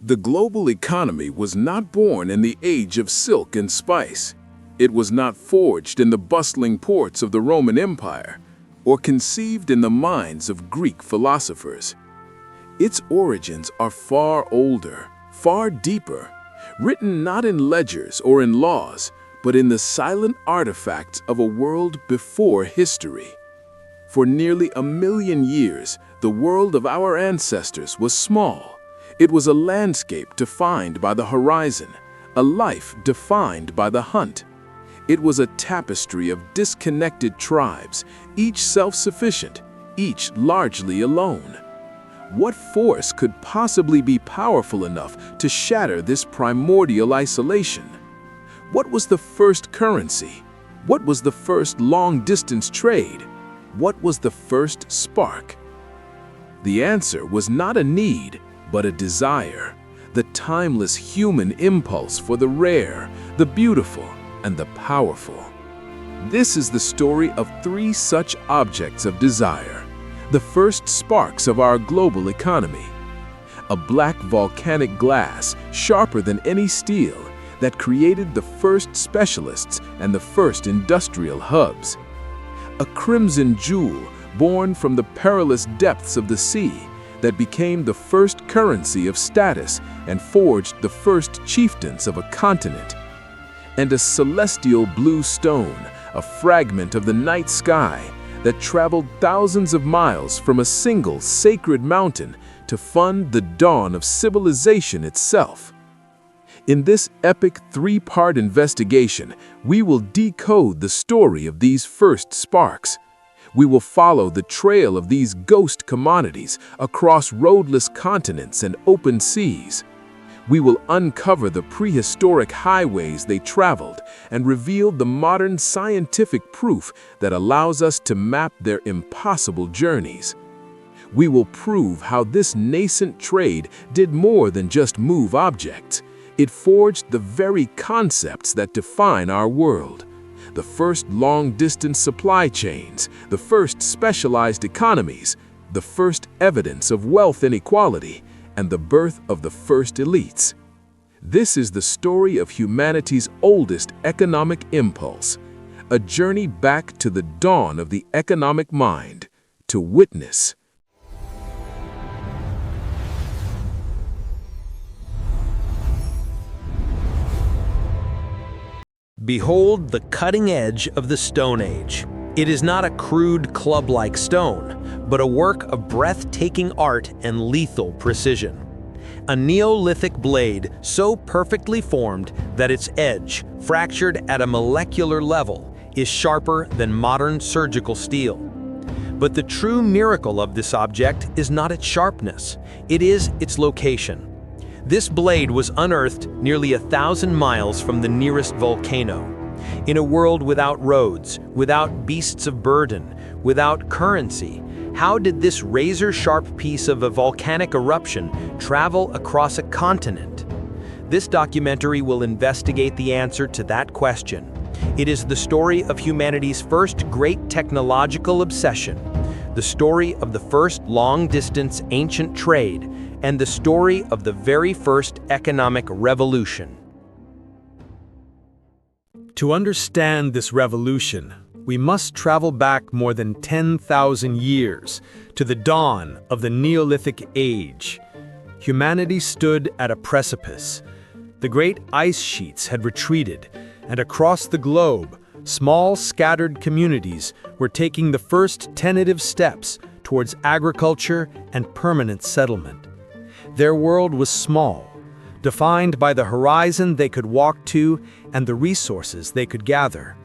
The global economy was not born in the age of silk and spice. It was not forged in the bustling ports of the Roman Empire or conceived in the minds of Greek philosophers. Its origins are far older, far deeper, written not in ledgers or in laws, but in the silent artifacts of a world before history. For nearly 1,000,000 years, the world of our ancestors was small. It was a landscape defined by the horizon, a life defined by the hunt. It was a tapestry of disconnected tribes, each self-sufficient, each largely alone. What force could possibly be powerful enough to shatter this primordial isolation? What was the first currency? What was the first long-distance trade? What was the first spark? The answer was not a need, but a desire, the timeless human impulse for the rare, the beautiful, and the powerful. This is the story of 3 such objects of desire, the first sparks of our global economy. A black volcanic glass, sharper than any steel, that created the first specialists and the first industrial hubs. A crimson jewel born from the perilous depths of the sea that became the first currency of status and forged the first chieftains of a continent. And a celestial blue stone, a fragment of the night sky that traveled thousands of miles from a single sacred mountain to fund the dawn of civilization itself. In this epic 3-part investigation, we will decode the story of these first sparks. We will follow the trail of these ghost commodities across roadless continents and open seas. We will uncover the prehistoric highways they traveled and reveal the modern scientific proof that allows us to map their impossible journeys. We will prove how this nascent trade did more than just move objects. It forged the very concepts that define our world. The first long-distance supply chains, the first specialized economies, the first evidence of wealth inequality, and the birth of the first elites. This is the story of humanity's oldest economic impulse, a journey back to the dawn of the economic mind, to witness. Behold the cutting edge of the Stone Age. It is not a crude club-like stone, but a work of breathtaking art and lethal precision. A Neolithic blade so perfectly formed that its edge, fractured at a molecular level, is sharper than modern surgical steel. But the true miracle of this object is not its sharpness, it is its location. This blade was unearthed nearly 1,000 miles from the nearest volcano. In a world without roads, without beasts of burden, without currency, how did this razor-sharp piece of a volcanic eruption travel across a continent? This documentary will investigate the answer to that question. It is the story of humanity's first great technological obsession, the story of the first long-distance ancient trade, and the story of the very first economic revolution. To understand this revolution, we must travel back more than 10,000 years to the dawn of the Neolithic Age. Humanity stood at a precipice. The great ice sheets had retreated, and across the globe, small scattered communities were taking the first tentative steps towards agriculture and permanent settlement. Their world was small, defined by the horizon they could walk to and the resources they could gather.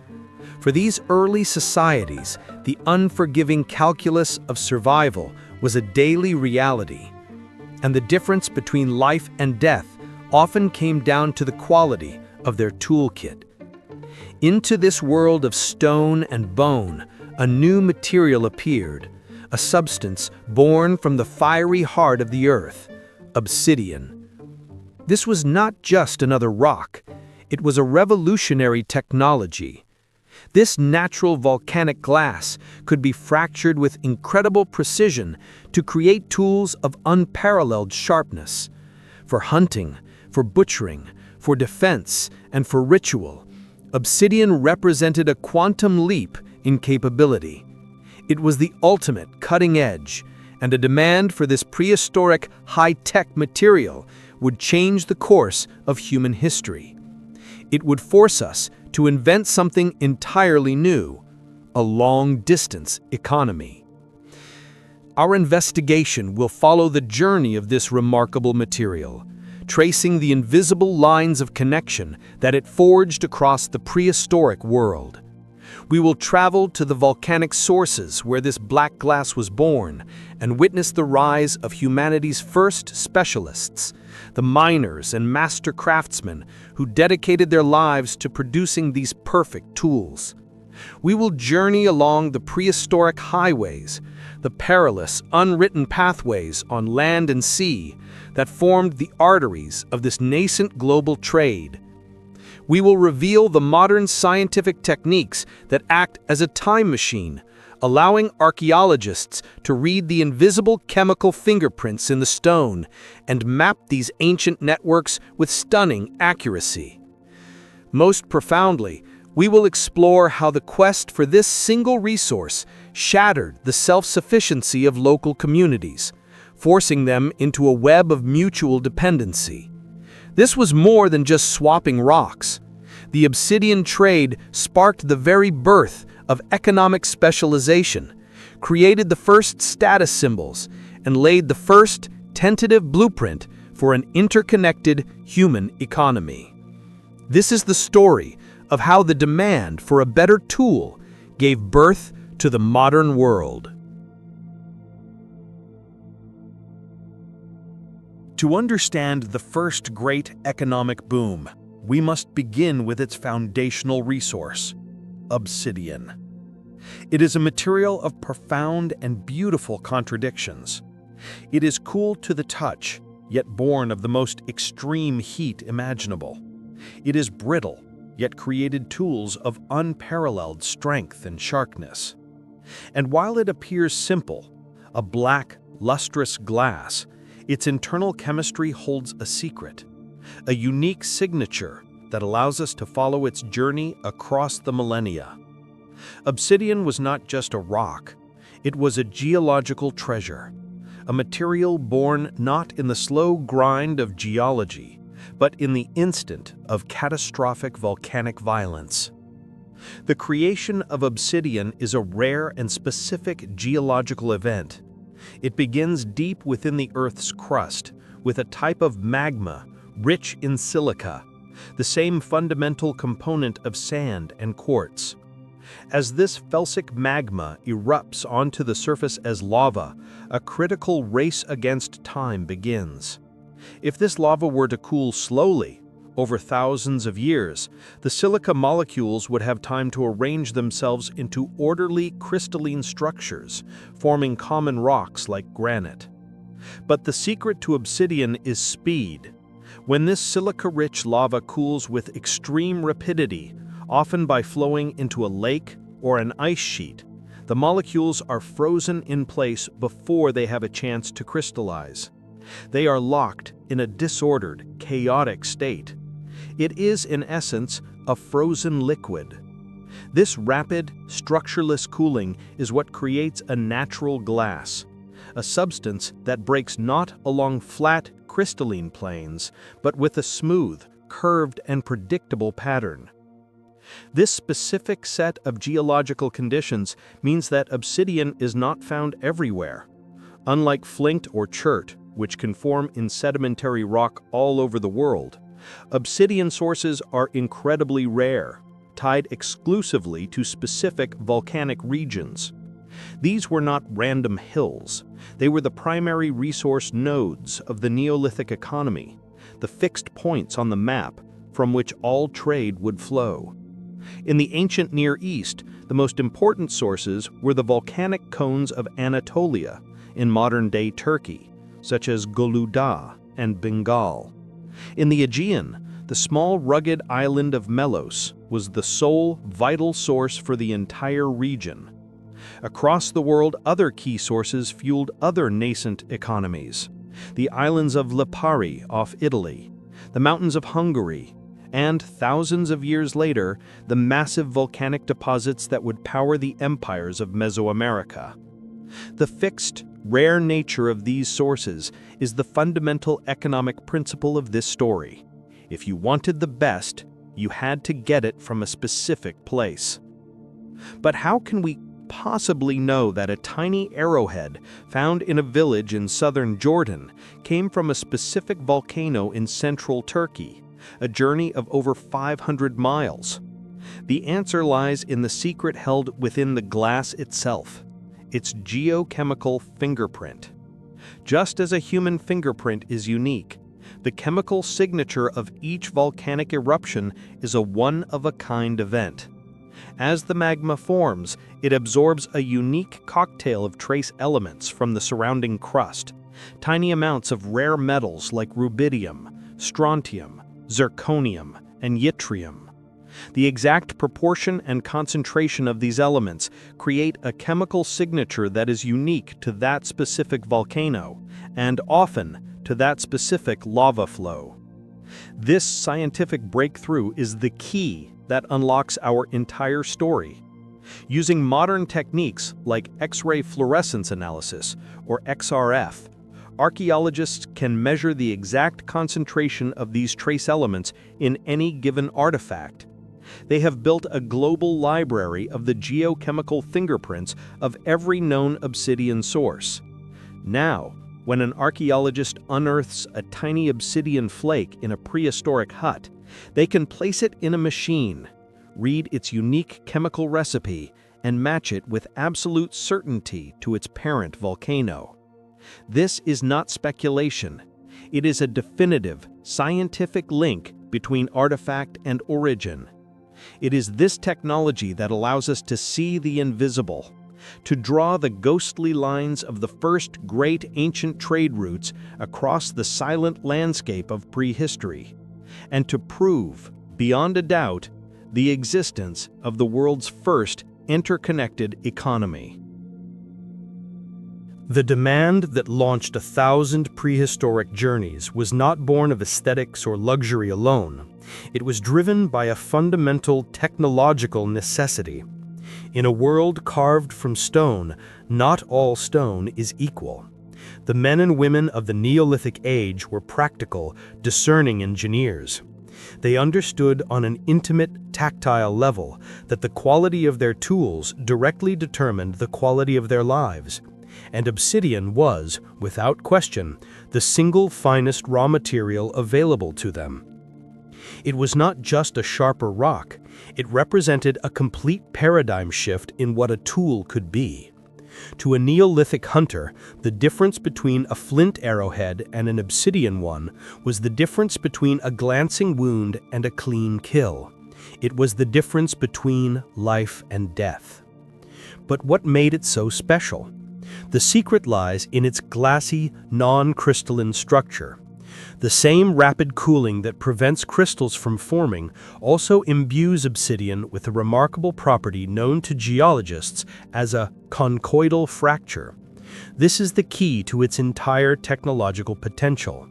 For these early societies, the unforgiving calculus of survival was a daily reality, and the difference between life and death often came down to the quality of their toolkit. Into this world of stone and bone, a new material appeared, a substance born from the fiery heart of the earth, obsidian. This was not just another rock, it was a revolutionary technology. This natural volcanic glass could be fractured with incredible precision to create tools of unparalleled sharpness. For hunting, for butchering, for defense, and for ritual, obsidian represented a quantum leap in capability. It was the ultimate cutting edge, and a demand for this prehistoric high-tech material would change the course of human history. It would force us to invent something entirely new, a long-distance economy. Our investigation will follow the journey of this remarkable material, tracing the invisible lines of connection that it forged across the prehistoric world. We will travel to the volcanic sources where this black glass was born and witness the rise of humanity's first specialists, the miners and master craftsmen who dedicated their lives to producing these perfect tools. We will journey along the prehistoric highways, the perilous, unwritten pathways on land and sea that formed the arteries of this nascent global trade. We will reveal the modern scientific techniques that act as a time machine, allowing archaeologists to read the invisible chemical fingerprints in the stone and map these ancient networks with stunning accuracy. Most profoundly, we will explore how the quest for this single resource shattered the self-sufficiency of local communities, forcing them into a web of mutual dependency. This was more than just swapping rocks. The obsidian trade sparked the very birth of economic specialization, created the first status symbols, and laid the first tentative blueprint for an interconnected human economy. This is the story of how the demand for a better tool gave birth to the modern world. To understand the first great economic boom, we must begin with its foundational resource, obsidian. It is a material of profound and beautiful contradictions. It is cool to the touch, yet born of the most extreme heat imaginable. It is brittle, yet created tools of unparalleled strength and sharpness. And while it appears simple, a black, lustrous glass, its internal chemistry holds a secret, a unique signature that allows us to follow its journey across the millennia. Obsidian was not just a rock, it was a geological treasure, a material born not in the slow grind of geology, but in the instant of catastrophic volcanic violence. The creation of obsidian is a rare and specific geological event. It begins deep within the Earth's crust, with a type of magma rich in silica, the same fundamental component of sand and quartz. As this felsic magma erupts onto the surface as lava, a critical race against time begins. If this lava were to cool slowly, over thousands of years, the silica molecules would have time to arrange themselves into orderly crystalline structures, forming common rocks like granite. But the secret to obsidian is speed. When this silica-rich lava cools with extreme rapidity, often by flowing into a lake or an ice sheet, the molecules are frozen in place before they have a chance to crystallize. They are locked in a disordered, chaotic state. It is, in essence, a frozen liquid. This rapid, structureless cooling is what creates a natural glass, a substance that breaks not along flat, crystalline planes, but with a smooth, curved, and predictable pattern. This specific set of geological conditions means that obsidian is not found everywhere. Unlike flint or chert, which can form in sedimentary rock all over the world, obsidian sources are incredibly rare, tied exclusively to specific volcanic regions. These were not random hills. They were the primary resource nodes of the Neolithic economy, the fixed points on the map from which all trade would flow. In the ancient Near East, the most important sources were the volcanic cones of Anatolia in modern-day Turkey, such as Goluda and Bengal. In the Aegean, the small rugged island of Melos was the sole vital source for the entire region. Across the world, other key sources fueled other nascent economies. the islands of Lipari off Italy, the mountains of Hungary, and thousands of years later, the massive volcanic deposits that would power the empires of Mesoamerica. The fixed, rare nature of these sources is the fundamental economic principle of this story. If you wanted the best, you had to get it from a specific place. But how can we possibly know that a tiny arrowhead found in a village in southern Jordan came from a specific volcano in central Turkey, a journey of over 500 miles? The answer lies in the secret held within the glass itself, its geochemical fingerprint. Just as a human fingerprint is unique, the chemical signature of each volcanic eruption is a one-of-a-kind event. As the magma forms, it absorbs a unique cocktail of trace elements from the surrounding crust, tiny amounts of rare metals like rubidium, strontium, zirconium, and yttrium. The exact proportion and concentration of these elements create a chemical signature that is unique to that specific volcano, and often to that specific lava flow. This scientific breakthrough is the key that unlocks our entire story. Using modern techniques like X-ray fluorescence analysis, or XRF, archaeologists can measure the exact concentration of these trace elements in any given artifact. They have built a global library of the geochemical fingerprints of every known obsidian source. Now, when an archaeologist unearths a tiny obsidian flake in a prehistoric hut, they can place it in a machine, read its unique chemical recipe, and match it with absolute certainty to its parent volcano. This is not speculation. It is a definitive, scientific link between artifact and origin. It is this technology that allows us to see the invisible, to draw the ghostly lines of the first great ancient trade routes across the silent landscape of prehistory, and to prove, beyond a doubt, the existence of the world's first interconnected economy. The demand that launched 1,000 prehistoric journeys was not born of aesthetics or luxury alone. It was driven by a fundamental technological necessity. In a world carved from stone, not all stone is equal. The men and women of the Neolithic age were practical, discerning engineers. They understood on an intimate, tactile level that the quality of their tools directly determined the quality of their lives. And obsidian was, without question, the single finest raw material available to them. It was not just a sharper rock, it represented a complete paradigm shift in what a tool could be. To a Neolithic hunter, the difference between a flint arrowhead and an obsidian one was the difference between a glancing wound and a clean kill. It was the difference between life and death. But what made it so special? The secret lies in its glassy, non-crystalline structure. The same rapid cooling that prevents crystals from forming also imbues obsidian with a remarkable property known to geologists as a conchoidal fracture. This is the key to its entire technological potential.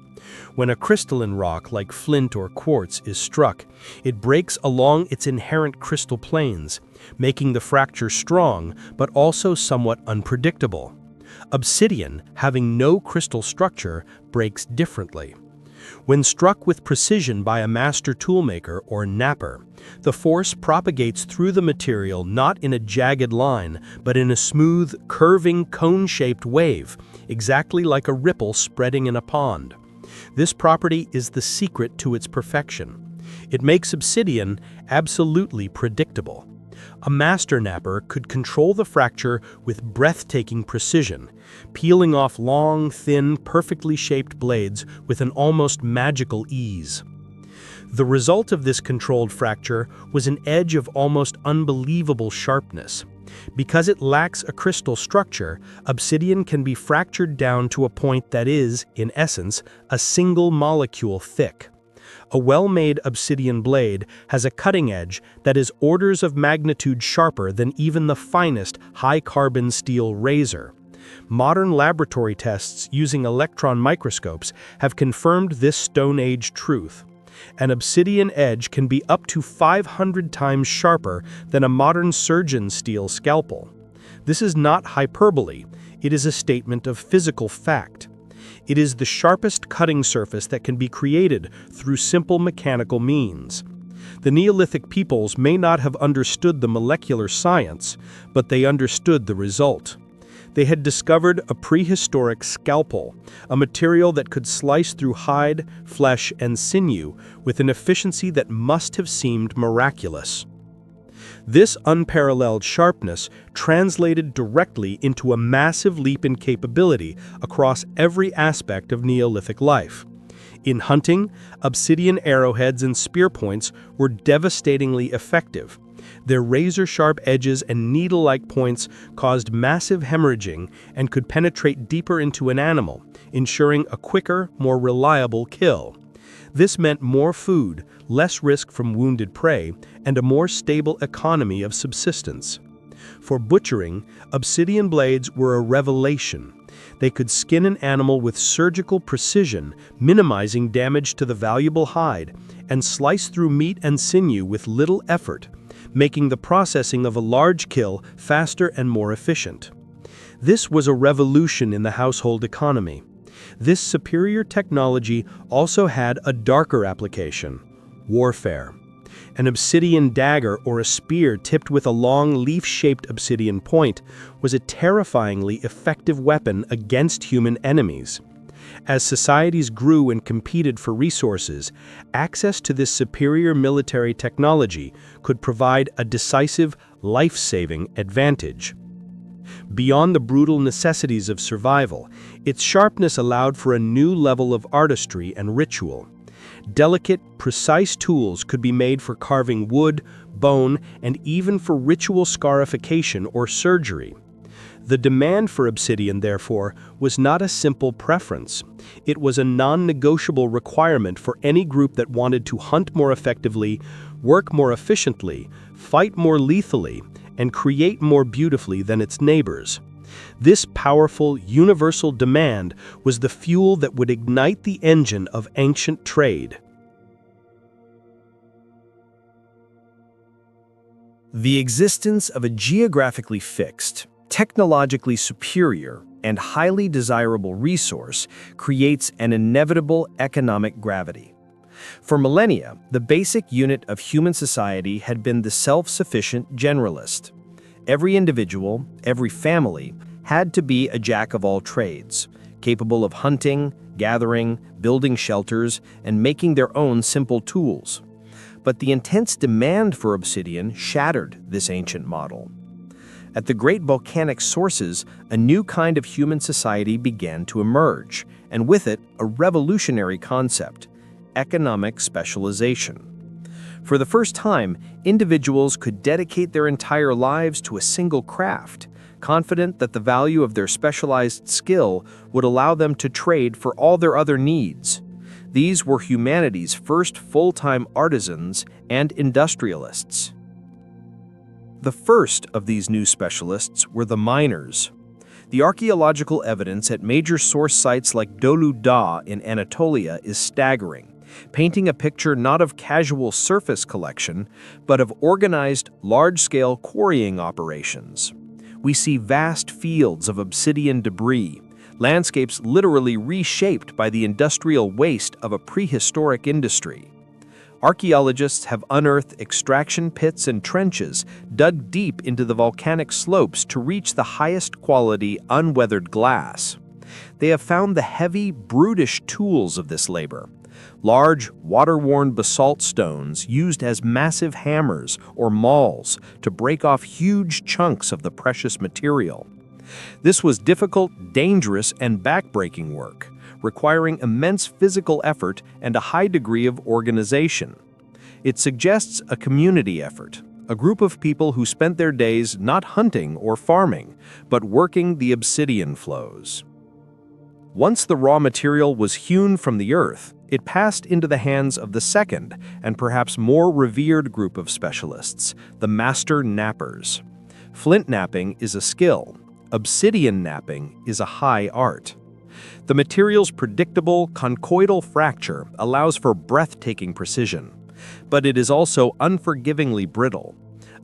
When a crystalline rock like flint or quartz is struck, it breaks along its inherent crystal planes, making the fracture strong but also somewhat unpredictable. Obsidian, having no crystal structure, breaks differently. When struck with precision by a master toolmaker or napper, the force propagates through the material not in a jagged line, but in a smooth, curving, cone-shaped wave, exactly like a ripple spreading in a pond. This property is the secret to its perfection. It makes obsidian absolutely predictable. A master napper could control the fracture with breathtaking precision, peeling off long, thin, perfectly shaped blades with an almost magical ease. The result of this controlled fracture was an edge of almost unbelievable sharpness. Because it lacks a crystal structure, obsidian can be fractured down to a point that is, in essence, a single molecule thick. A well-made obsidian blade has a cutting edge that is orders of magnitude sharper than even the finest high-carbon steel razor. Modern laboratory tests using electron microscopes have confirmed this Stone Age truth. An obsidian edge can be up to 500 times sharper than a modern surgeon's steel scalpel. This is not hyperbole, it is a statement of physical fact. It is the sharpest cutting surface that can be created through simple mechanical means. The Neolithic peoples may not have understood the molecular science, but they understood the result. They had discovered a prehistoric scalpel, a material that could slice through hide, flesh, and sinew with an efficiency that must have seemed miraculous. This unparalleled sharpness translated directly into a massive leap in capability across every aspect of Neolithic life. In hunting, obsidian arrowheads and spear points were devastatingly effective. Their razor-sharp edges and needle-like points caused massive hemorrhaging and could penetrate deeper into an animal, ensuring a quicker, more reliable kill. This meant more food, less risk from wounded prey, and a more stable economy of subsistence. For butchering, obsidian blades were a revelation. They could skin an animal with surgical precision, minimizing damage to the valuable hide, and slice through meat and sinew with little effort, making the processing of a large kill faster and more efficient. This was a revolution in the household economy. This superior technology also had a darker application: warfare. An obsidian dagger or a spear tipped with a long leaf-shaped obsidian point was a terrifyingly effective weapon against human enemies. As societies grew and competed for resources, access to this superior military technology could provide a decisive, life-saving advantage. Beyond the brutal necessities of survival, its sharpness allowed for a new level of artistry and ritual. Delicate, precise tools could be made for carving wood, bone, and even for ritual scarification or surgery. The demand for obsidian, therefore, was not a simple preference. It was a non-negotiable requirement for any group that wanted to hunt more effectively, work more efficiently, fight more lethally, and create more beautifully than its neighbors. This powerful, universal demand was the fuel that would ignite the engine of ancient trade. The existence of a geographically fixed, technologically superior, and highly desirable resource creates an inevitable economic gravity. For millennia, the basic unit of human society had been the self-sufficient generalist. Every individual, every family, had to be a jack of all trades, capable of hunting, gathering, building shelters, and making their own simple tools. But the intense demand for obsidian shattered this ancient model. At the great volcanic sources, a new kind of human society began to emerge, and with it, a revolutionary concept: economic specialization. For the first time, individuals could dedicate their entire lives to a single craft, confident that the value of their specialized skill would allow them to trade for all their other needs. These were humanity's first full-time artisans and industrialists. The first of these new specialists were the miners. The archaeological evidence at major source sites like Dolu Dağı in Anatolia is staggering, painting a picture not of casual surface collection, but of organized, large-scale quarrying operations. We see vast fields of obsidian debris, landscapes literally reshaped by the industrial waste of a prehistoric industry. Archaeologists have unearthed extraction pits and trenches dug deep into the volcanic slopes to reach the highest quality unweathered glass. They have found the heavy, brutish tools of this labor: large, water-worn basalt stones used as massive hammers or mauls to break off huge chunks of the precious material. This was difficult, dangerous, and backbreaking work, requiring immense physical effort and a high degree of organization. It suggests a community effort, a group of people who spent their days not hunting or farming, but working the obsidian flows. Once the raw material was hewn from the earth, it passed into the hands of the second and perhaps more revered group of specialists, the master knappers. Flint knapping is a skill, obsidian napping is a high art. The material's predictable conchoidal fracture allows for breathtaking precision, but it is also unforgivingly brittle.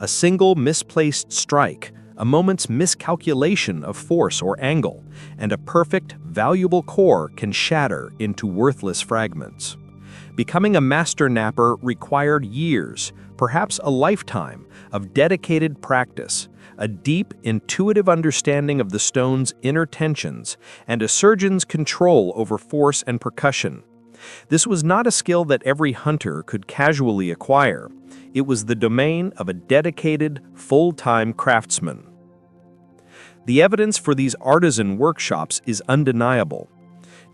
A single misplaced strike, a moment's miscalculation of force or angle, and a perfect, valuable core can shatter into worthless fragments. Becoming a master napper required years, perhaps a lifetime, of dedicated practice, a deep, intuitive understanding of the stone's inner tensions, and a surgeon's control over force and percussion. This was not a skill that every hunter could casually acquire. It was the domain of a dedicated, full-time craftsman. The evidence for these artisan workshops is undeniable.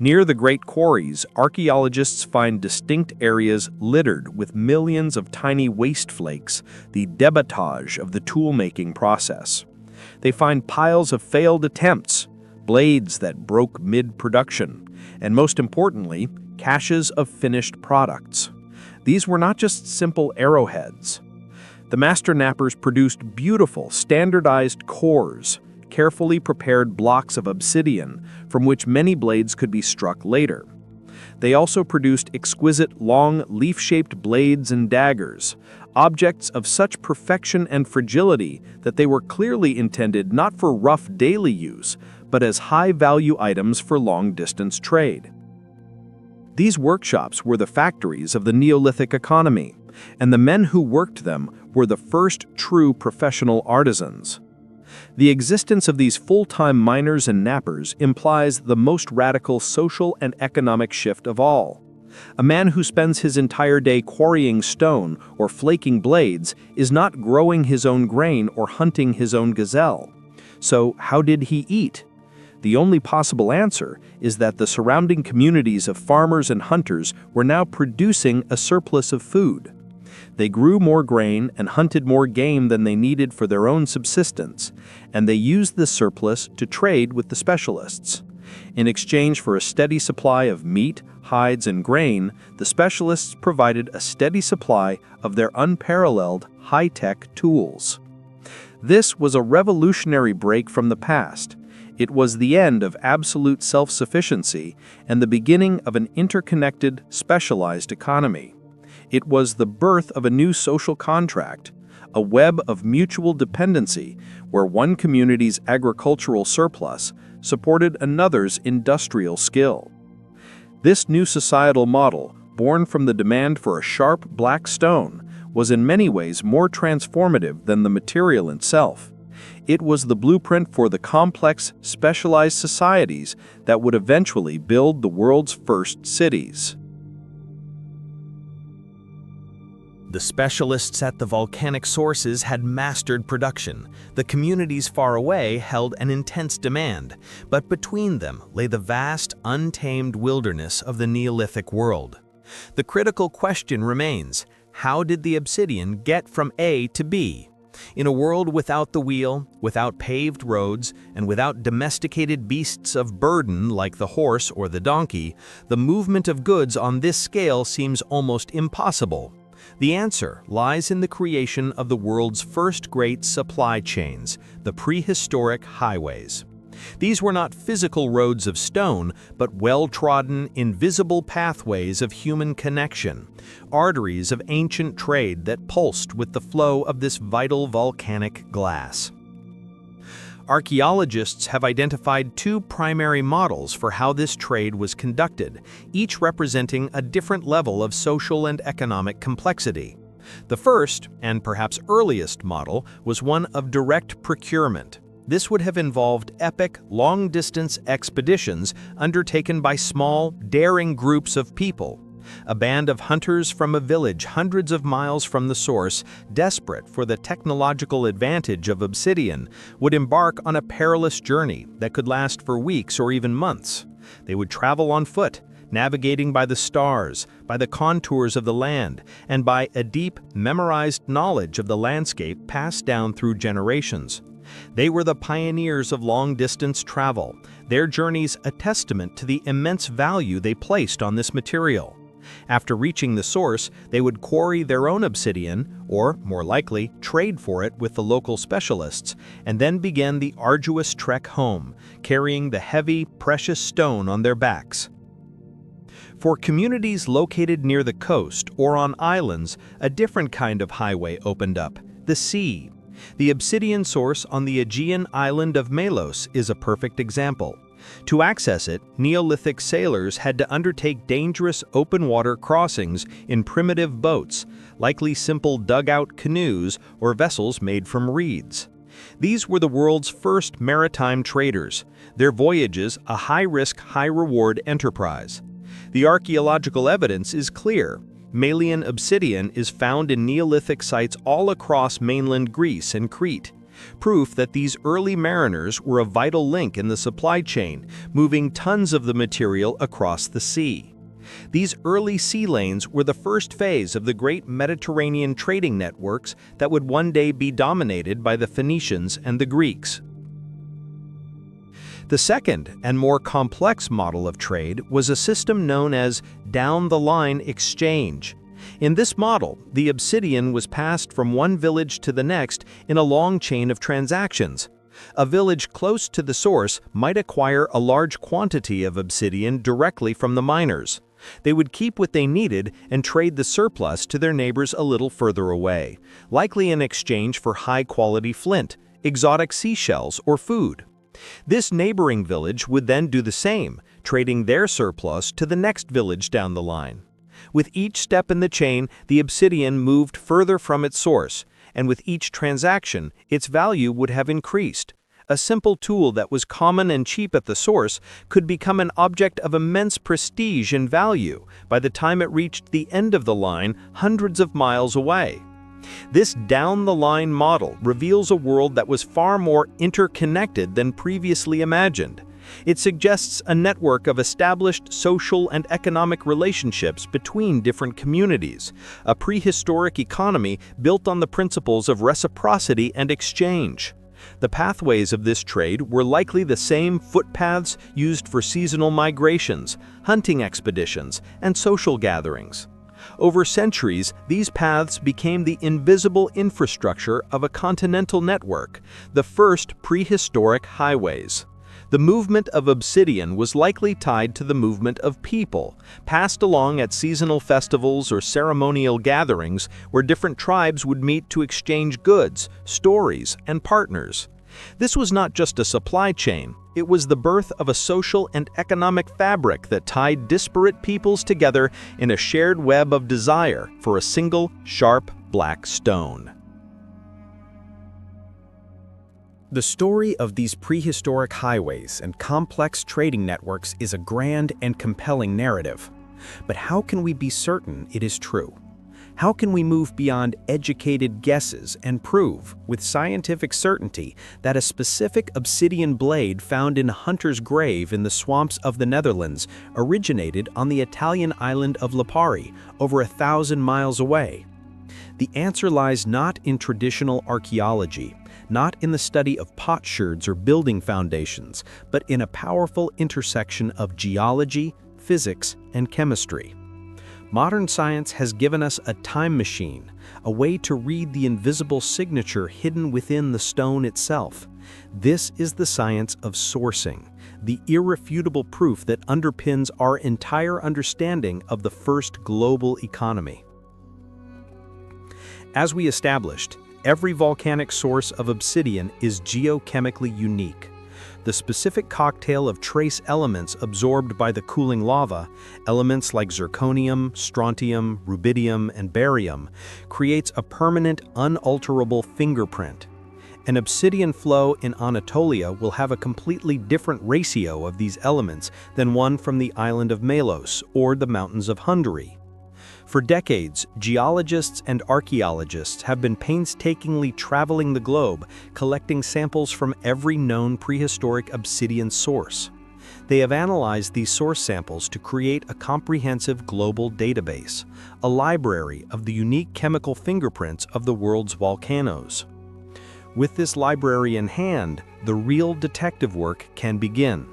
Near the great quarries, archaeologists find distinct areas littered with millions of tiny waste flakes, the debitage of the tool-making process. They find piles of failed attempts, blades that broke mid-production, and most importantly, caches of finished products. These were not just simple arrowheads. The master nappers produced beautiful, standardized cores, carefully prepared blocks of obsidian from which many blades could be struck later. They also produced exquisite, long, leaf-shaped blades and daggers, objects of such perfection and fragility that they were clearly intended not for rough daily use, but as high-value items for long-distance trade. These workshops were the factories of the Neolithic economy, and the men who worked them were the first true professional artisans. The existence of these full-time miners and nappers implies the most radical social and economic shift of all. A man who spends his entire day quarrying stone or flaking blades is not growing his own grain or hunting his own gazelle. So how did he eat? The only possible answer is that the surrounding communities of farmers and hunters were now producing a surplus of food. They grew more grain and hunted more game than they needed for their own subsistence, and they used this surplus to trade with the specialists. In exchange for a steady supply of meat, hides, and grain, the specialists provided a steady supply of their unparalleled high-tech tools. This was a revolutionary break from the past. It was the end of absolute self-sufficiency and the beginning of an interconnected, specialized economy. It was the birth of a new social contract, a web of mutual dependency where one community's agricultural surplus supported another's industrial skill. This new societal model, born from the demand for a sharp black stone, was in many ways more transformative than the material itself. It was the blueprint for the complex, specialized societies that would eventually build the world's first cities. The specialists at the volcanic sources had mastered production. The communities far away held an intense demand, but between them lay the vast, untamed wilderness of the Neolithic world. The critical question remains, how did the obsidian get from A to B? In a world without the wheel, without paved roads, and without domesticated beasts of burden like the horse or the donkey, the movement of goods on this scale seems almost impossible. The answer lies in the creation of the world's first great supply chains, the prehistoric highways. These were not physical roads of stone, but well-trodden, invisible pathways of human connection, arteries of ancient trade that pulsed with the flow of this vital volcanic glass. Archaeologists have identified two primary models for how this trade was conducted, each representing a different level of social and economic complexity. The first, and perhaps earliest model, was one of direct procurement. This would have involved epic, long-distance expeditions undertaken by small, daring groups of people. A band of hunters from a village hundreds of miles from the source, desperate for the technological advantage of obsidian, would embark on a perilous journey that could last for weeks or even months. They would travel on foot, navigating by the stars, by the contours of the land, and by a deep, memorized knowledge of the landscape passed down through generations. They were the pioneers of long-distance travel, their journeys a testament to the immense value they placed on this material. After reaching the source, they would quarry their own obsidian, or, more likely, trade for it with the local specialists, and then begin the arduous trek home, carrying the heavy, precious stone on their backs. For communities located near the coast or on islands, a different kind of highway opened up: the sea. The obsidian source on the Aegean island of Melos is a perfect example. To access it, Neolithic sailors had to undertake dangerous open-water crossings in primitive boats, likely simple dugout canoes or vessels made from reeds. These were the world's first maritime traders, their voyages a high-risk, high-reward enterprise. The archaeological evidence is clear. Malian obsidian is found in Neolithic sites all across mainland Greece and Crete. Proof that these early mariners were a vital link in the supply chain, moving tons of the material across the sea. These early sea lanes were the first phase of the great Mediterranean trading networks that would one day be dominated by the Phoenicians and the Greeks. The second and more complex model of trade was a system known as down-the-line exchange. In this model, the obsidian was passed from one village to the next in a long chain of transactions. A village close to the source might acquire a large quantity of obsidian directly from the miners. They would keep what they needed and trade the surplus to their neighbors a little further away, likely in exchange for high-quality flint, exotic seashells, or food. This neighboring village would then do the same, trading their surplus to the next village down the line. With each step in the chain, the obsidian moved further from its source, and with each transaction, its value would have increased. A simple tool that was common and cheap at the source could become an object of immense prestige and value by the time it reached the end of the line hundreds of miles away. This down-the-line model reveals a world that was far more interconnected than previously imagined. It suggests a network of established social and economic relationships between different communities, a prehistoric economy built on the principles of reciprocity and exchange. The pathways of this trade were likely the same footpaths used for seasonal migrations, hunting expeditions, and social gatherings. Over centuries, these paths became the invisible infrastructure of a continental network, the first prehistoric highways. The movement of obsidian was likely tied to the movement of people, passed along at seasonal festivals or ceremonial gatherings where different tribes would meet to exchange goods, stories, and partners. This was not just a supply chain, it was the birth of a social and economic fabric that tied disparate peoples together in a shared web of desire for a single, sharp, black stone. The story of these prehistoric highways and complex trading networks is a grand and compelling narrative. But how can we be certain it is true? How can we move beyond educated guesses and prove, with scientific certainty, that a specific obsidian blade found in a hunter's grave in the swamps of the Netherlands originated on the Italian island of Lipari, over 1,000 miles away? The answer lies not in traditional archaeology, not in the study of potsherds or building foundations, but in a powerful intersection of geology, physics, and chemistry. Modern science has given us a time machine, a way to read the invisible signature hidden within the stone itself. This is the science of sourcing, the irrefutable proof that underpins our entire understanding of the first global economy. As we established, every volcanic source of obsidian is geochemically unique. The specific cocktail of trace elements absorbed by the cooling lava, elements like zirconium, strontium, rubidium, and barium, creates a permanent, unalterable fingerprint. An obsidian flow in Anatolia will have a completely different ratio of these elements than one from the island of Melos or the mountains of Hungary. For decades, geologists and archaeologists have been painstakingly traveling the globe, collecting samples from every known prehistoric obsidian source. They have analyzed these source samples to create a comprehensive global database, a library of the unique chemical fingerprints of the world's volcanoes. With this library in hand, the real detective work can begin.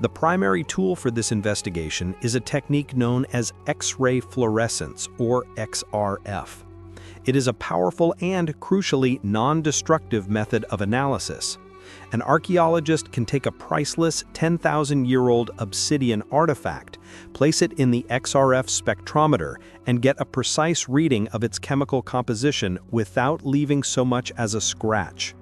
The primary tool for this investigation is a technique known as X-ray fluorescence, or XRF. It is a powerful and, crucially, non-destructive method of analysis. An archaeologist can take a priceless 10,000-year-old obsidian artifact, place it in the XRF spectrometer, and get a precise reading of its chemical composition without leaving so much as a scratch.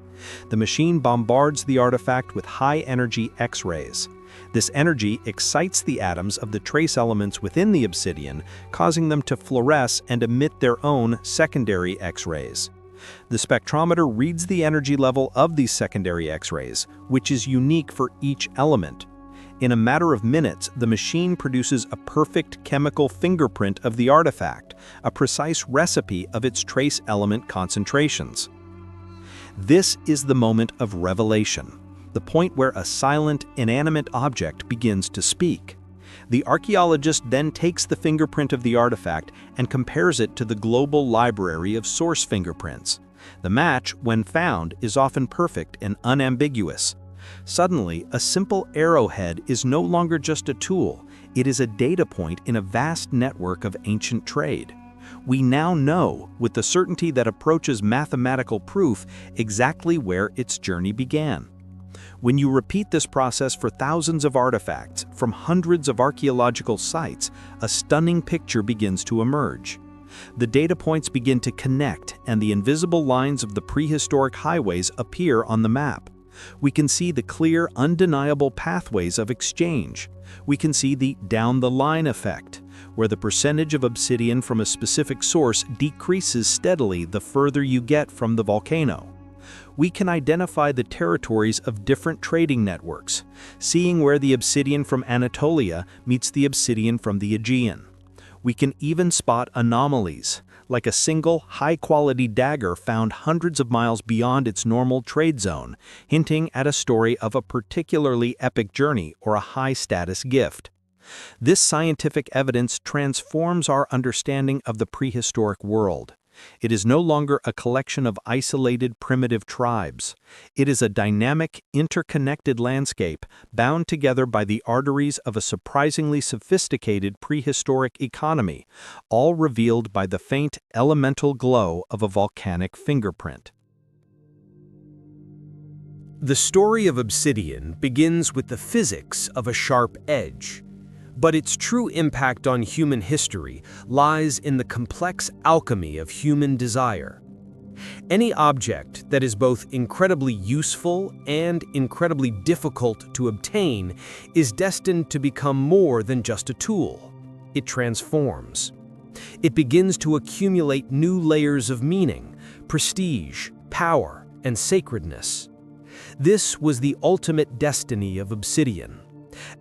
The machine bombards the artifact with high-energy X-rays. This energy excites the atoms of the trace elements within the obsidian, causing them to fluoresce and emit their own secondary X-rays. The spectrometer reads the energy level of these secondary X-rays, which is unique for each element. In a matter of minutes, the machine produces a perfect chemical fingerprint of the artifact, a precise recipe of its trace element concentrations. This is the moment of revelation, the point where a silent, inanimate object begins to speak. The archaeologist then takes the fingerprint of the artifact and compares it to the global library of source fingerprints. The match, when found, is often perfect and unambiguous. Suddenly, a simple arrowhead is no longer just a tool, it is a data point in a vast network of ancient trade. We now know, with the certainty that approaches mathematical proof, exactly where its journey began. When you repeat this process for thousands of artifacts from hundreds of archaeological sites, a stunning picture begins to emerge. The data points begin to connect, and the invisible lines of the prehistoric highways appear on the map. We can see the clear, undeniable pathways of exchange. We can see the down-the-line effect, where the percentage of obsidian from a specific source decreases steadily the further you get from the volcano. We can identify the territories of different trading networks, seeing where the obsidian from Anatolia meets the obsidian from the Aegean. We can even spot anomalies, like a single, high-quality dagger found hundreds of miles beyond its normal trade zone, hinting at a story of a particularly epic journey or a high-status gift. This scientific evidence transforms our understanding of the prehistoric world. It is no longer a collection of isolated primitive tribes. It is a dynamic, interconnected landscape bound together by the arteries of a surprisingly sophisticated prehistoric economy, all revealed by the faint, elemental glow of a volcanic fingerprint. The story of obsidian begins with the physics of a sharp edge. But its true impact on human history lies in the complex alchemy of human desire. Any object that is both incredibly useful and incredibly difficult to obtain is destined to become more than just a tool. It transforms. It begins to accumulate new layers of meaning, prestige, power, and sacredness. This was the ultimate destiny of obsidian.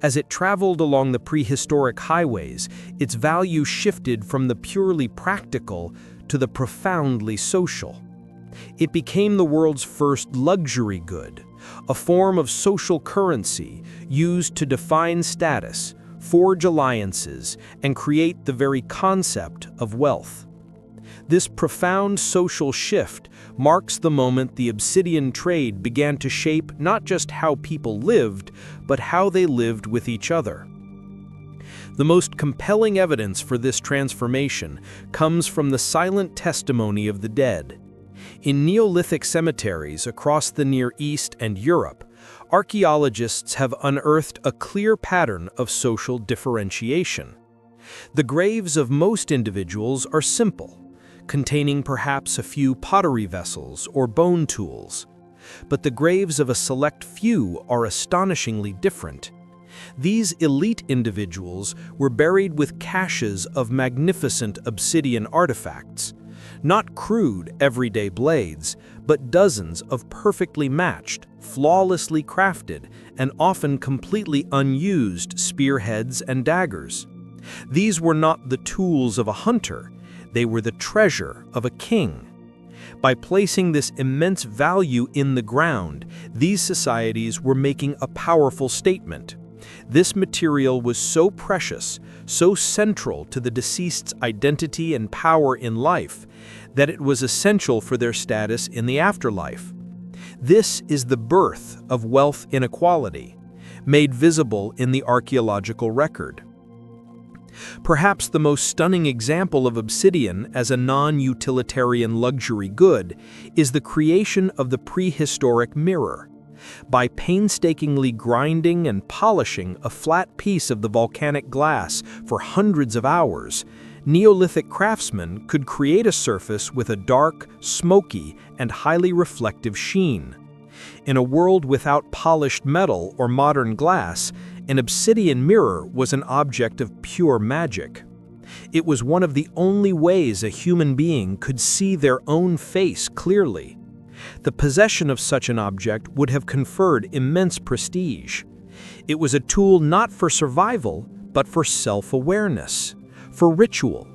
As it traveled along the prehistoric highways, its value shifted from the purely practical to the profoundly social. It became the world's first luxury good, a form of social currency used to define status, forge alliances, and create the very concept of wealth. This profound social shift marks the moment the obsidian trade began to shape not just how people lived, but how they lived with each other. The most compelling evidence for this transformation comes from the silent testimony of the dead. In Neolithic cemeteries across the Near East and Europe, archaeologists have unearthed a clear pattern of social differentiation. The graves of most individuals are simple, containing perhaps a few pottery vessels or bone tools. But the graves of a select few are astonishingly different. These elite individuals were buried with caches of magnificent obsidian artifacts, not crude, everyday blades, but dozens of perfectly matched, flawlessly crafted, and often completely unused spearheads and daggers. These were not the tools of a hunter, they were the treasure of a king. By placing this immense value in the ground, these societies were making a powerful statement. This material was so precious, so central to the deceased's identity and power in life, that it was essential for their status in the afterlife. This is the birth of wealth inequality. made visible in the archaeological record. Perhaps the most stunning example of obsidian as a non-utilitarian luxury good is the creation of the prehistoric mirror. By painstakingly grinding and polishing a flat piece of the volcanic glass for hundreds of hours, Neolithic craftsmen could create a surface with a dark, smoky, and highly reflective sheen. In a world without polished metal or modern glass, an obsidian mirror was an object of pure magic. It was one of the only ways a human being could see their own face clearly. The possession of such an object would have conferred immense prestige. It was a tool not for survival, but for self-awareness, for ritual,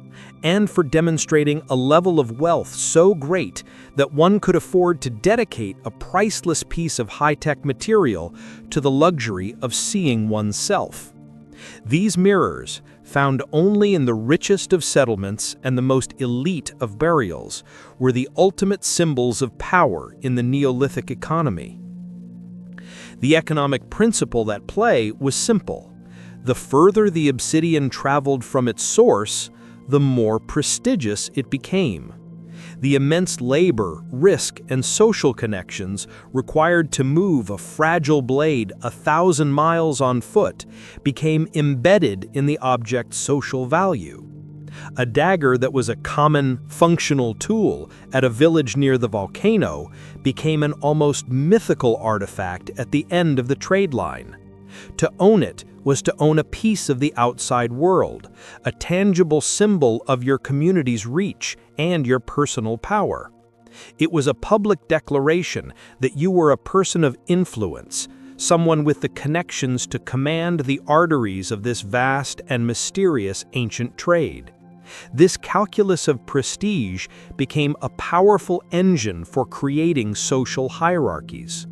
and for demonstrating a level of wealth so great that one could afford to dedicate a priceless piece of high-tech material to the luxury of seeing oneself. These mirrors, found only in the richest of settlements and the most elite of burials, were the ultimate symbols of power in the Neolithic economy. The economic principle at play was simple. The further the obsidian traveled from its source, the more prestigious it became. The immense labor, risk, and social connections required to move a fragile blade 1,000 miles on foot became embedded in the object's social value. A dagger that was a common, functional tool at a village near the volcano became an almost mythical artifact at the end of the trade line. To own it was to own a piece of the outside world, a tangible symbol of your community's reach and your personal power. It was a public declaration that you were a person of influence, someone with the connections to command the arteries of this vast and mysterious ancient trade. This calculus of prestige became a powerful engine for creating social hierarchies.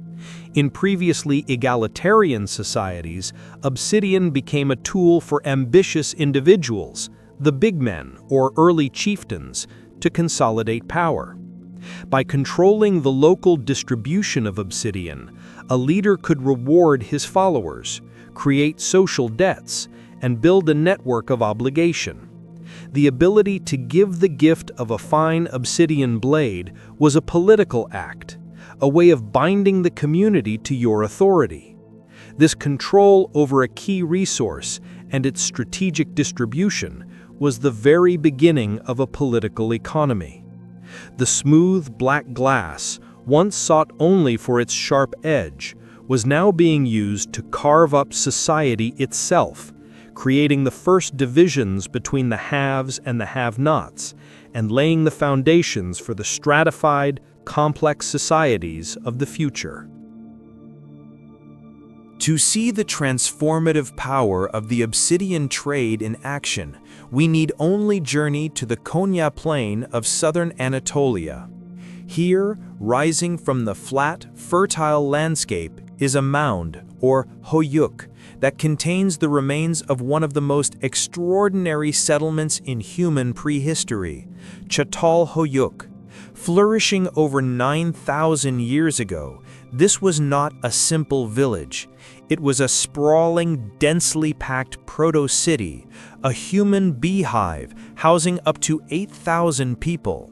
In previously egalitarian societies, obsidian became a tool for ambitious individuals, the big men or early chieftains, to consolidate power. By controlling the local distribution of obsidian, a leader could reward his followers, create social debts, and build a network of obligation. The ability to give the gift of a fine obsidian blade was a political act, a way of binding the community to your authority. This control over a key resource and its strategic distribution was the very beginning of a political economy. The smooth black glass, once sought only for its sharp edge, was now being used to carve up society itself, creating the first divisions between the haves and the have-nots, and laying the foundations for the stratified, complex societies of the future. To see the transformative power of the obsidian trade in action, we need only journey to the Konya Plain of southern Anatolia. Here, rising from the flat, fertile landscape, is a mound, or hoyuk, that contains the remains of one of the most extraordinary settlements in human prehistory, Çatalhöyük. Flourishing over 9,000 years ago, this was not a simple village. It was a sprawling, densely packed proto-city, a human beehive housing up to 8,000 people.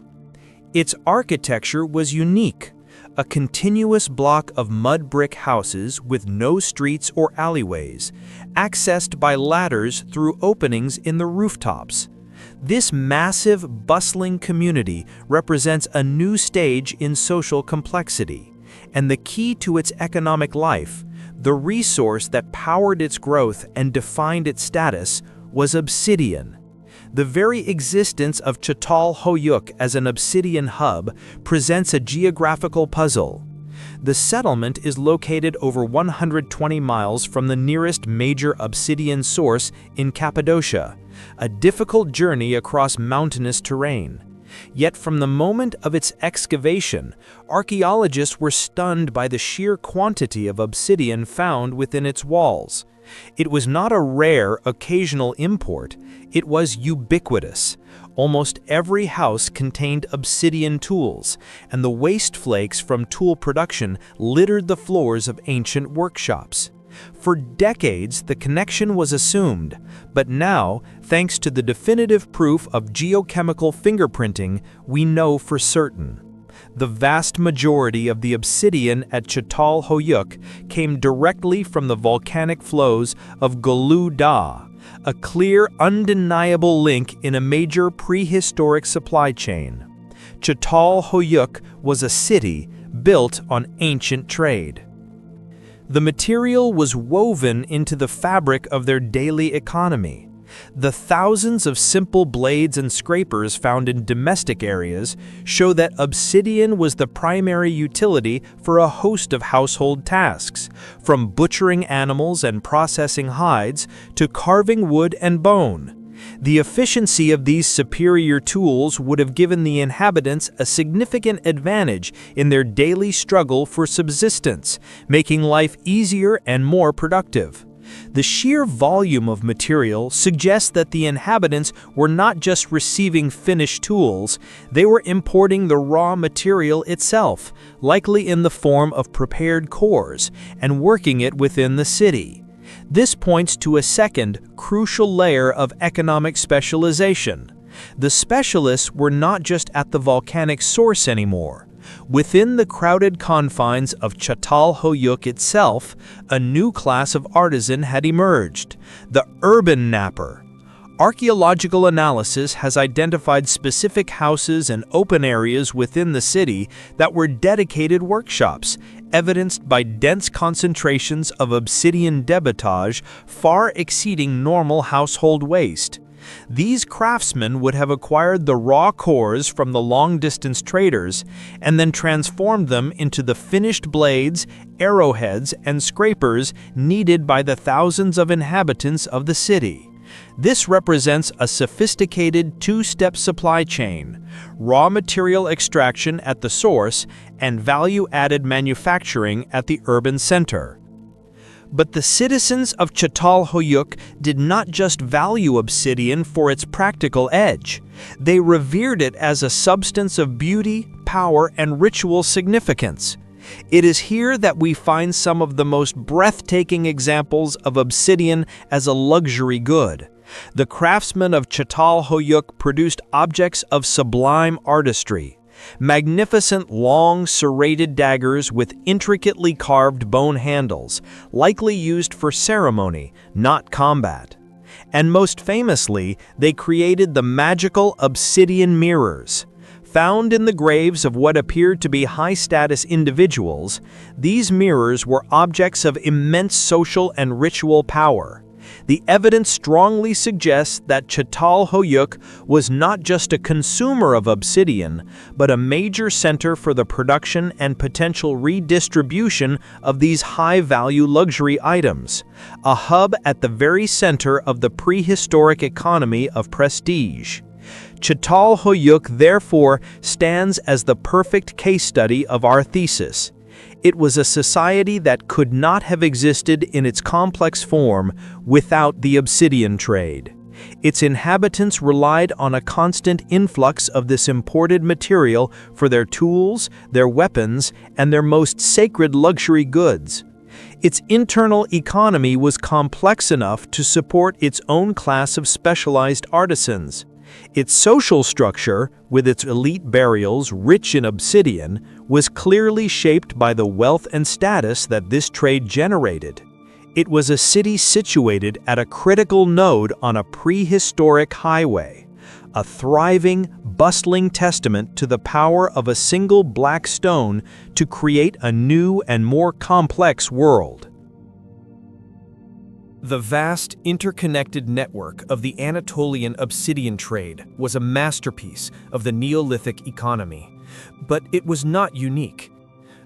Its architecture was unique, a continuous block of mud brick houses with no streets or alleyways, accessed by ladders through openings in the rooftops. This massive, bustling community represents a new stage in social complexity, and the key to its economic life, the resource that powered its growth and defined its status, was obsidian. The very existence of Çatalhöyük as an obsidian hub presents a geographical puzzle. The settlement is located over 120 miles from the nearest major obsidian source in Cappadocia, a difficult journey across mountainous terrain. Yet from the moment of its excavation, archaeologists were stunned by the sheer quantity of obsidian found within its walls. It was not a rare, occasional import, it was ubiquitous. Almost every house contained obsidian tools, and the waste flakes from tool production littered the floors of ancient workshops. For decades, the connection was assumed, but now, thanks to the definitive proof of geochemical fingerprinting, we know for certain. The vast majority of the obsidian at Çatalhöyük came directly from the volcanic flows of Gölü Dağı, a clear, undeniable link in a major prehistoric supply chain. Çatalhöyük was a city built on ancient trade. The material was woven into the fabric of their daily economy. The thousands of simple blades and scrapers found in domestic areas show that obsidian was the primary utility for a host of household tasks, from butchering animals and processing hides to carving wood and bone. The efficiency of these superior tools would have given the inhabitants a significant advantage in their daily struggle for subsistence, making life easier and more productive. The sheer volume of material suggests that the inhabitants were not just receiving finished tools, they were importing the raw material itself, likely in the form of prepared cores, and working it within the city. This points to a second, crucial layer of economic specialization. The specialists were not just at the volcanic source anymore. Within the crowded confines of Çatalhöyük itself, a new class of artisan had emerged, the urban napper. Archaeological analysis has identified specific houses and open areas within the city that were dedicated workshops, evidenced by dense concentrations of obsidian debitage far exceeding normal household waste. These craftsmen would have acquired the raw cores from the long-distance traders and then transformed them into the finished blades, arrowheads, and scrapers needed by the thousands of inhabitants of the city. This represents a sophisticated two-step supply chain: raw material extraction at the source and value-added manufacturing at the urban center. But the citizens of Çatalhöyük did not just value obsidian for its practical edge. They revered it as a substance of beauty, power, and ritual significance. It is here that we find some of the most breathtaking examples of obsidian as a luxury good. The craftsmen of Çatalhöyük produced objects of sublime artistry. Magnificent long serrated daggers with intricately carved bone handles, likely used for ceremony, not combat. And most famously, they created the magical obsidian mirrors. Found in the graves of what appeared to be high-status individuals, these mirrors were objects of immense social and ritual power. The evidence strongly suggests that Çatalhöyük was not just a consumer of obsidian, but a major center for the production and potential redistribution of these high-value luxury items, a hub at the very center of the prehistoric economy of prestige. Çatalhöyük therefore stands as the perfect case study of our thesis. It was a society that could not have existed in its complex form without the obsidian trade. Its inhabitants relied on a constant influx of this imported material for their tools, their weapons, and their most sacred luxury goods. Its internal economy was complex enough to support its own class of specialized artisans. Its social structure, with its elite burials rich in obsidian, was clearly shaped by the wealth and status that this trade generated. It was a city situated at a critical node on a prehistoric highway, a thriving, bustling testament to the power of a single black stone to create a new and more complex world. The vast, interconnected network of the Anatolian obsidian trade was a masterpiece of the Neolithic economy. But it was not unique.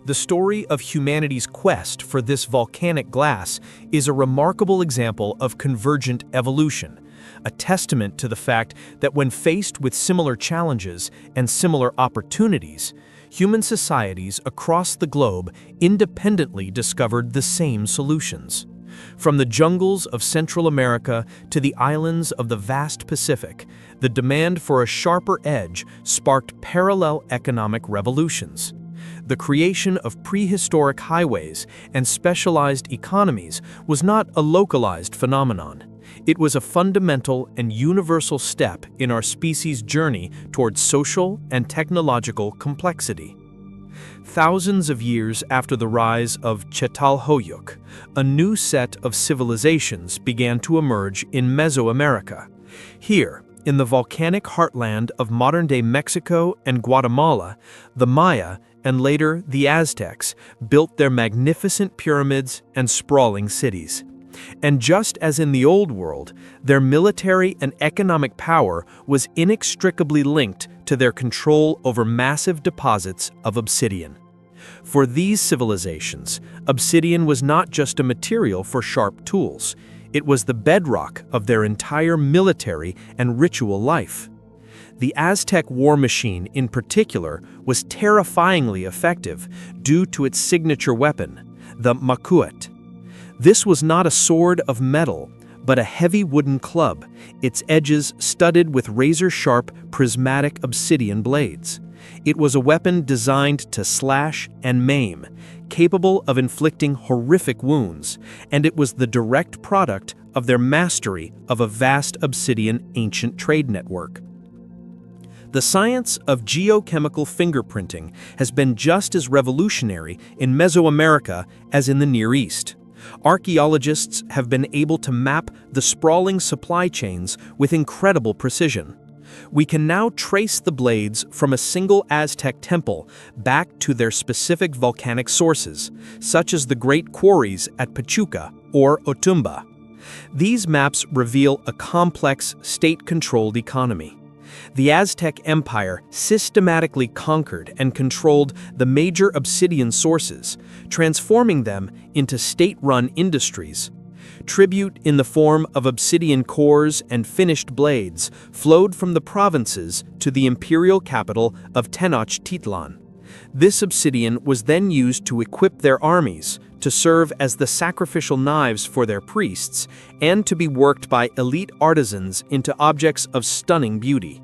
The story of humanity's quest for this volcanic glass is a remarkable example of convergent evolution, a testament to the fact that when faced with similar challenges and similar opportunities, human societies across the globe independently discovered the same solutions. From the jungles of Central America to the islands of the vast Pacific, the demand for a sharper edge sparked parallel economic revolutions. The creation of prehistoric highways and specialized economies was not a localized phenomenon. It was a fundamental and universal step in our species' journey towards social and technological complexity. Thousands of years after the rise of Çatalhöyük, a new set of civilizations began to emerge in Mesoamerica. Here, in the volcanic heartland of modern-day Mexico and Guatemala, the Maya and later the Aztecs built their magnificent pyramids and sprawling cities. And just as in the Old World, their military and economic power was inextricably linked to their control over massive deposits of obsidian. For these civilizations, obsidian was not just a material for sharp tools. It was the bedrock of their entire military and ritual life. The Aztec war machine, in particular, was terrifyingly effective due to its signature weapon, the macuot. This was not a sword of metal, but a heavy wooden club, its edges studded with razor-sharp prismatic obsidian blades. It was a weapon designed to slash and maim, capable of inflicting horrific wounds, and it was the direct product of their mastery of a vast obsidian ancient trade network. The science of geochemical fingerprinting has been just as revolutionary in Mesoamerica as in the Near East. Archaeologists have been able to map the sprawling supply chains with incredible precision. We can now trace the blades from a single Aztec temple back to their specific volcanic sources, such as the great quarries at Pachuca or Otumba. These maps reveal a complex, state-controlled economy. The Aztec Empire systematically conquered and controlled the major obsidian sources, transforming them into state-run industries. Tribute in the form of obsidian cores and finished blades flowed from the provinces to the imperial capital of Tenochtitlan. This obsidian was then used to equip their armies, to serve as the sacrificial knives for their priests, and to be worked by elite artisans into objects of stunning beauty.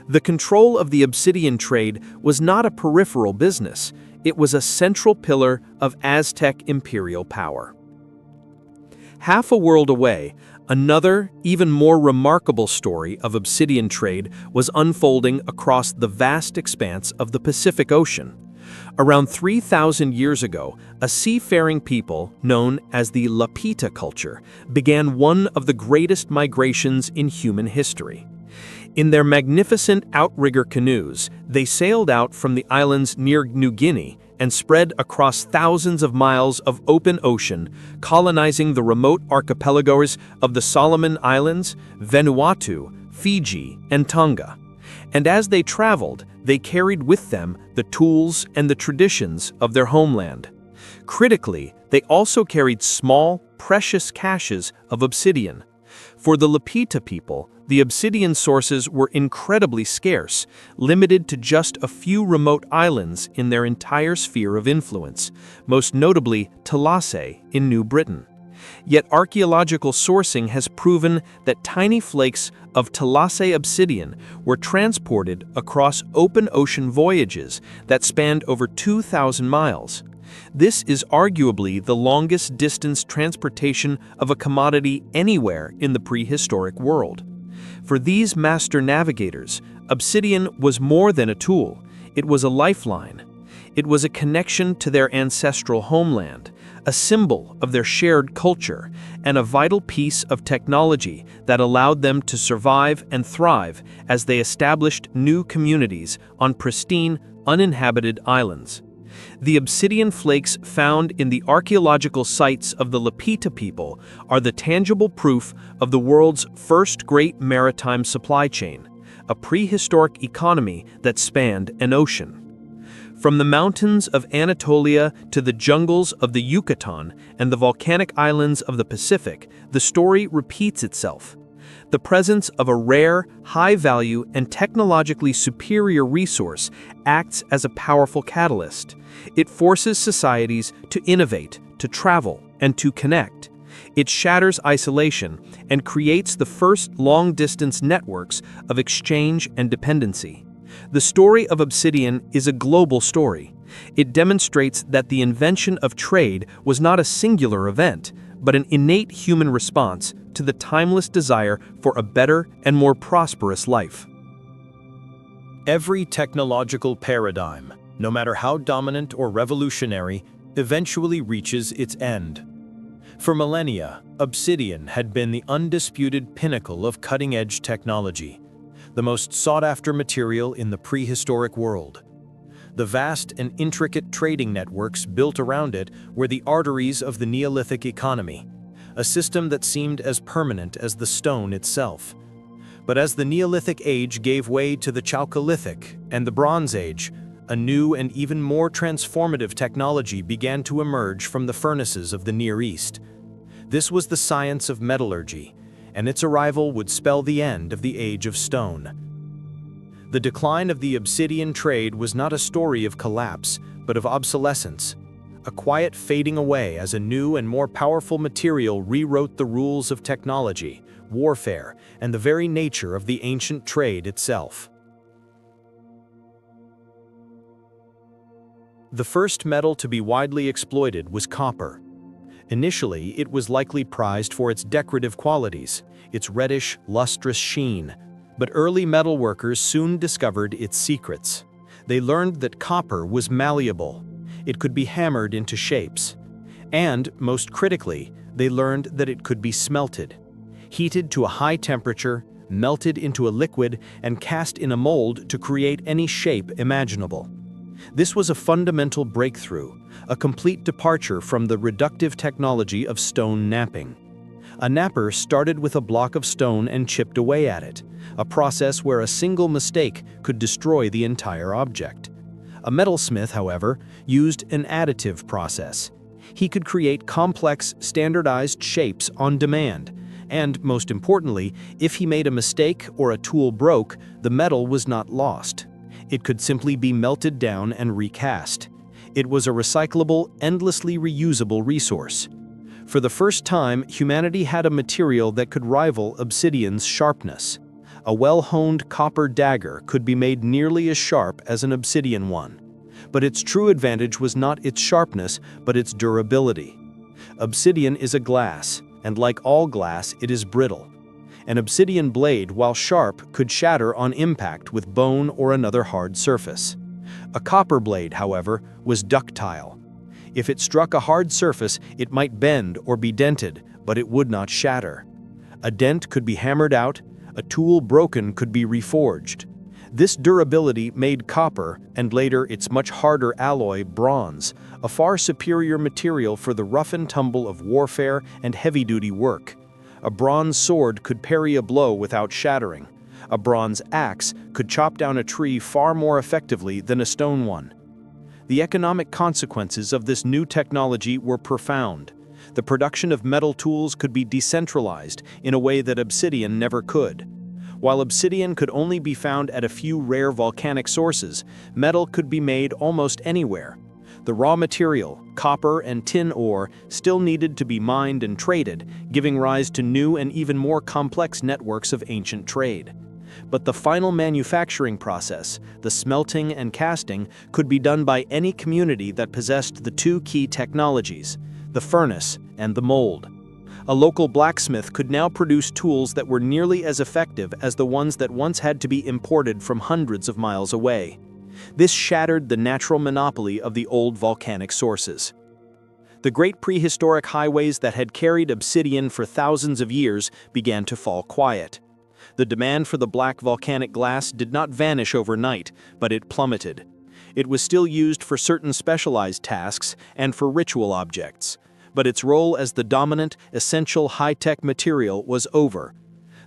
The control of the obsidian trade was not a peripheral business, it was a central pillar of Aztec imperial power. Half a world away, another, even more remarkable story of obsidian trade was unfolding across the vast expanse of the Pacific Ocean. Around 3,000 years ago, a seafaring people known as the Lapita culture began one of the greatest migrations in human history. In their magnificent outrigger canoes, they sailed out from the islands near New Guinea and spread across thousands of miles of open ocean, colonizing the remote archipelagos of the Solomon Islands, Vanuatu, Fiji, and Tonga. And as they traveled, they carried with them the tools and the traditions of their homeland. Critically, they also carried small, precious caches of obsidian. For the Lapita people, the obsidian sources were incredibly scarce, limited to just a few remote islands in their entire sphere of influence, most notably Talasay in New Britain. Yet archaeological sourcing has proven that tiny flakes of Talasay obsidian were transported across open ocean voyages that spanned over 2,000 miles. This is arguably the longest distance transportation of a commodity anywhere in the prehistoric world. For these master navigators, obsidian was more than a tool. It was a lifeline. It was a connection to their ancestral homeland, a symbol of their shared culture, and a vital piece of technology that allowed them to survive and thrive as they established new communities on pristine, uninhabited islands. The obsidian flakes found in the archaeological sites of the Lapita people are the tangible proof of the world's first great maritime supply chain, a prehistoric economy that spanned an ocean. From the mountains of Anatolia to the jungles of the Yucatan and the volcanic islands of the Pacific, the story repeats itself. The presence of a rare, high-value, and technologically superior resource acts as a powerful catalyst. It forces societies to innovate, to travel, and to connect. It shatters isolation and creates the first long-distance networks of exchange and dependency. The story of obsidian is a global story. It demonstrates that the invention of trade was not a singular event, but an innate human response to the timeless desire for a better and more prosperous life. Every technological paradigm, no matter how dominant or revolutionary, eventually reaches its end. For millennia, obsidian had been the undisputed pinnacle of cutting-edge technology, the most sought-after material in the prehistoric world. The vast and intricate trading networks built around it were the arteries of the Neolithic economy, a system that seemed as permanent as the stone itself. But as the Neolithic age gave way to the Chalcolithic and the Bronze Age, a new and even more transformative technology began to emerge from the furnaces of the Near East. This was the science of metallurgy, and its arrival would spell the end of the Age of Stone. The decline of the obsidian trade was not a story of collapse, but of obsolescence, a quiet fading away as a new and more powerful material rewrote the rules of technology, warfare, and the very nature of the ancient trade itself. The first metal to be widely exploited was copper. Initially, it was likely prized for its decorative qualities, its reddish, lustrous sheen. But early metalworkers soon discovered its secrets. They learned that copper was malleable. It could be hammered into shapes. And, most critically, they learned that it could be smelted. Heated to a high temperature, melted into a liquid, and cast in a mold to create any shape imaginable. This was a fundamental breakthrough, a complete departure from the reductive technology of stone knapping. A knapper started with a block of stone and chipped away at it, a process where a single mistake could destroy the entire object. A metalsmith, however, used an additive process. He could create complex, standardized shapes on demand, and, most importantly, if he made a mistake or a tool broke, the metal was not lost. It could simply be melted down and recast. It was a recyclable, endlessly reusable resource. For the first time, humanity had a material that could rival obsidian's sharpness. A well-honed copper dagger could be made nearly as sharp as an obsidian one. But its true advantage was not its sharpness, but its durability. Obsidian is a glass, and like all glass, it is brittle. An obsidian blade, while sharp, could shatter on impact with bone or another hard surface. A copper blade, however, was ductile. If it struck a hard surface, it might bend or be dented, but it would not shatter. A dent could be hammered out, a tool broken could be reforged. This durability made copper, and later its much harder alloy, bronze, a far superior material for the rough and tumble of warfare and heavy-duty work. A bronze sword could parry a blow without shattering. A bronze axe could chop down a tree far more effectively than a stone one. The economic consequences of this new technology were profound. The production of metal tools could be decentralized in a way that obsidian never could. While obsidian could only be found at a few rare volcanic sources, metal could be made almost anywhere. The raw material, copper and tin ore, still needed to be mined and traded, giving rise to new and even more complex networks of ancient trade. But the final manufacturing process, the smelting and casting, could be done by any community that possessed the two key technologies, the furnace and the mold. A local blacksmith could now produce tools that were nearly as effective as the ones that once had to be imported from hundreds of miles away. This shattered the natural monopoly of the old volcanic sources. The great prehistoric highways that had carried obsidian for thousands of years began to fall quiet. The demand for the black volcanic glass did not vanish overnight, but it plummeted. It was still used for certain specialized tasks and for ritual objects, but its role as the dominant, essential high-tech material was over.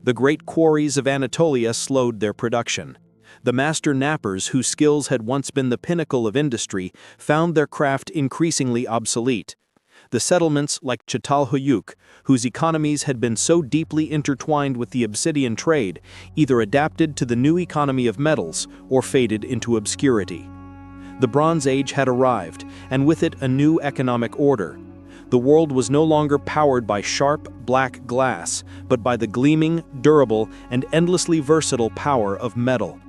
The great quarries of Anatolia slowed their production. The master knappers, whose skills had once been the pinnacle of industry, found their craft increasingly obsolete. The settlements like Çatalhöyük, whose economies had been so deeply intertwined with the obsidian trade, either adapted to the new economy of metals or faded into obscurity. The Bronze Age had arrived, and with it a new economic order. The world was no longer powered by sharp, black glass, but by the gleaming, durable, and endlessly versatile power of metal.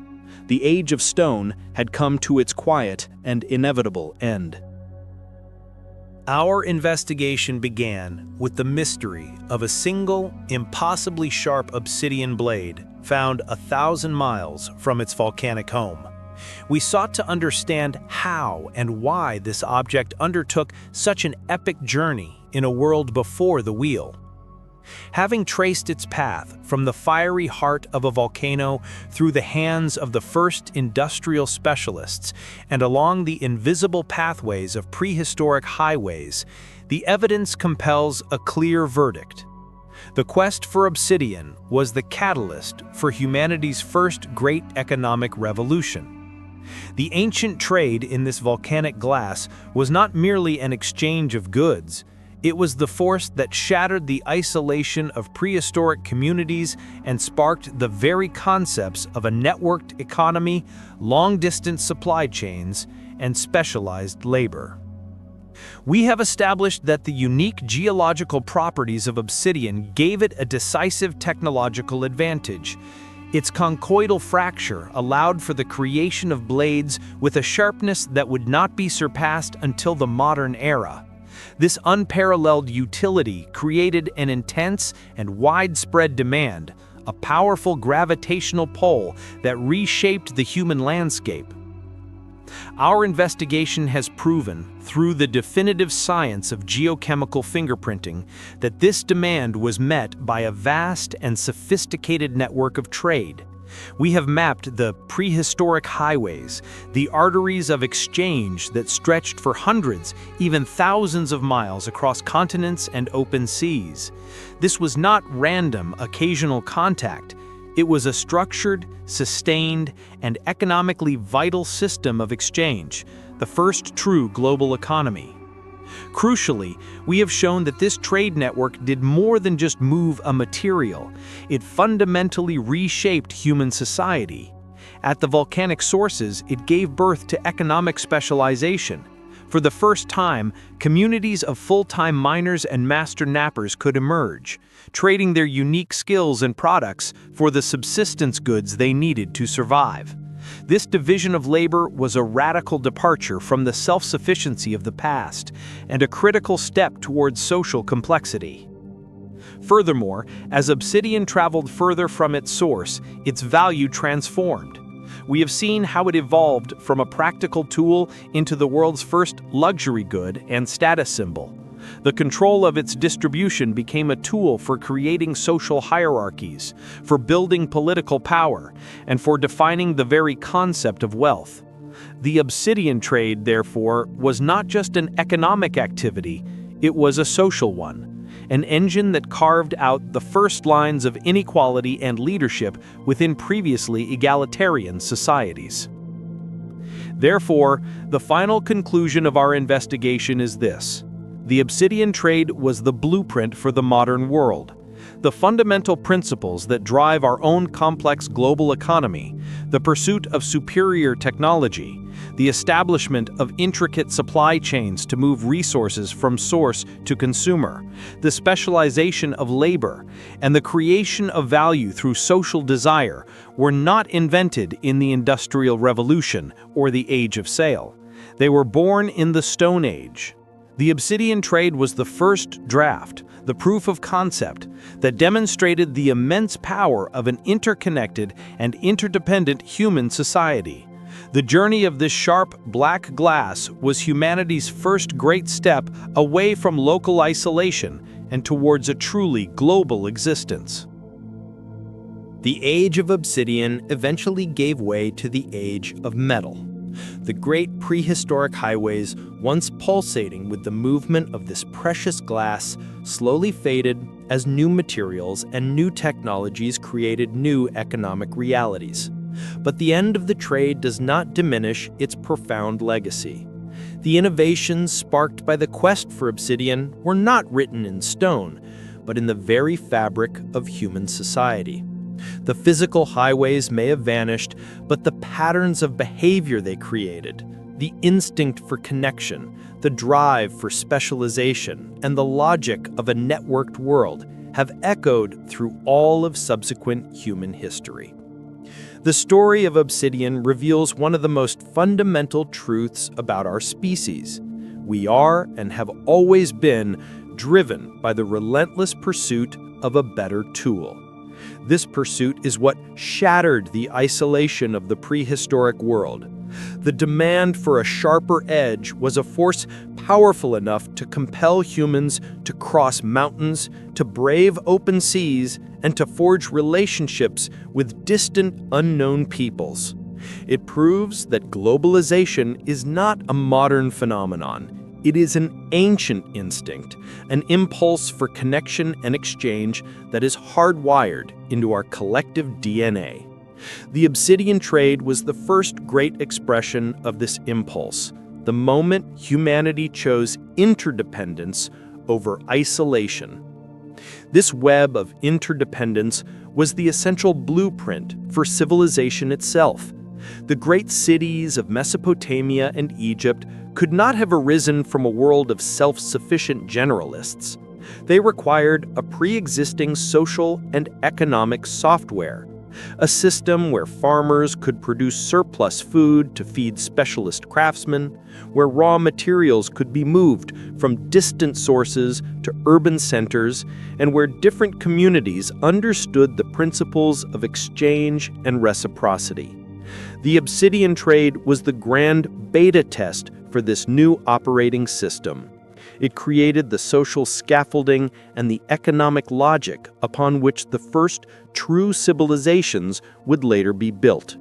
The Age of Stone had come to its quiet and inevitable end. Our investigation began with the mystery of a single, impossibly sharp obsidian blade found 1,000 miles from its volcanic home. We sought to understand how and why this object undertook such an epic journey in a world before the wheel. Having traced its path from the fiery heart of a volcano through the hands of the first industrial specialists and along the invisible pathways of prehistoric highways, the evidence compels a clear verdict. The quest for obsidian was the catalyst for humanity's first great economic revolution. The ancient trade in this volcanic glass was not merely an exchange of goods. It was the force that shattered the isolation of prehistoric communities and sparked the very concepts of a networked economy, long-distance supply chains, and specialized labor. We have established that the unique geological properties of obsidian gave it a decisive technological advantage. Its conchoidal fracture allowed for the creation of blades with a sharpness that would not be surpassed until the modern era. This unparalleled utility created an intense and widespread demand, a powerful gravitational pull that reshaped the human landscape. Our investigation has proven, through the definitive science of geochemical fingerprinting, that this demand was met by a vast and sophisticated network of trade. We have mapped the prehistoric highways, the arteries of exchange that stretched for hundreds, even thousands of miles across continents and open seas. This was not random, occasional contact. It was a structured, sustained, and economically vital system of exchange, the first true global economy. Crucially, we have shown that this trade network did more than just move a material. It fundamentally reshaped human society. At the volcanic sources, it gave birth to economic specialization. For the first time, communities of full-time miners and master knappers could emerge, trading their unique skills and products for the subsistence goods they needed to survive. This division of labor was a radical departure from the self-sufficiency of the past and a critical step towards social complexity. Furthermore, as obsidian traveled further from its source, its value transformed. We have seen how it evolved from a practical tool into the world's first luxury good and status symbol. The control of its distribution became a tool for creating social hierarchies, for building political power, and for defining the very concept of wealth. The obsidian trade, therefore, was not just an economic activity, it was a social one. An engine that carved out the first lines of inequality and leadership within previously egalitarian societies. Therefore, the final conclusion of our investigation is this: the obsidian trade was the blueprint for the modern world. The fundamental principles that drive our own complex global economy, the pursuit of superior technology, the establishment of intricate supply chains to move resources from source to consumer, the specialization of labor, and the creation of value through social desire were not invented in the Industrial Revolution or the Age of Sail. They were born in the Stone Age. The obsidian trade was the first draft, the proof of concept, that demonstrated the immense power of an interconnected and interdependent human society. The journey of this sharp, black glass was humanity's first great step away from local isolation and towards a truly global existence. The age of obsidian eventually gave way to the age of metal. The great prehistoric highways, once pulsating with the movement of this precious glass, slowly faded as new materials and new technologies created new economic realities. But the end of the trade does not diminish its profound legacy. The innovations sparked by the quest for obsidian were not written in stone, but in the very fabric of human society. The physical highways may have vanished, but the patterns of behavior they created, the instinct for connection, the drive for specialization, and the logic of a networked world have echoed through all of subsequent human history. The story of obsidian reveals one of the most fundamental truths about our species. We are, and have always been, driven by the relentless pursuit of a better tool. This pursuit is what shattered the isolation of the prehistoric world. The demand for a sharper edge was a force powerful enough to compel humans to cross mountains, to brave open seas, and to forge relationships with distant, unknown peoples. It proves that globalization is not a modern phenomenon. It is an ancient instinct, an impulse for connection and exchange that is hardwired into our collective DNA. The obsidian trade was the first great expression of this impulse, the moment humanity chose interdependence over isolation. This web of interdependence was the essential blueprint for civilization itself. The great cities of Mesopotamia and Egypt could not have arisen from a world of self-sufficient generalists. They required a pre-existing social and economic software, a system where farmers could produce surplus food to feed specialist craftsmen, where raw materials could be moved from distant sources to urban centers, and where different communities understood the principles of exchange and reciprocity. The obsidian trade was the grand beta test for this new operating system. It created the social scaffolding and the economic logic upon which the first true civilizations would later be built.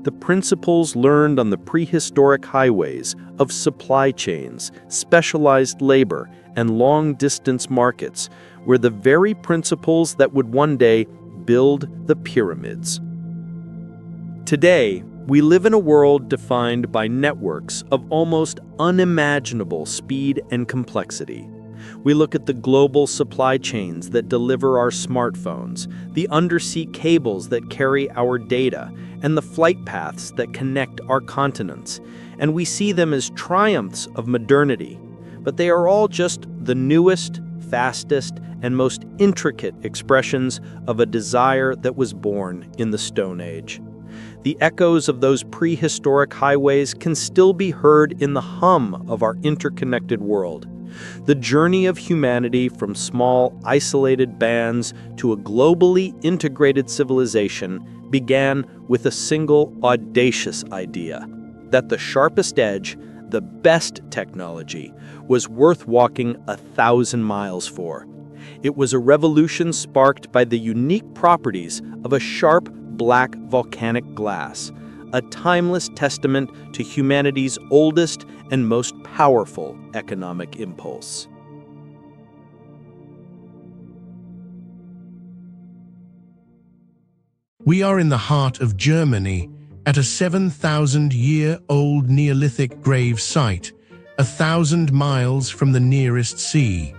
The principles learned on the prehistoric highways of supply chains, specialized labor, and long-distance markets were the very principles that would one day build the pyramids. Today, we live in a world defined by networks of almost unimaginable speed and complexity. We look at the global supply chains that deliver our smartphones, the undersea cables that carry our data, and the flight paths that connect our continents, and we see them as triumphs of modernity. But they are all just the newest, fastest, and most intricate expressions of a desire that was born in the Stone Age. The echoes of those prehistoric highways can still be heard in the hum of our interconnected world. The journey of humanity from small, isolated bands to a globally integrated civilization began with a single audacious idea: that the sharpest edge, the best technology, was worth walking 1,000 miles for. It was a revolution sparked by the unique properties of a sharp, black volcanic glass, a timeless testament to humanity's oldest and most powerful economic impulse. We are in the heart of Germany, at a 7,000-year-old Neolithic grave site, 1,000 miles from the nearest sea.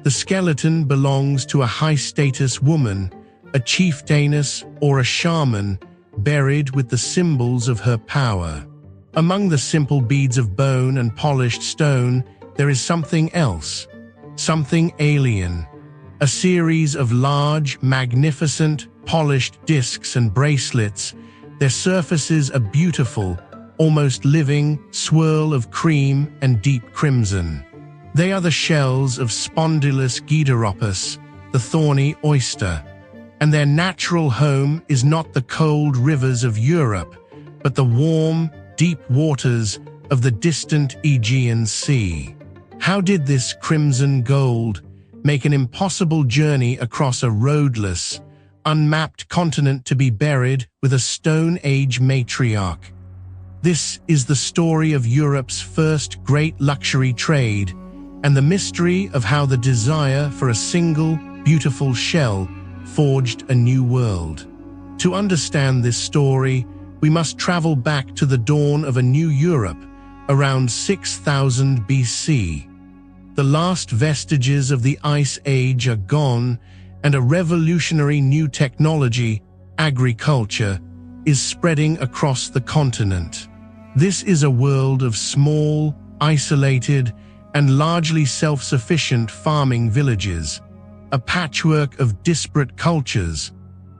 The skeleton belongs to a high-status woman, a chieftainess or a shaman, buried with the symbols of her power. Among the simple beads of bone and polished stone, there is something else, something alien. A series of large, magnificent, polished discs and bracelets. Their surfaces are beautiful, almost living, swirl of cream and deep crimson. They are the shells of Spondylus gideropus, the thorny oyster. And their natural home is not the cold rivers of Europe, but the warm, deep waters of the distant Aegean Sea. How did this crimson gold make an impossible journey across a roadless, unmapped continent to be buried with a Stone Age matriarch? This is the story of Europe's first great luxury trade, and the mystery of how the desire for a single, beautiful shell forged a new world. To understand this story, we must travel back to the dawn of a new Europe, around 6000 BC. The last vestiges of the Ice Age are gone, and a revolutionary new technology, agriculture, is spreading across the continent. This is a world of small, isolated, and largely self-sufficient farming villages, a patchwork of disparate cultures,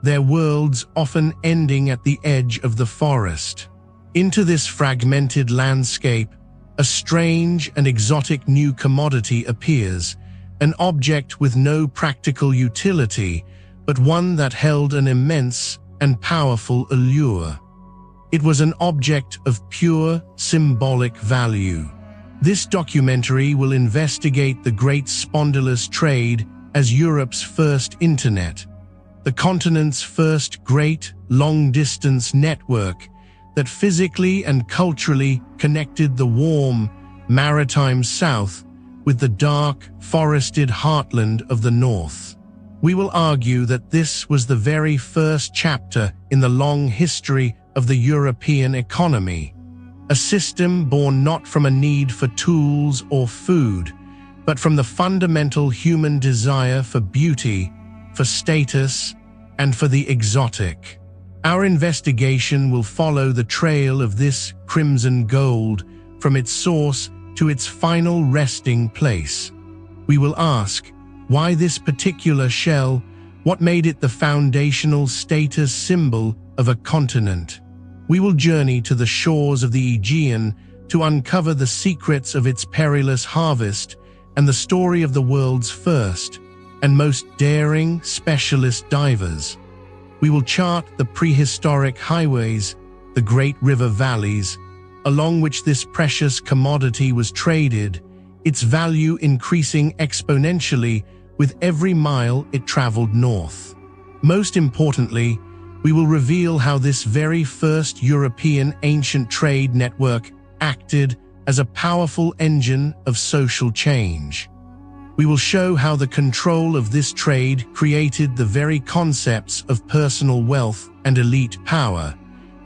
their worlds often ending at the edge of the forest. Into this fragmented landscape, a strange and exotic new commodity appears, an object with no practical utility, but one that held an immense and powerful allure. It was an object of pure symbolic value. This documentary will investigate the great spondylus trade as Europe's first internet, the continent's first great long-distance network that physically and culturally connected the warm, maritime south with the dark, forested heartland of the north. We will argue that this was the very first chapter in the long history of the European economy, a system born not from a need for tools or food, but from the fundamental human desire for beauty, for status, and for the exotic. Our investigation will follow the trail of this crimson gold from its source to its final resting place. We will ask, why this particular shell? What made it the foundational status symbol of a continent? We will journey to the shores of the Aegean to uncover the secrets of its perilous harvest and the story of the world's first and most daring specialist divers. We will chart the prehistoric highways, the great river valleys, along which this precious commodity was traded, its value increasing exponentially with every mile it traveled north. Most importantly, we will reveal how this very first European ancient trade network acted as a powerful engine of social change. We will show how the control of this trade created the very concepts of personal wealth and elite power,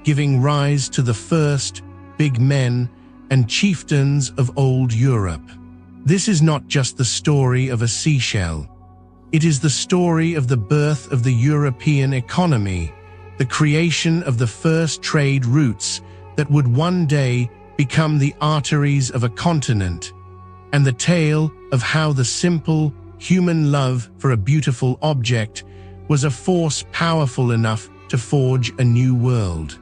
giving rise to the first big men and chieftains of old Europe. This is not just the story of a seashell. It is the story of the birth of the European economy, the creation of the first trade routes that would one day become the arteries of a continent, and the tale of how the simple human love for a beautiful object was a force powerful enough to forge a new world.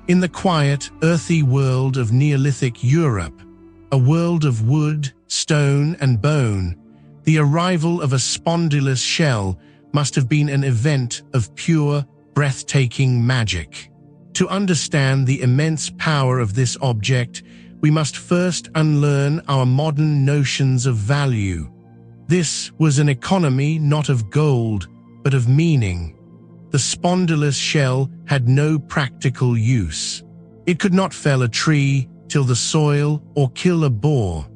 In the quiet, earthy world of Neolithic Europe, a world of wood, stone, and bone, the arrival of a spondylus shell must have been an event of pure, breathtaking magic. To understand the immense power of this object, we must first unlearn our modern notions of value. This was an economy not of gold, but of meaning. The spondylus shell had no practical use. It could not fell a tree, till the soil, or kill a boar.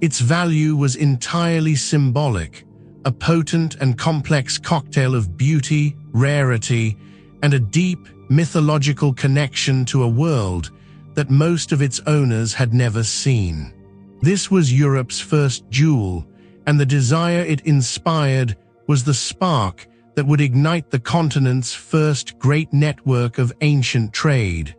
Its value was entirely symbolic, a potent and complex cocktail of beauty, rarity, and a deep, mythological connection to a world that most of its owners had never seen. This was Europe's first jewel, and the desire it inspired was the spark that would ignite the continent's first great network of ancient trade.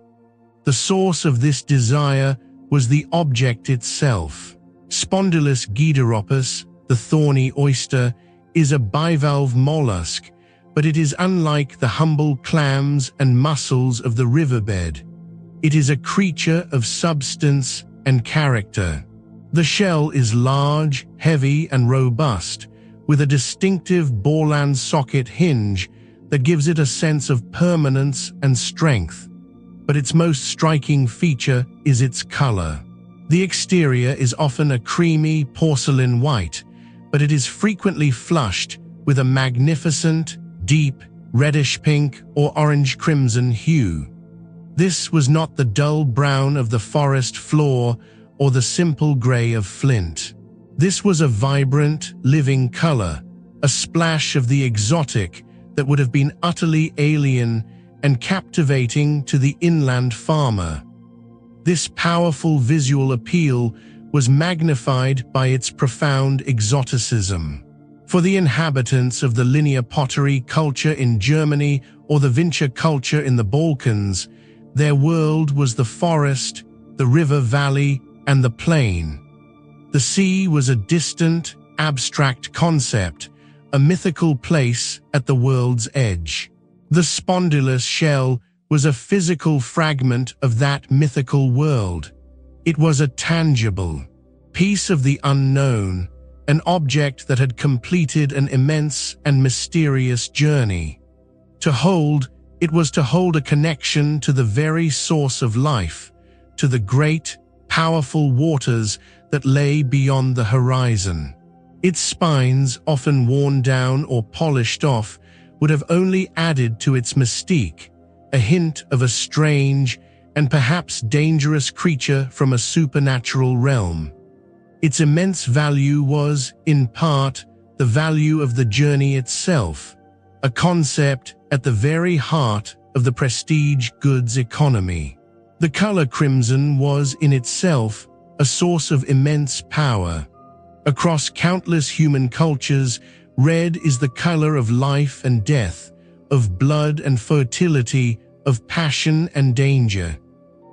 The source of this desire was the object itself. Spondylus gideropus, the thorny oyster, is a bivalve mollusk, but it is unlike the humble clams and mussels of the riverbed. It is a creature of substance and character. The shell is large, heavy, and robust, with a distinctive Borland socket hinge that gives it a sense of permanence and strength. But its most striking feature is its color. The exterior is often a creamy porcelain white, but it is frequently flushed with a magnificent, deep, reddish-pink or orange-crimson hue. This was not the dull brown of the forest floor or the simple gray of flint. This was a vibrant, living color, a splash of the exotic that would have been utterly alien and captivating to the inland farmer. This powerful visual appeal was magnified by its profound exoticism. For the inhabitants of the linear pottery culture in Germany or the Vinca culture in the Balkans, their world was the forest, the river valley, and the plain. The sea was a distant, abstract concept, a mythical place at the world's edge. The spondylus shell was a physical fragment of that mythical world. It was a tangible piece of the unknown, an object that had completed an immense and mysterious journey. To hold, it was to hold a connection to the very source of life, to the great, powerful waters that lay beyond the horizon. Its spines, often worn down or polished off, would have only added to its mystique, a hint of a strange and perhaps dangerous creature from a supernatural realm. Its immense value was, in part, the value of the journey itself, a concept at the very heart of the prestige goods economy. The color crimson was, in itself, a source of immense power. Across countless human cultures, red is the color of life and death, of blood and fertility, of passion and danger.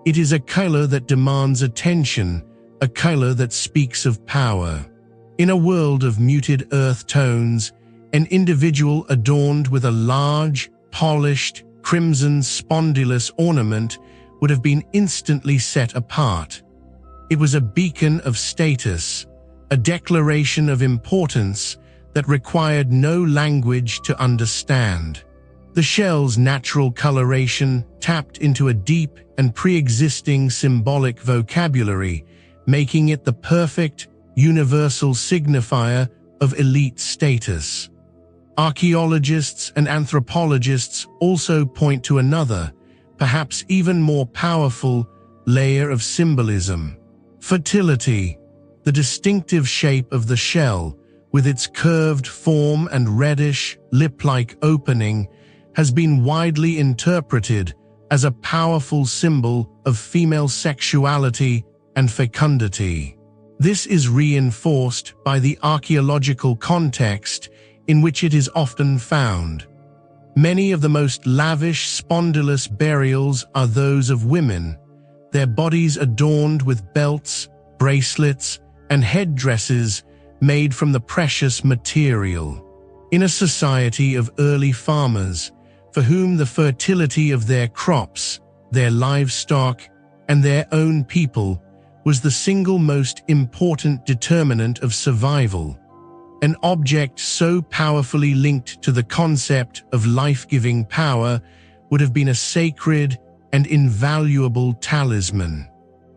It is a color that demands attention, a color that speaks of power. In a world of muted earth tones, an individual adorned with a large, polished, crimson spondylus ornament would have been instantly set apart. It was a beacon of status, a declaration of importance that required no language to understand. The shell's natural coloration tapped into a deep and pre-existing symbolic vocabulary, making it the perfect, universal signifier of elite status. Archaeologists and anthropologists also point to another, perhaps even more powerful, layer of symbolism. Fertility. The distinctive shape of the shell, with its curved form and reddish, lip-like opening, has been widely interpreted as a powerful symbol of female sexuality and fecundity. This is reinforced by the archaeological context in which it is often found. Many of the most lavish spondylus burials are those of women, their bodies adorned with belts, bracelets, and headdresses made from the precious material. In a society of early farmers, for whom the fertility of their crops, their livestock, and their own people was the single most important determinant of survival, an object so powerfully linked to the concept of life-giving power would have been a sacred and invaluable talisman.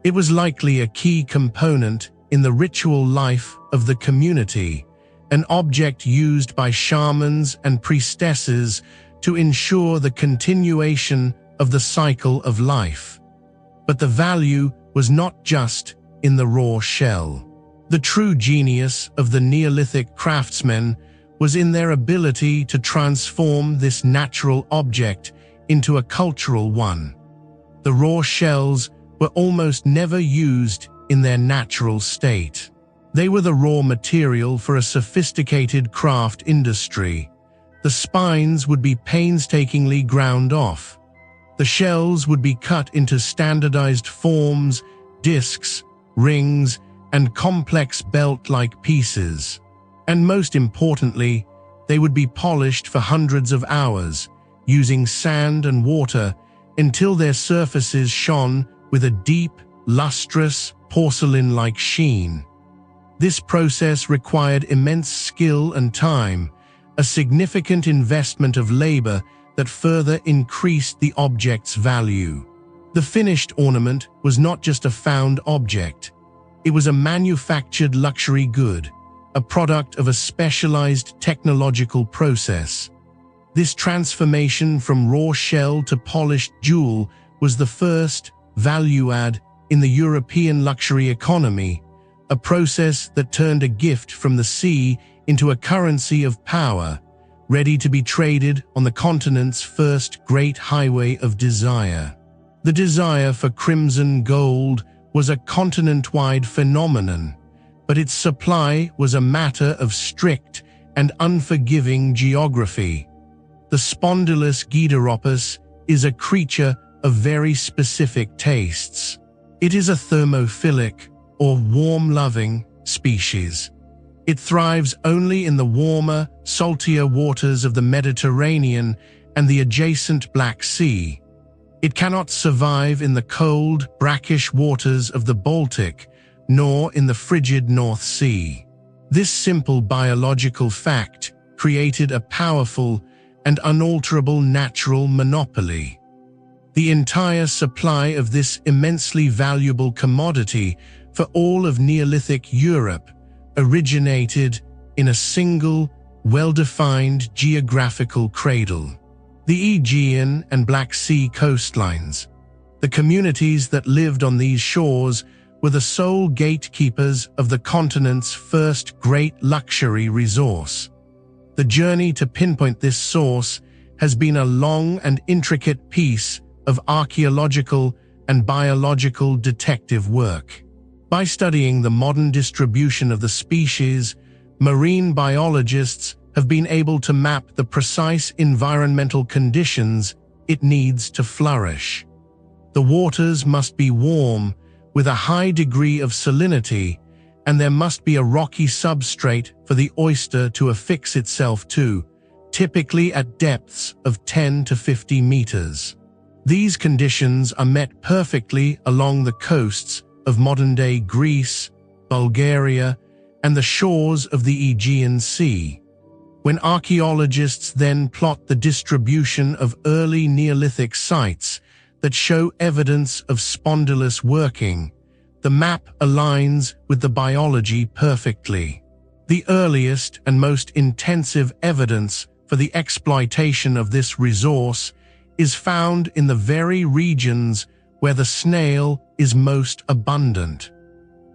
It was likely a key component in the ritual life of the community, an object used by shamans and priestesses to ensure the continuation of the cycle of life. But the value was not just in the raw shell. The true genius of the Neolithic craftsmen was in their ability to transform this natural object into a cultural one. The raw shells were almost never used in their natural state. They were the raw material for a sophisticated craft industry. The spines would be painstakingly ground off. The shells would be cut into standardized forms, discs, rings, and complex belt-like pieces. And most importantly, they would be polished for hundreds of hours, using sand and water until their surfaces shone with a deep, lustrous, porcelain-like sheen. This process required immense skill and time, a significant investment of labor that further increased the object's value. The finished ornament was not just a found object. It was a manufactured luxury good, a product of a specialized technological process. This transformation from raw shell to polished jewel was the first value add in the European luxury economy, a process that turned a gift from the sea into a currency of power, ready to be traded on the continent's first great highway of desire. The desire for crimson gold was a continent-wide phenomenon, but its supply was a matter of strict and unforgiving geography. The Spondylus gideropus is a creature of very specific tastes. It is a thermophilic, or warm-loving, species. It thrives only in the warmer, saltier waters of the Mediterranean and the adjacent Black Sea. It cannot survive in the cold, brackish waters of the Baltic, nor in the frigid North Sea. This simple biological fact created a powerful and unalterable natural monopoly. The entire supply of this immensely valuable commodity for all of Neolithic Europe originated in a single, well-defined geographical cradle: the Aegean and Black Sea coastlines. The communities that lived on these shores were the sole gatekeepers of the continent's first great luxury resource. The journey to pinpoint this source has been a long and intricate piece of archaeological and biological detective work. By studying the modern distribution of the species, marine biologists have been able to map the precise environmental conditions it needs to flourish. The waters must be warm, with a high degree of salinity, and there must be a rocky substrate for the oyster to affix itself to, typically at depths of 10 to 50 meters. These conditions are met perfectly along the coasts of modern-day Greece, Bulgaria, and the shores of the Aegean Sea. When archaeologists then plot the distribution of early Neolithic sites that show evidence of spondylus working, the map aligns with the biology perfectly. The earliest and most intensive evidence for the exploitation of this resource is found in the very regions where the snail is most abundant.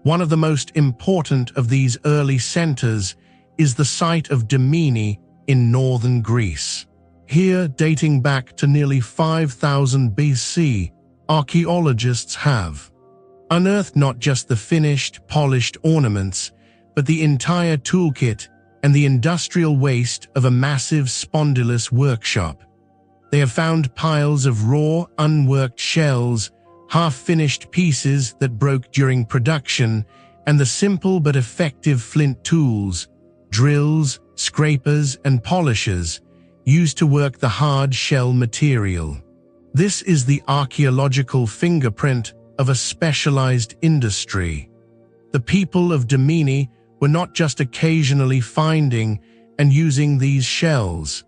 One of the most important of these early centers is the site of Domini in northern Greece. Here, dating back to nearly 5000 BC, archaeologists have unearthed not just the finished, polished ornaments, but the entire toolkit and the industrial waste of a massive spondylus workshop. They have found piles of raw, unworked shells, half-finished pieces that broke during production, and the simple but effective flint tools, drills, scrapers, and polishers used to work the hard shell material. This is the archaeological fingerprint of a specialized industry. The people of Domini were not just occasionally finding and using these shells.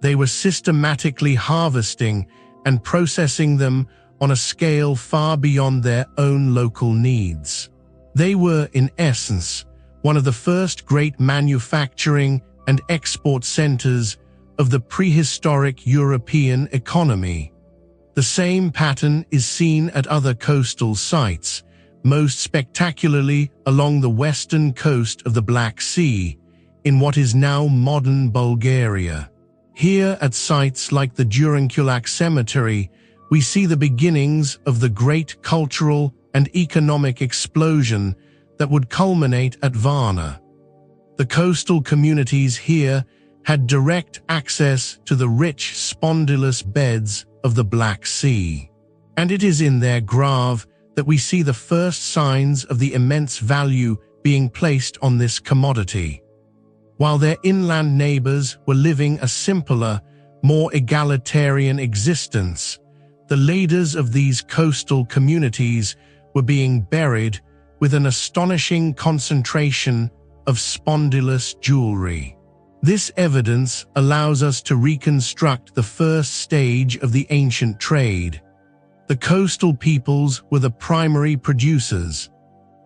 They were systematically harvesting and processing them on a scale far beyond their own local needs. They were, in essence, one of the first great manufacturing and export centers of the prehistoric European economy. The same pattern is seen at other coastal sites, most spectacularly along the western coast of the Black Sea, in what is now modern Bulgaria. Here, at sites like the Durankulak Cemetery, we see the beginnings of the great cultural and economic explosion that would culminate at Varna. The coastal communities here had direct access to the rich spondylus beds of the Black Sea, and it is in their grave that we see the first signs of the immense value being placed on this commodity. While their inland neighbors were living a simpler, more egalitarian existence, the leaders of these coastal communities were being buried with an astonishing concentration of spondylus jewelry. This evidence allows us to reconstruct the first stage of the ancient trade. The coastal peoples were the primary producers.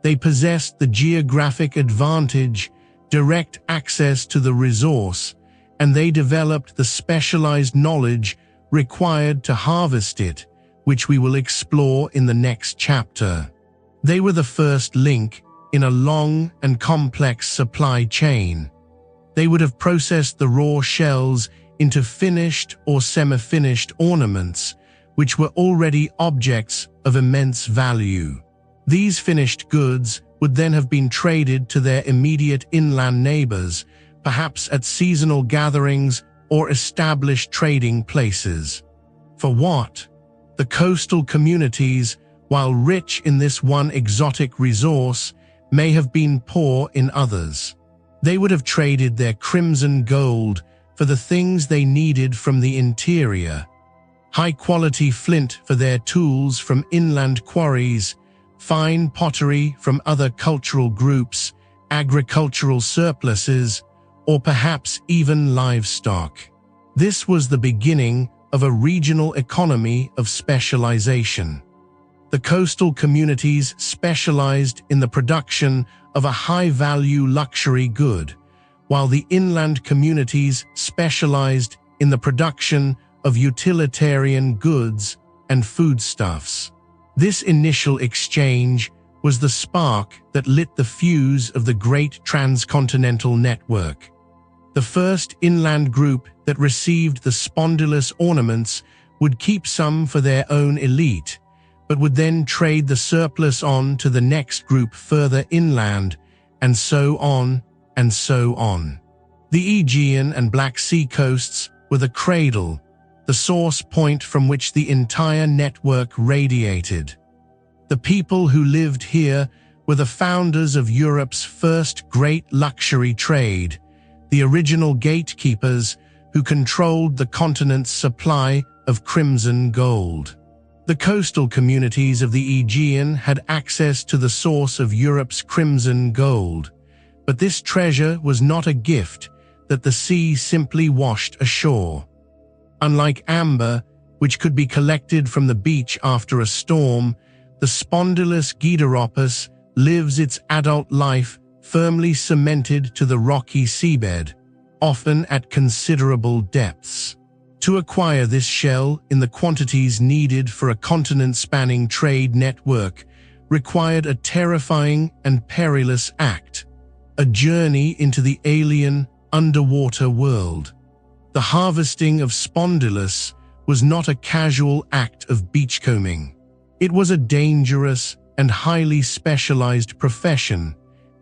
They possessed the geographic advantage, direct access to the resource, and they developed the specialized knowledge required to harvest it, which we will explore in the next chapter. They were the first link in a long and complex supply chain. They would have processed the raw shells into finished or semi-finished ornaments, which were already objects of immense value. These finished goods would then have been traded to their immediate inland neighbors, perhaps at seasonal gatherings or established trading places. For what? The coastal communities, while rich in this one exotic resource, may have been poor in others. They would have traded their crimson gold for the things they needed from the interior. High-quality flint for their tools from inland quarries, fine pottery from other cultural groups, agricultural surpluses, or perhaps even livestock. This was the beginning of a regional economy of specialization. The coastal communities specialized in the production of a high-value luxury good, while the inland communities specialized in the production of utilitarian goods and foodstuffs. This initial exchange was the spark that lit the fuse of the great transcontinental network. The first inland group that received the spondylus ornaments would keep some for their own elite, but would then trade the surplus on to the next group further inland, and so on and so on. The Aegean and Black Sea coasts were the cradle, the source point from which the entire network radiated. The people who lived here were the founders of Europe's first great luxury trade, the original gatekeepers who controlled the continent's supply of crimson gold. The coastal communities of the Aegean had access to the source of Europe's crimson gold, but this treasure was not a gift that the sea simply washed ashore. Unlike amber, which could be collected from the beach after a storm, the spondylus gideropus lives its adult life firmly cemented to the rocky seabed, often at considerable depths. To acquire this shell in the quantities needed for a continent-spanning trade network required a terrifying and perilous act, a journey into the alien underwater world. The harvesting of spondylus was not a casual act of beachcombing. It was a dangerous and highly specialized profession,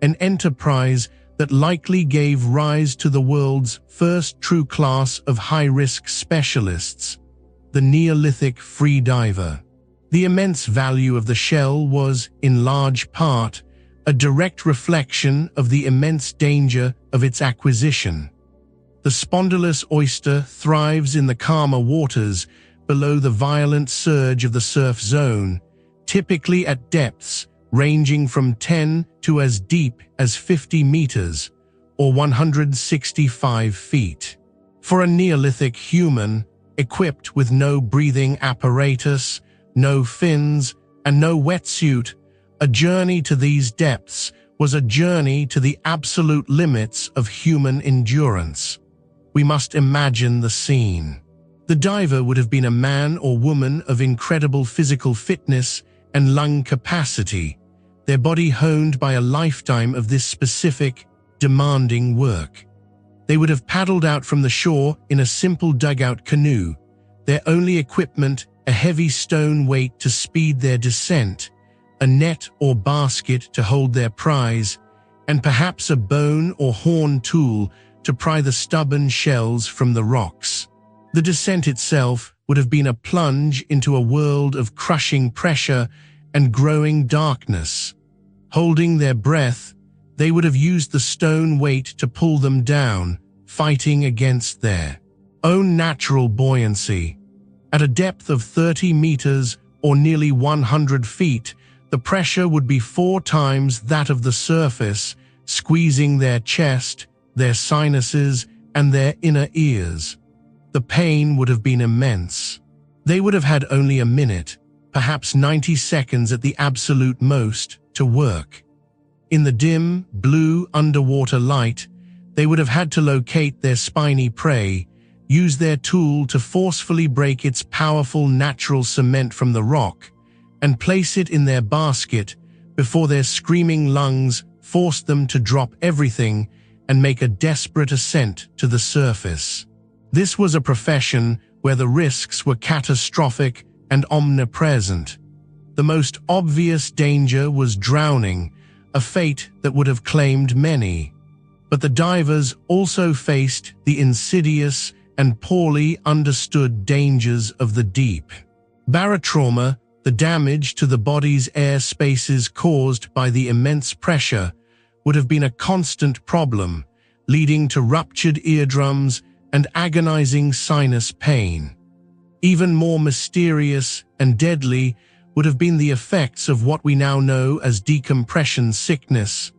an enterprise that likely gave rise to the world's first true class of high-risk specialists, the Neolithic freediver. The immense value of the shell was, in large part, a direct reflection of the immense danger of its acquisition. The spondylus oyster thrives in the calmer waters below the violent surge of the surf zone, typically at depths ranging from 10 to as deep as 50 meters, or 165 feet. For a Neolithic human, equipped with no breathing apparatus, no fins, and no wetsuit, a journey to these depths was a journey to the absolute limits of human endurance. We must imagine the scene. The diver would have been a man or woman of incredible physical fitness and lung capacity, their body honed by a lifetime of this specific, demanding work. They would have paddled out from the shore in a simple dugout canoe, their only equipment a heavy stone weight to speed their descent, a net or basket to hold their prize, and perhaps a bone or horn tool to pry the stubborn shells from the rocks. The descent itself would have been a plunge into a world of crushing pressure and growing darkness. Holding their breath, they would have used the stone weight to pull them down, fighting against their own natural buoyancy. At a depth of 30 meters or nearly 100 feet, the pressure would be 4 times that of the surface, squeezing their chest, their sinuses, and their inner ears. The pain would have been immense. They would have had only a minute, perhaps 90 seconds at the absolute most, to work. In the dim, blue underwater light, they would have had to locate their spiny prey, use their tool to forcefully break its powerful natural cement from the rock, and place it in their basket before their screaming lungs forced them to drop everything and make a desperate ascent to the surface. This was a profession where the risks were catastrophic and omnipresent. The most obvious danger was drowning, a fate that would have claimed many. But the divers also faced the insidious and poorly understood dangers of the deep. Barotrauma, the damage to the body's air spaces caused by the immense pressure, would have been a constant problem, leading to ruptured eardrums and agonizing sinus pain. Even more mysterious and deadly would have been the effects of what we now know as decompression sickness,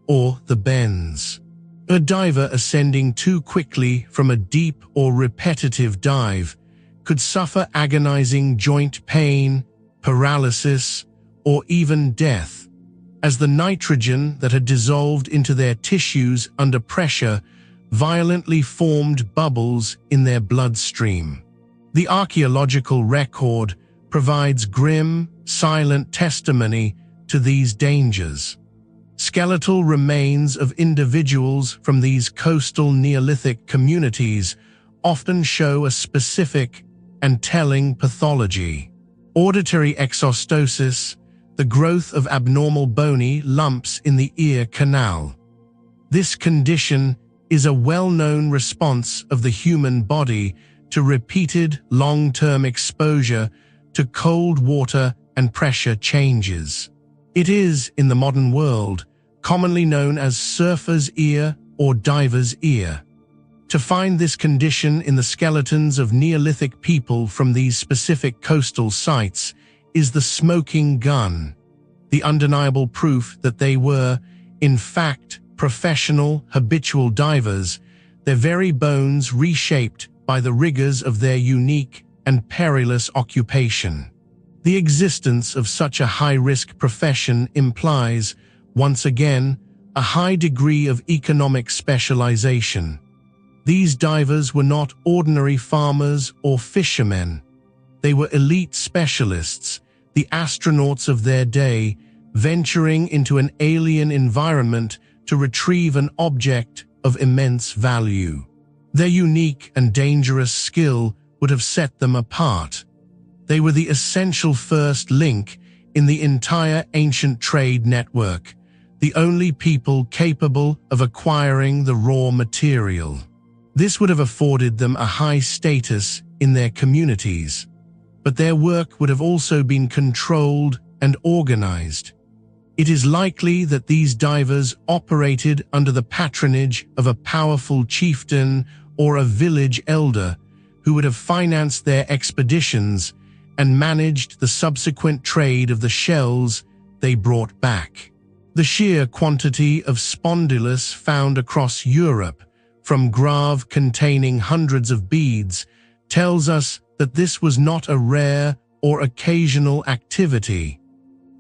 or the bends. A diver ascending too quickly from a deep or repetitive dive could suffer agonizing joint pain, paralysis, or even death, as the nitrogen that had dissolved into their tissues under pressure violently formed bubbles in their bloodstream. The archaeological record provides grim, silent testimony to these dangers. Skeletal remains of individuals from these coastal Neolithic communities often show a specific and telling pathology. Auditory exostosis, the growth of abnormal bony lumps in the ear canal. This condition is a well-known response of the human body to repeated long-term exposure to cold water and pressure changes. It is, in the modern world, commonly known as surfer's ear or diver's ear. To find this condition in the skeletons of Neolithic people from these specific coastal sites is the smoking gun, the undeniable proof that they were, in fact, professional, habitual divers, their very bones reshaped by the rigors of their unique and perilous occupation. The existence of such a high-risk profession implies, once again, a high degree of economic specialization. These divers were not ordinary farmers or fishermen. They were elite specialists, the astronauts of their day, venturing into an alien environment to retrieve an object of immense value. Their unique and dangerous skill would have set them apart. They were the essential first link in the entire ancient trade network, the only people capable of acquiring the raw material. This would have afforded them a high status in their communities, but their work would have also been controlled and organized. It is likely that these divers operated under the patronage of a powerful chieftain or a village elder who would have financed their expeditions and managed the subsequent trade of the shells they brought back. The sheer quantity of spondylus found across Europe, from grave containing hundreds of beads, tells us that this was not a rare or occasional activity.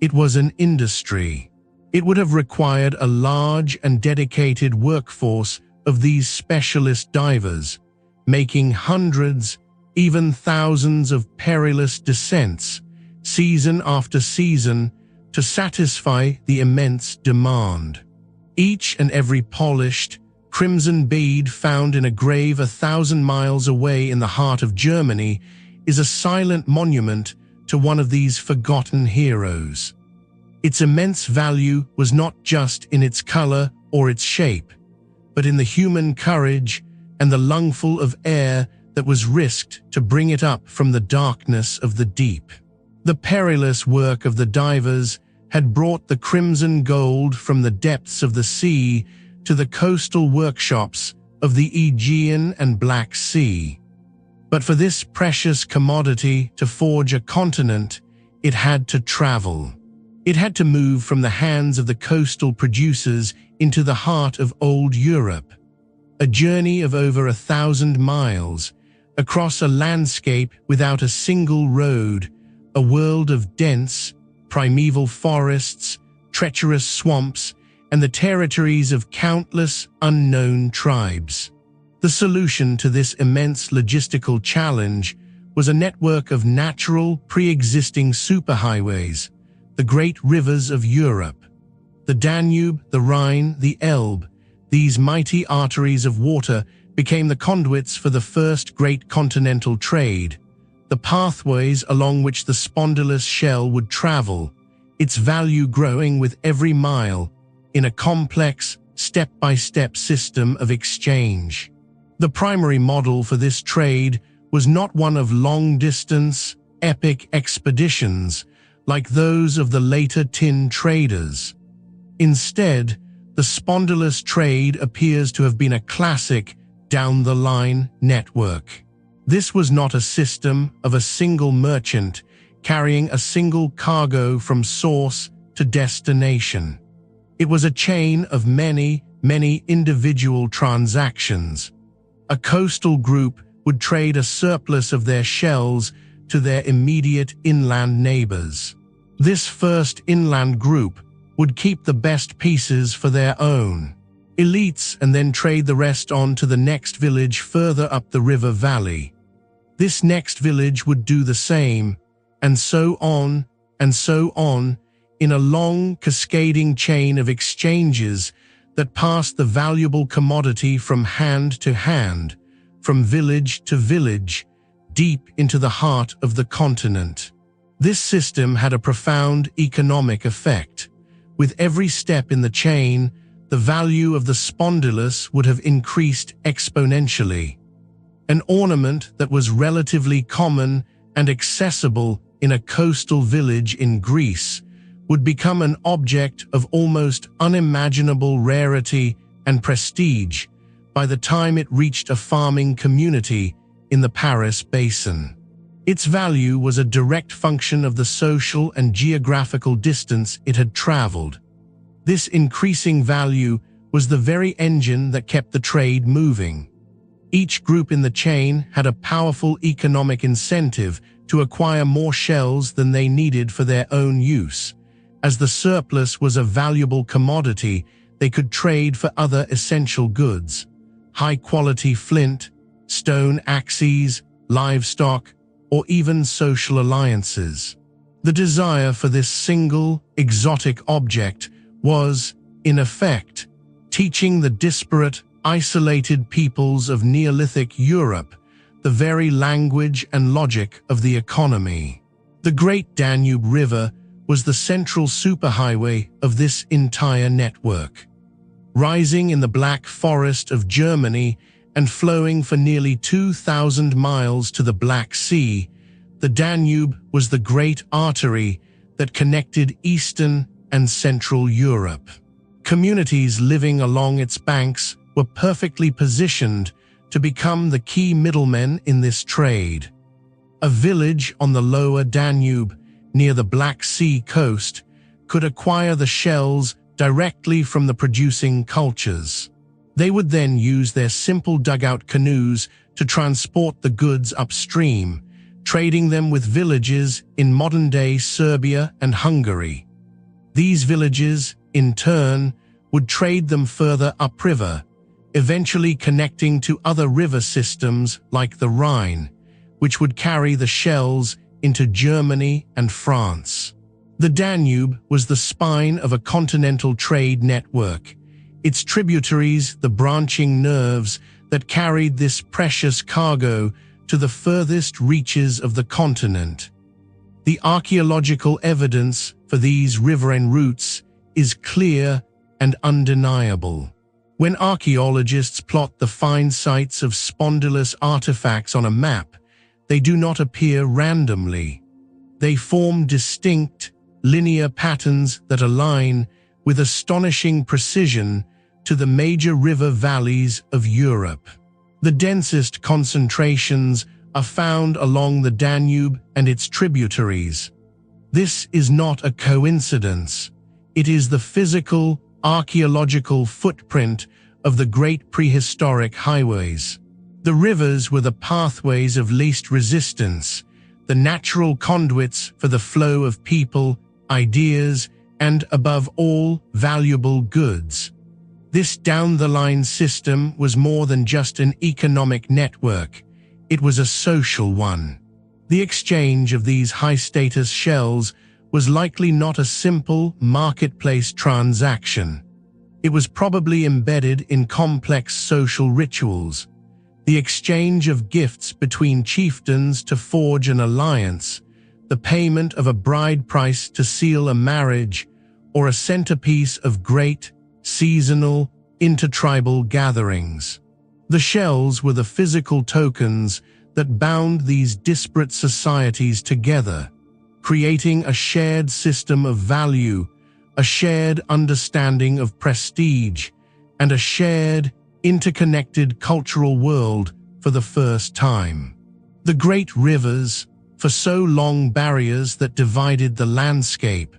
It was an industry. It would have required a large and dedicated workforce of these specialist divers, making hundreds, even thousands of perilous descents, season after season, to satisfy the immense demand. Each and every polished, crimson bead found in a grave 1,000 miles away in the heart of Germany is a silent monument to one of these forgotten heroes. Its immense value was not just in its color or its shape, but in the human courage and the lungful of air that was risked to bring it up from the darkness of the deep. The perilous work of the divers had brought the crimson gold from the depths of the sea to the coastal workshops of the Aegean and Black Sea. But for this precious commodity to forge a continent, it had to travel. It had to move from the hands of the coastal producers into the heart of old Europe. A journey of over 1,000 miles, across a landscape without a single road, a world of dense, primeval forests, treacherous swamps, and the territories of countless unknown tribes. The solution to this immense logistical challenge was a network of natural, pre-existing superhighways, the great rivers of Europe. The Danube, the Rhine, the Elbe, these mighty arteries of water became the conduits for the first great continental trade, the pathways along which the spondylus shell would travel, its value growing with every mile, in a complex, step-by-step system of exchange. The primary model for this trade was not one of long-distance, epic expeditions like those of the later tin traders. Instead, the spondylus trade appears to have been a classic, down-the-line network. This was not a system of a single merchant carrying a single cargo from source to destination. It was a chain of many individual transactions. A coastal group would trade a surplus of their shells to their immediate inland neighbors. This first inland group would keep the best pieces for their own elites and then trade the rest on to the next village further up the river valley. This next village would do the same, and so on, in a long cascading chain of exchanges that passed the valuable commodity from hand to hand, from village to village, deep into the heart of the continent. This system had a profound economic effect. With every step in the chain, the value of the spondylus would have increased exponentially. An ornament that was relatively common and accessible in a coastal village in Greece would become an object of almost unimaginable rarity and prestige by the time it reached a farming community in the Paris basin. Its value was a direct function of the social and geographical distance it had traveled. This increasing value was the very engine that kept the trade moving. Each group in the chain had a powerful economic incentive to acquire more shells than they needed for their own use. As the surplus was a valuable commodity, they could trade for other essential goods: high-quality flint, stone axes, livestock, or even social alliances. The desire for this single, exotic object was, in effect, teaching the disparate, isolated peoples of Neolithic Europe the very language and logic of the economy. The Great Danube River was the central superhighway of this entire network. Rising in the Black Forest of Germany and flowing for nearly 2,000 miles to the Black Sea, the Danube was the great artery that connected Eastern and Central Europe. Communities living along its banks were perfectly positioned to become the key middlemen in this trade. A village on the lower Danube, near the Black Sea coast, could acquire the shells directly from the producing cultures. They would then use their simple dugout canoes to transport the goods upstream, trading them with villages in modern-day Serbia and Hungary. These villages, in turn, would trade them further upriver, eventually connecting to other river systems like the Rhine, which would carry the shells into Germany and France. The Danube was the spine of a continental trade network, its tributaries the branching nerves that carried this precious cargo to the furthest reaches of the continent. The archaeological evidence for these riverine routes is clear and undeniable. When archaeologists plot the find sites of spondylus artifacts on a map, they do not appear randomly. They form distinct, linear patterns that align with astonishing precision to the major river valleys of Europe. The densest concentrations are found along the Danube and its tributaries. This is not a coincidence. It is the physical, archaeological footprint of the great prehistoric highways. The rivers were the pathways of least resistance, the natural conduits for the flow of people, ideas, and, above all, valuable goods. This down-the-line system was more than just an economic network. It was a social one. The exchange of these high-status shells was likely not a simple marketplace transaction. It was probably embedded in complex social rituals. The exchange of gifts between chieftains to forge an alliance, the payment of a bride price to seal a marriage, or a centerpiece of great, seasonal, intertribal gatherings. The shells were the physical tokens that bound these disparate societies together, creating a shared system of value, a shared understanding of prestige, and a shared, interconnected cultural world for the first time. The great rivers, for so long barriers that divided the landscape,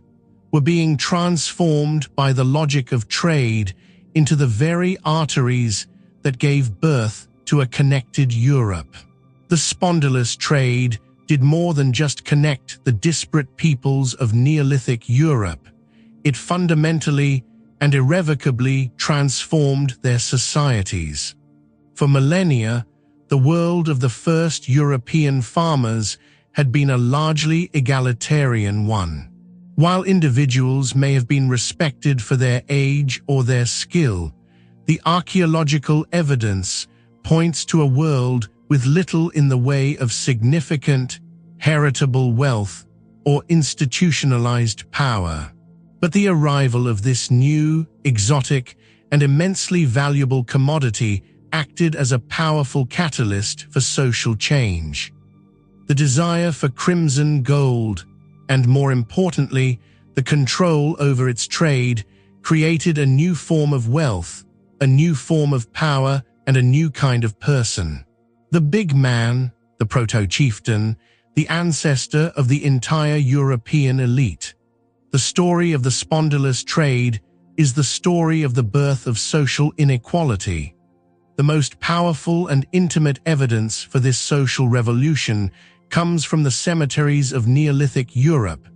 were being transformed by the logic of trade into the very arteries that gave birth to a connected Europe. The spondylus trade did more than just connect the disparate peoples of Neolithic Europe. It fundamentally and irrevocably transformed their societies. For millennia, the world of the first European farmers had been a largely egalitarian one. While individuals may have been respected for their age or their skill, the archaeological evidence points to a world with little in the way of significant, heritable wealth or institutionalized power. But the arrival of this new, exotic, and immensely valuable commodity acted as a powerful catalyst for social change. The desire for crimson gold, and more importantly, the control over its trade, created a new form of wealth, a new form of power, and a new kind of person. The big man, the proto-chieftain, the ancestor of the entire European elite. The story of the spondylus trade is the story of the birth of social inequality. The most powerful and intimate evidence for this social revolution comes from the cemeteries of Neolithic Europe,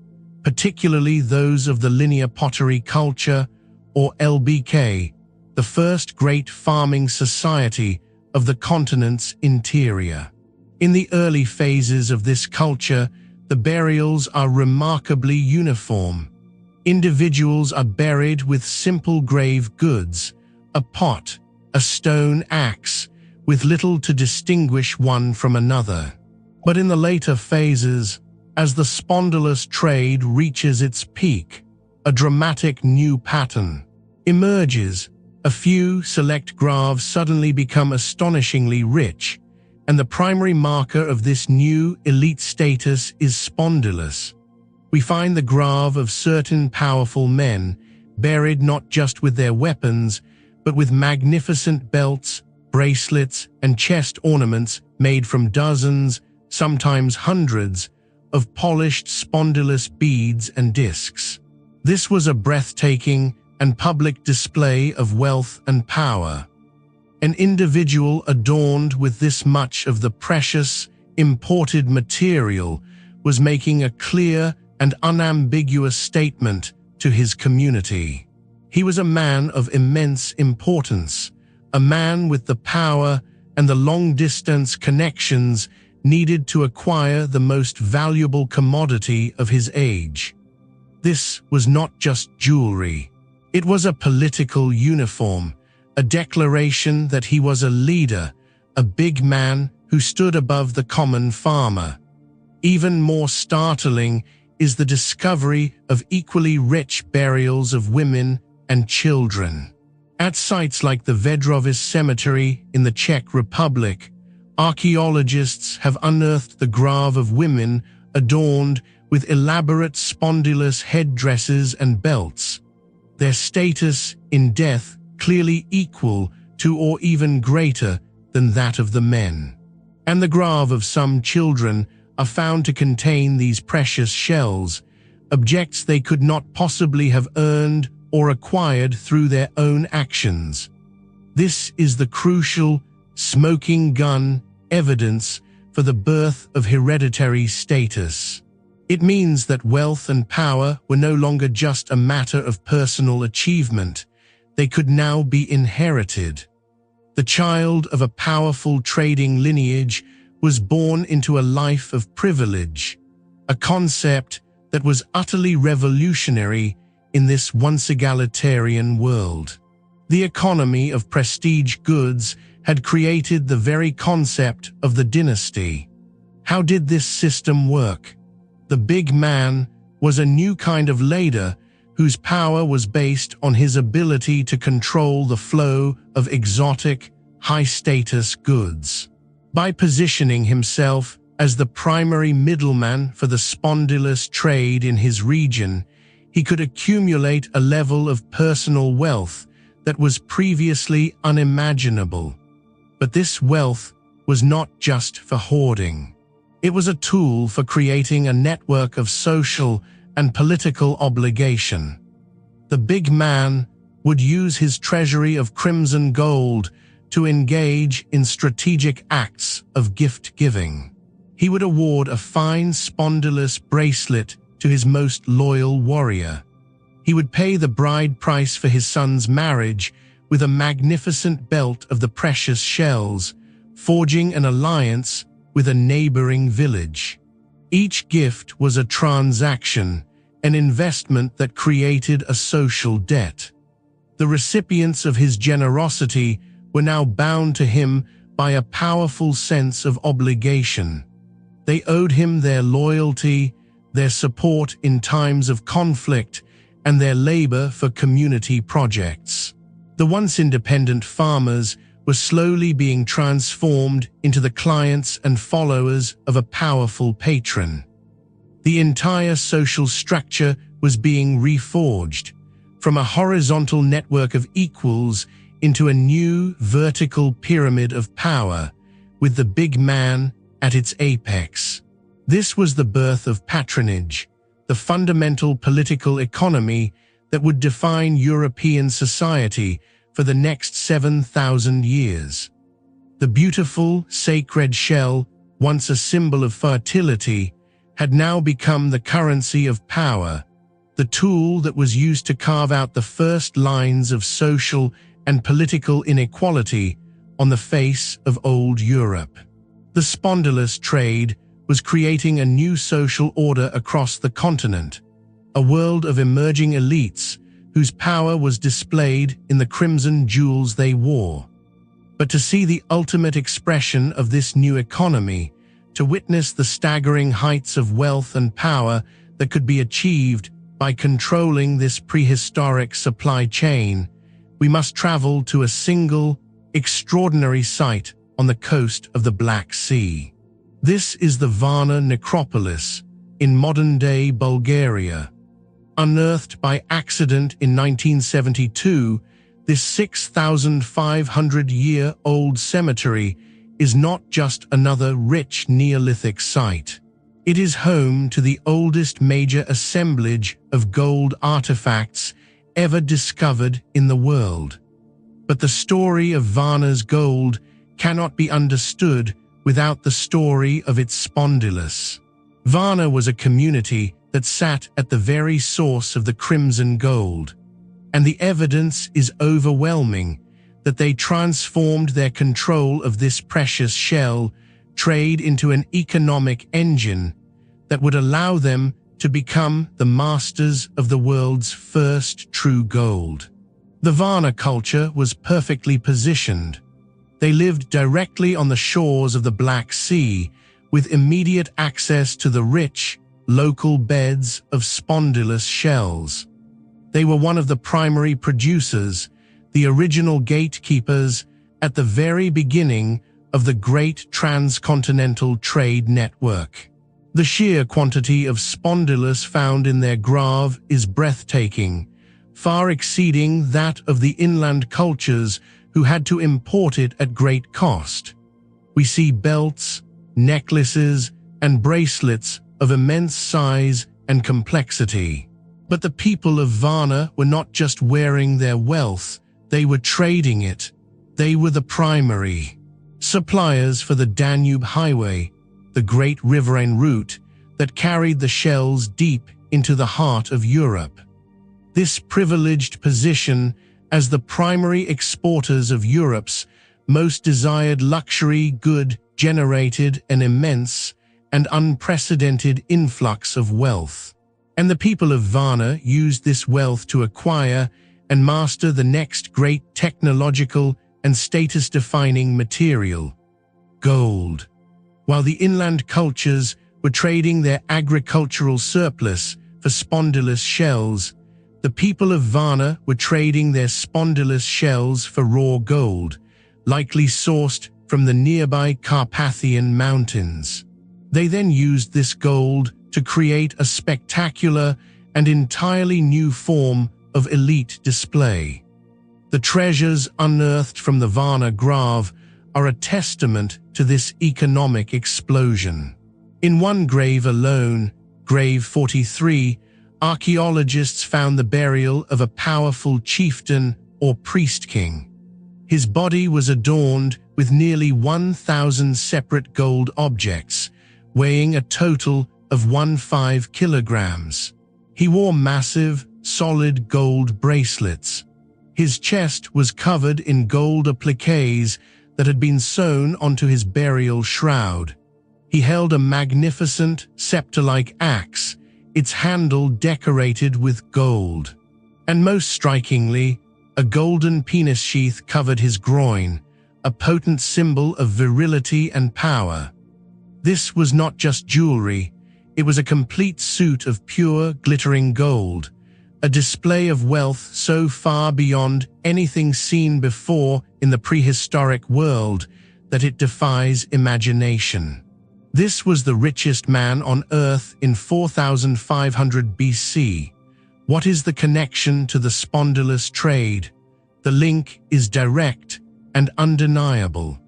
particularly those of the linear pottery culture, or LBK, the first great farming society of the continent's interior. In the early phases of this culture, the burials are remarkably uniform. Individuals are buried with simple grave goods, a pot, a stone axe, with little to distinguish one from another. But in the later phases, as the spondylus trade reaches its peak, a dramatic new pattern emerges. A few select graves suddenly become astonishingly rich, and the primary marker of this new elite status is spondylus. We find the grave of certain powerful men, buried not just with their weapons, but with magnificent belts, bracelets, and chest ornaments made from dozens, sometimes hundreds, of polished spondylus beads and discs. This was a breathtaking and public display of wealth and power. An individual adorned with this much of the precious, imported material was making a clear and unambiguous statement to his community. He was a man of immense importance, a man with the power and the long-distance connections needed to acquire the most valuable commodity of his age. This was not just jewelry. It was a political uniform, a declaration that he was a leader, a big man who stood above the common farmer. Even more startling is the discovery of equally rich burials of women and children. At sites like the Vedrovice Cemetery in the Czech Republic, archaeologists have unearthed the grave of women adorned with elaborate spondylus headdresses and belts, their status in death clearly equal to or even greater than that of the men. And the grave of some children are found to contain these precious shells, objects they could not possibly have earned or acquired through their own actions. This is the crucial, smoking gun evidence for the birth of hereditary status. It means that wealth and power were no longer just a matter of personal achievement. They could now be inherited. The child of a powerful trading lineage was born into a life of privilege, a concept that was utterly revolutionary in this once egalitarian world. The economy of prestige goods had created the very concept of the dynasty. How did this system work? The big man was a new kind of leader whose power was based on his ability to control the flow of exotic, high-status goods. By positioning himself as the primary middleman for the spondylus trade in his region, he could accumulate a level of personal wealth that was previously unimaginable. But this wealth was not just for hoarding. It was a tool for creating a network of social and political obligation. The big man would use his treasury of crimson gold to engage in strategic acts of gift-giving. He would award a fine spondylus bracelet to his most loyal warrior. He would pay the bride price for his son's marriage with a magnificent belt of the precious shells, forging an alliance with a neighboring village. Each gift was a transaction, an investment that created a social debt. The recipients of his generosity were now bound to him by a powerful sense of obligation. They owed him their loyalty, their support in times of conflict, and their labor for community projects. The once independent farmers were slowly being transformed into the clients and followers of a powerful patron. The entire social structure was being reforged, from a horizontal network of equals into a new vertical pyramid of power, with the big man at its apex. This was the birth of patronage, the fundamental political economy that would define European society for the next 7,000 years. The beautiful, sacred shell, once a symbol of fertility, had now become the currency of power, the tool that was used to carve out the first lines of social and political inequality on the face of old Europe. The spondylus trade was creating a new social order across the continent, a world of emerging elites whose power was displayed in the crimson jewels they wore. But to see the ultimate expression of this new economy, to witness the staggering heights of wealth and power that could be achieved by controlling this prehistoric supply chain, we must travel to a single, extraordinary site on the coast of the Black Sea. This is the Varna necropolis in modern-day Bulgaria. Unearthed by accident in 1972, this 6,500-year-old cemetery is not just another rich Neolithic site. It is home to the oldest major assemblage of gold artifacts ever discovered in the world. But the story of Varna's gold cannot be understood without the story of its spondylus. Varna was a community that sat at the very source of the crimson gold, and the evidence is overwhelming that they transformed their control of this precious shell trade into an economic engine that would allow them to become the masters of the world's first true gold. The Varna culture was perfectly positioned. They lived directly on the shores of the Black Sea, with immediate access to the rich, local beds of spondylus shells. They were one of the primary producers, the original gatekeepers at the very beginning of the great transcontinental trade network. The sheer quantity of spondylus found in their grave is breathtaking, far exceeding that of the inland cultures who had to import it at great cost. We see belts, necklaces, and bracelets of immense size and complexity. But the people of Varna were not just wearing their wealth, they were trading it. They were the primary suppliers for the Danube Highway, the great riverine route that carried the shells deep into the heart of Europe. This privileged position as the primary exporters of Europe's most desired luxury good generated an immense and unprecedented influx of wealth. And the people of Varna used this wealth to acquire and master the next great technological and status-defining material, gold. While the inland cultures were trading their agricultural surplus for spondylus shells, the people of Varna were trading their spondylus shells for raw gold, likely sourced from the nearby Carpathian Mountains. They then used this gold to create a spectacular and entirely new form of elite display. The treasures unearthed from the Varna grave are a testament to this economic explosion. In one grave alone, grave 43, archaeologists found the burial of a powerful chieftain or priest king. His body was adorned with nearly 1,000 separate gold objects, weighing a total of 15 kilograms. He wore massive, solid gold bracelets. His chest was covered in gold appliques that had been sewn onto his burial shroud. He held a magnificent scepter-like axe, its handle decorated with gold. And most strikingly, a golden penis sheath covered his groin, a potent symbol of virility and power. This was not just jewelry, it was a complete suit of pure, glittering gold, a display of wealth so far beyond anything seen before in the prehistoric world that it defies imagination. This was the richest man on Earth in 4500 BC. What is the connection to the spondylus trade? The link is direct and undeniable.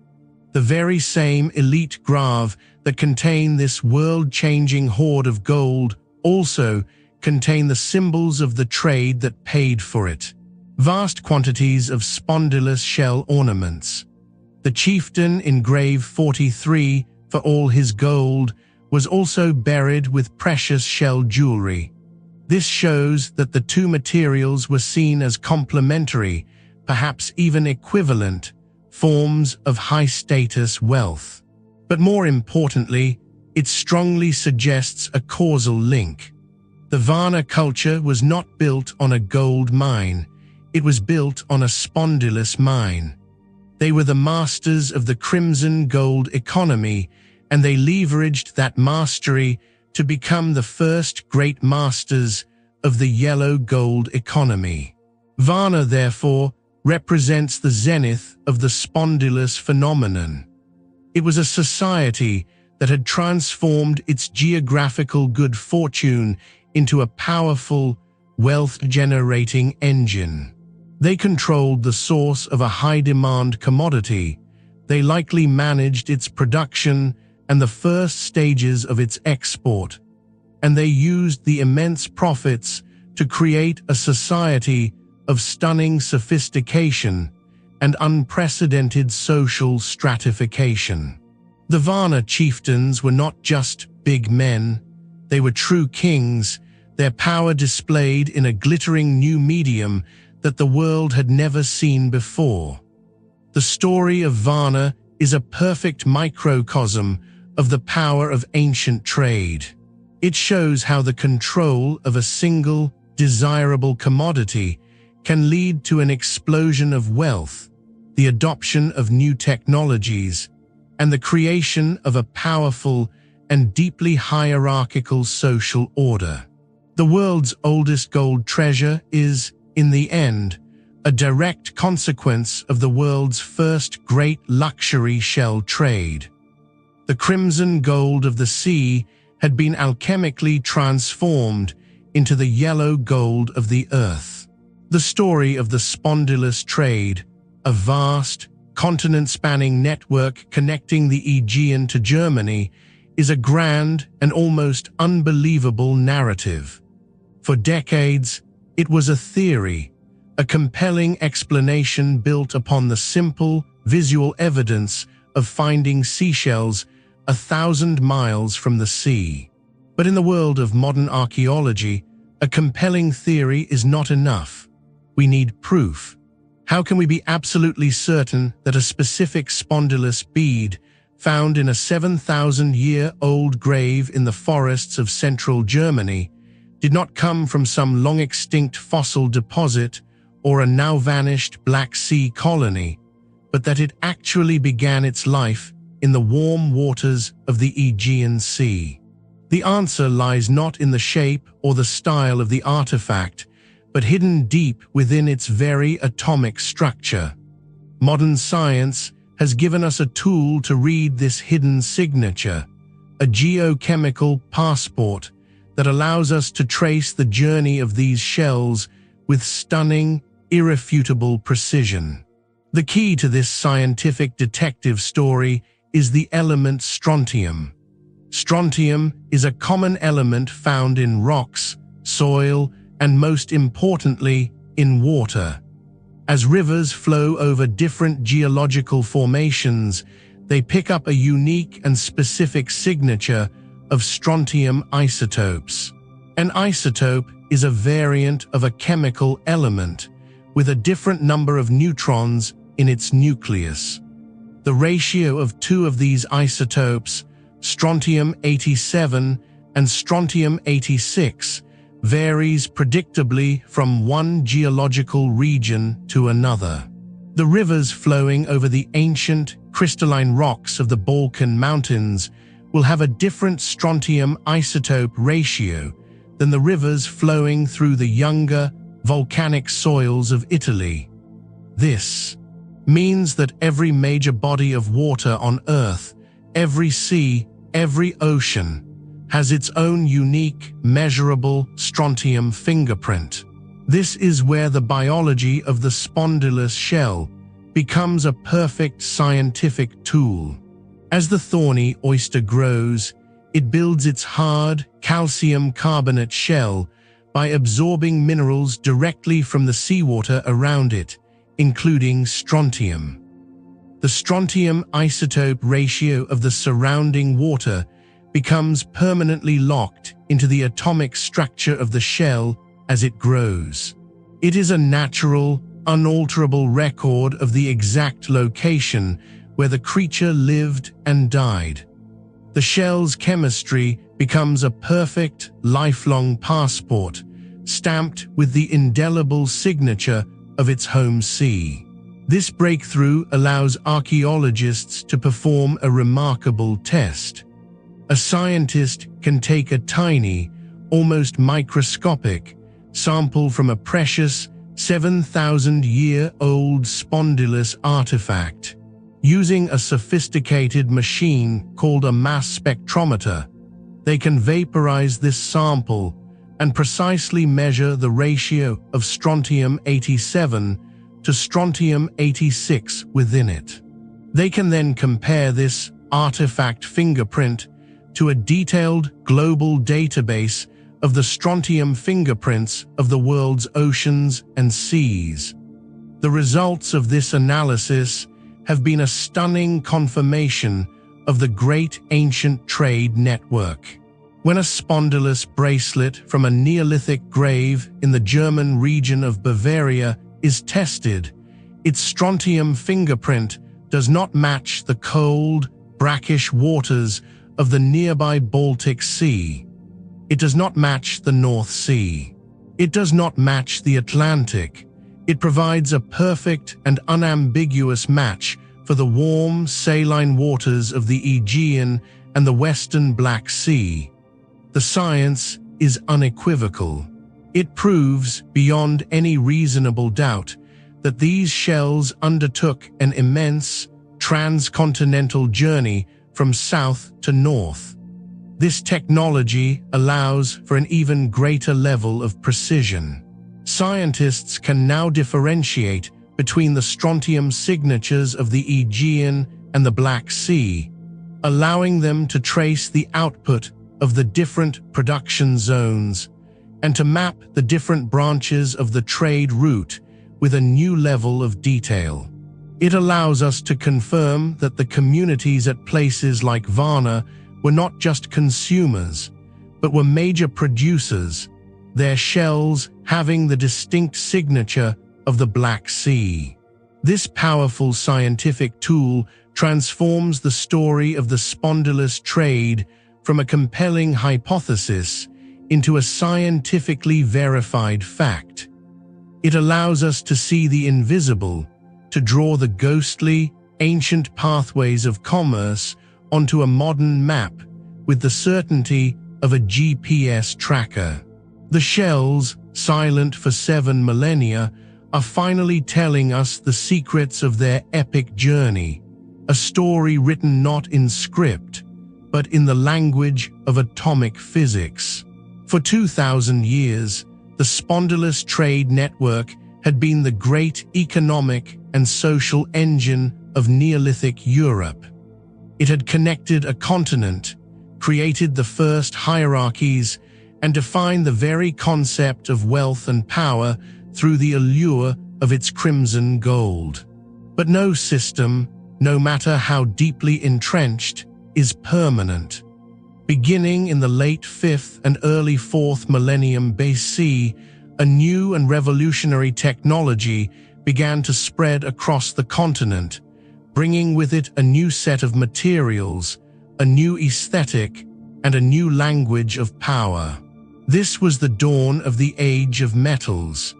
The very same elite grave that contain this world-changing hoard of gold also contain the symbols of the trade that paid for it. Vast quantities of spondylus shell ornaments. The chieftain in grave 43, for all his gold, was also buried with precious shell jewelry. This shows that the two materials were seen as complementary, perhaps even equivalent, forms of high-status wealth. But more importantly, it strongly suggests a causal link. The Varna culture was not built on a gold mine, it was built on a spondylus mine. They were the masters of the crimson gold economy, and they leveraged that mastery to become the first great masters of the yellow gold economy. Varna, therefore, represents the zenith of the spondylus phenomenon. It was a society that had transformed its geographical good fortune into a powerful, wealth-generating engine. They controlled the source of a high-demand commodity. They likely managed its production and the first stages of its export. And they used the immense profits to create a society of stunning sophistication and unprecedented social stratification. The Varna chieftains were not just big men, they were true kings, their power displayed in a glittering new medium that the world had never seen before. The story of Varna is a perfect microcosm of the power of ancient trade. It shows how the control of a single, desirable commodity can lead to an explosion of wealth, the adoption of new technologies, and the creation of a powerful and deeply hierarchical social order. The world's oldest gold treasure is, in the end, a direct consequence of the world's first great luxury shell trade. The crimson gold of the sea had been alchemically transformed into the yellow gold of the earth. The story of the spondylus trade, a vast, continent-spanning network connecting the Aegean to Germany, is a grand and almost unbelievable narrative. For decades, it was a theory, a compelling explanation built upon the simple, visual evidence of finding seashells 1,000 miles from the sea. But in the world of modern archaeology, a compelling theory is not enough. We need proof. How can we be absolutely certain that a specific spondylus bead found in a 7,000-year-old grave in the forests of central Germany did not come from some long-extinct fossil deposit or a now-vanished Black Sea colony, but that it actually began its life in the warm waters of the Aegean Sea? The answer lies not in the shape or the style of the artifact, but hidden deep within its very atomic structure. Modern science has given us a tool to read this hidden signature, a geochemical passport that allows us to trace the journey of these shells with stunning, irrefutable precision. The key to this scientific detective story is the element strontium. Strontium is a common element found in rocks, soil, and most importantly, in water. As rivers flow over different geological formations, they pick up a unique and specific signature of strontium isotopes. An isotope is a variant of a chemical element with a different number of neutrons in its nucleus. The ratio of two of these isotopes, strontium-87 and strontium-86, varies predictably from one geological region to another. The rivers flowing over the ancient, crystalline rocks of the Balkan Mountains will have a different strontium isotope ratio than the rivers flowing through the younger, volcanic soils of Italy. This means that every major body of water on Earth, every sea, every ocean, has its own unique, measurable strontium fingerprint. This is where the biology of the spondylus shell becomes a perfect scientific tool. As the thorny oyster grows, it builds its hard, calcium carbonate shell by absorbing minerals directly from the seawater around it, including strontium. The strontium isotope ratio of the surrounding water becomes permanently locked into the atomic structure of the shell as it grows. It is a natural, unalterable record of the exact location where the creature lived and died. The shell's chemistry becomes a perfect, lifelong passport, stamped with the indelible signature of its home sea. This breakthrough allows archaeologists to perform a remarkable test. A scientist can take a tiny, almost microscopic, sample from a precious 7,000-year-old spondylus artifact. Using a sophisticated machine called a mass spectrometer, they can vaporize this sample and precisely measure the ratio of strontium-87 to strontium-86 within it. They can then compare this artifact fingerprint to a detailed global database of the strontium fingerprints of the world's oceans and seas. The results of this analysis have been a stunning confirmation of the great ancient trade network. When a spondylus bracelet from a Neolithic grave in the German region of Bavaria is tested, its strontium fingerprint does not match the cold, brackish waters of the nearby Baltic Sea. It does not match the North Sea. It does not match the Atlantic. It provides a perfect and unambiguous match for the warm, saline waters of the Aegean and the western Black Sea. The science is unequivocal. It proves, beyond any reasonable doubt, that these shells undertook an immense, transcontinental journey from south to north. This technology allows for an even greater level of precision. Scientists can now differentiate between the strontium signatures of the Aegean and the Black Sea, allowing them to trace the output of the different production zones and to map the different branches of the trade route with a new level of detail. It allows us to confirm that the communities at places like Varna were not just consumers, but were major producers, their shells having the distinct signature of the Black Sea. This powerful scientific tool transforms the story of the spondylus trade from a compelling hypothesis into a scientifically verified fact. It allows us to see the invisible, to draw the ghostly, ancient pathways of commerce onto a modern map with the certainty of a GPS tracker. The shells, silent for 7 millennia, are finally telling us the secrets of their epic journey, a story written not in script, but in the language of atomic physics. For 2,000 years, the spondylus trade network had been the great economic and social engine of Neolithic Europe. It had connected a continent, created the first hierarchies, and defined the very concept of wealth and power through the allure of its crimson gold. But no system, no matter how deeply entrenched, is permanent. Beginning in the late 5th and early 4th millennium BC, a new and revolutionary technology began to spread across the continent, bringing with it a new set of materials, a new aesthetic, and a new language of power. This was the dawn of the Age of Metals.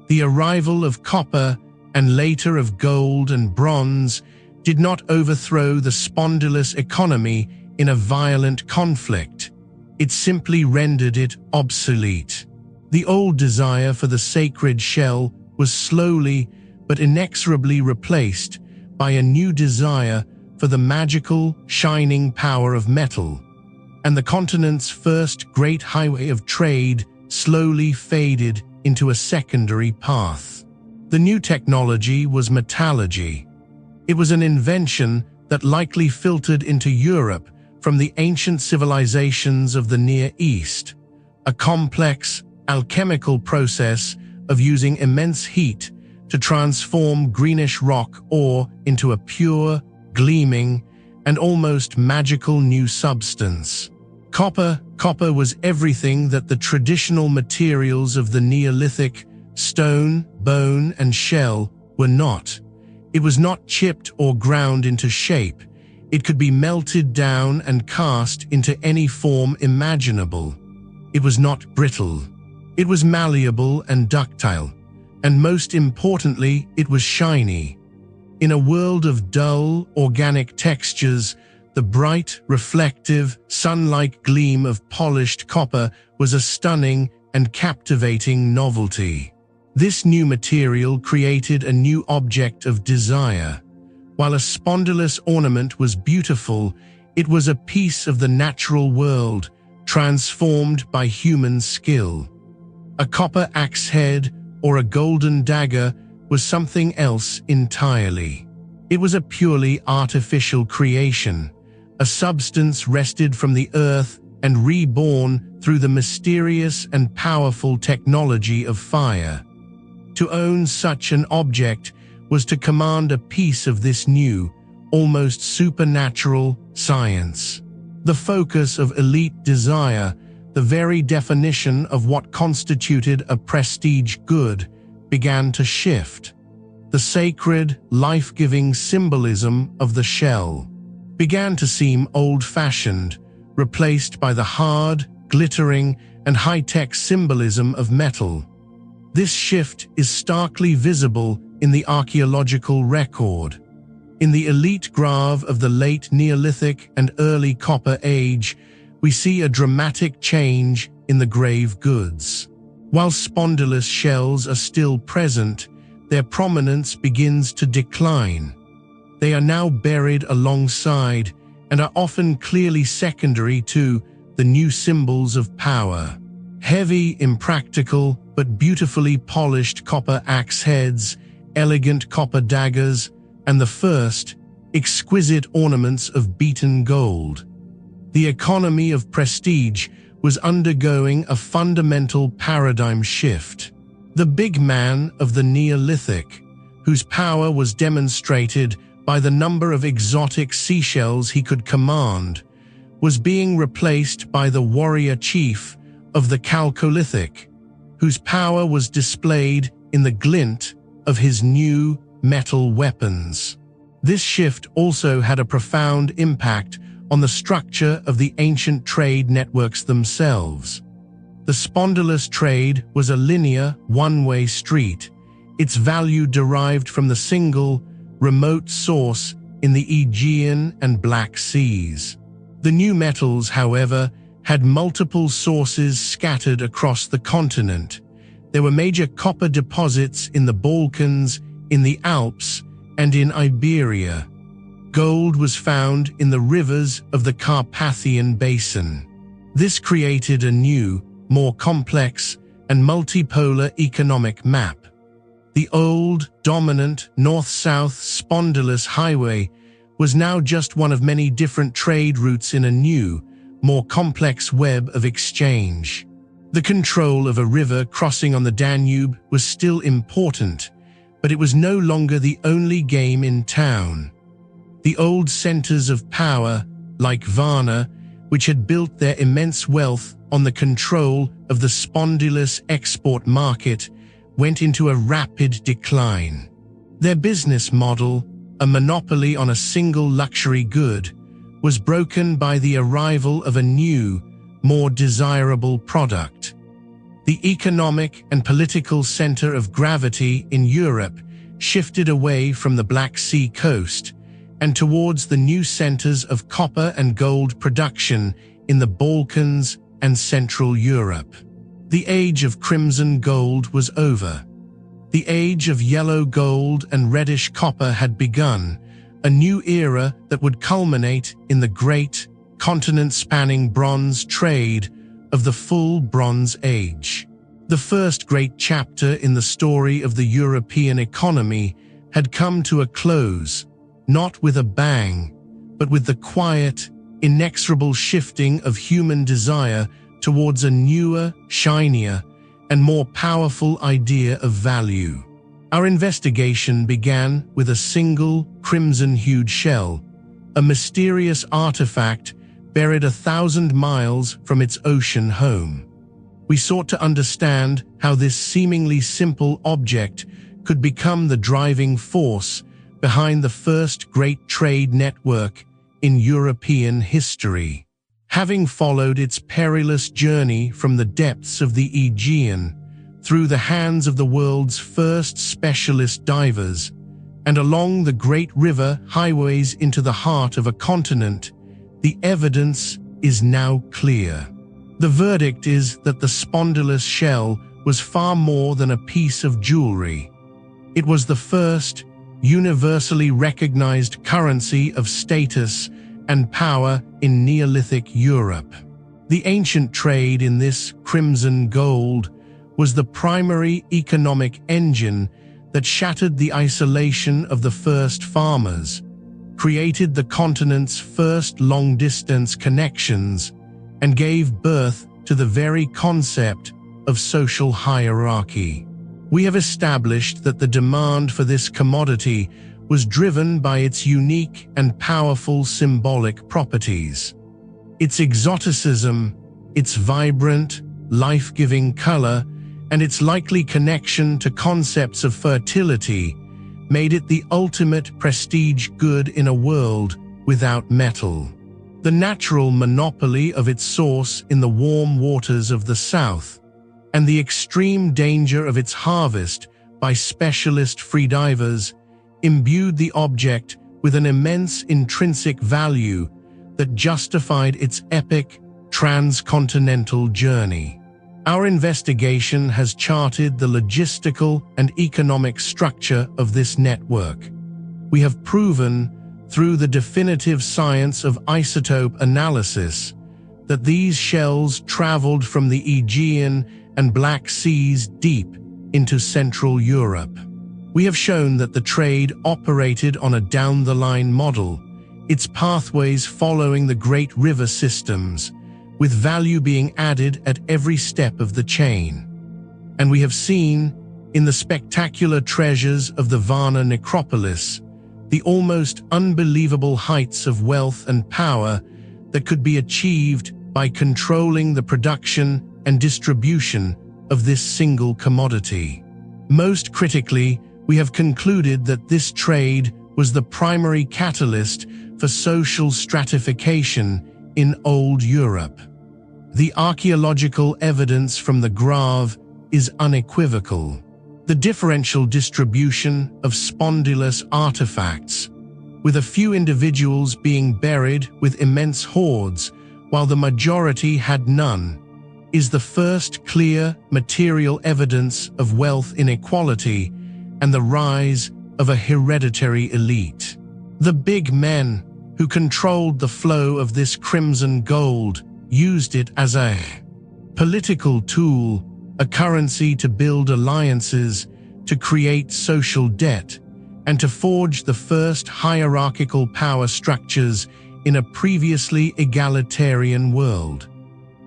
The arrival of copper and later of gold and bronze did not overthrow the spondylus economy in a violent conflict. It simply rendered it obsolete. The old desire for the sacred shell was slowly but inexorably replaced by a new desire for the magical, shining power of metal, and the continent's first great highway of trade slowly faded into a secondary path. The new technology was metallurgy. It was an invention that likely filtered into Europe from the ancient civilizations of the Near East, a complex, alchemical process of using immense heat to transform greenish rock ore into a pure, gleaming, and almost magical new substance. Copper was everything that the traditional materials of the Neolithic, stone, bone, and shell, were not. It was not chipped or ground into shape. It could be melted down and cast into any form imaginable. It was not brittle. It was malleable and ductile. And most importantly, it was shiny. In a world of dull, organic textures, the bright, reflective, sun-like gleam of polished copper was a stunning and captivating novelty. This new material created a new object of desire. While a spondylus ornament was beautiful, it was a piece of the natural world, transformed by human skill. A copper axe head or a golden dagger was something else entirely. It was a purely artificial creation, a substance wrested from the earth and reborn through the mysterious and powerful technology of fire. To own such an object was to command a piece of this new, almost supernatural science. The focus of elite desire, the very definition of what constituted a prestige good, began to shift. The sacred, life-giving symbolism of the shell began to seem old-fashioned, replaced by the hard, glittering, and high-tech symbolism of metal. This shift is starkly visible in the archaeological record. In the elite grave of the late Neolithic and early Copper Age, we see a dramatic change in the grave goods. While spondylus shells are still present, their prominence begins to decline. They are now buried alongside and are often clearly secondary to the new symbols of power. Heavy, impractical, but beautifully polished copper axe heads, elegant copper daggers, and the first, exquisite ornaments of beaten gold. The economy of prestige was undergoing a fundamental paradigm shift. The big man of the Neolithic, whose power was demonstrated by the number of exotic seashells he could command, was being replaced by the warrior chief of the Chalcolithic, whose power was displayed in the glint of his new metal weapons. This shift also had a profound impact on the structure of the ancient trade networks themselves. The spondylus trade was a linear, one-way street, its value derived from the single, remote source in the Aegean and Black Seas. The new metals, however, had multiple sources scattered across the continent. There were major copper deposits in the Balkans, in the Alps, and in Iberia. Gold was found in the rivers of the Carpathian Basin. This created a new, more complex, and multipolar economic map. The old, dominant, north-south spondylus highway was now just one of many different trade routes in a new, more complex web of exchange. The control of a river crossing on the Danube was still important, but it was no longer the only game in town. The old centers of power, like Varna, which had built their immense wealth on the control of the spondylus export market, went into a rapid decline. Their business model, a monopoly on a single luxury good, was broken by the arrival of a new, more desirable product. The economic and political center of gravity in Europe shifted away from the Black Sea coast and towards the new centers of copper and gold production in the Balkans and Central Europe. The age of crimson gold was over. The age of yellow gold and reddish copper had begun, a new era that would culminate in the great, continent-spanning bronze trade of the full Bronze Age. The first great chapter in the story of the European economy had come to a close, not with a bang, but with the quiet, inexorable shifting of human desire towards a newer, shinier, and more powerful idea of value. Our investigation began with a single, crimson-hued shell, a mysterious artifact buried 1,000 miles from its ocean home. We sought to understand how this seemingly simple object could become the driving force behind the first great trade network in European history. Having followed its perilous journey from the depths of the Aegean, through the hands of the world's first specialist divers, and along the great river highways into the heart of a continent, the evidence is now clear. The verdict is that the spondylus shell was far more than a piece of jewelry. It was the first, universally recognized currency of status and power in Neolithic Europe. The ancient trade in this crimson gold was the primary economic engine that shattered the isolation of the first farmers, created the continent's first long-distance connections, and gave birth to the very concept of social hierarchy. We have established that the demand for this commodity was driven by its unique and powerful symbolic properties. Its exoticism, its vibrant, life-giving color, and its likely connection to concepts of fertility made it the ultimate prestige good in a world without metal. The natural monopoly of its source in the warm waters of the south, and the extreme danger of its harvest by specialist freedivers, imbued the object with an immense intrinsic value that justified its epic, transcontinental journey. Our investigation has charted the logistical and economic structure of this network. We have proven, through the definitive science of isotope analysis, that these shells traveled from the Aegean and Black Seas deep into Central Europe. We have shown that the trade operated on a down-the-line model, its pathways following the great river systems, with value being added at every step of the chain. And we have seen, in the spectacular treasures of the Varna necropolis, the almost unbelievable heights of wealth and power that could be achieved by controlling the production and distribution of this single commodity. Most critically, we have concluded that this trade was the primary catalyst for social stratification in old Europe. The archaeological evidence from the Grave is unequivocal. The differential distribution of spondylus artifacts, with a few individuals being buried with immense hoards while the majority had none, is the first clear material evidence of wealth inequality and the rise of a hereditary elite. The big men who controlled the flow of this crimson gold used it as a political tool, a currency to build alliances, to create social debt, and to forge the first hierarchical power structures in a previously egalitarian world.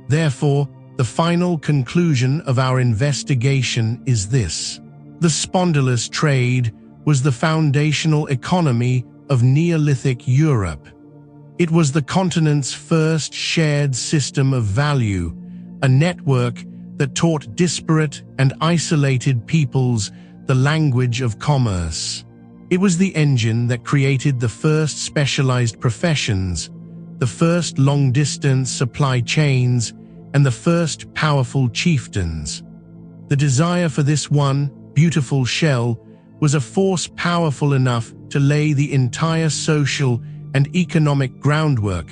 Therefore, the final conclusion of our investigation is this: the spondylus trade was the foundational economy of Neolithic Europe. It was the continent's first shared system of value, a network that taught disparate and isolated peoples the language of commerce. It was the engine that created the first specialized professions, the first long-distance supply chains, and the first powerful chieftains. The desire for this one beautiful shell was a force powerful enough to lay the entire social and economic groundwork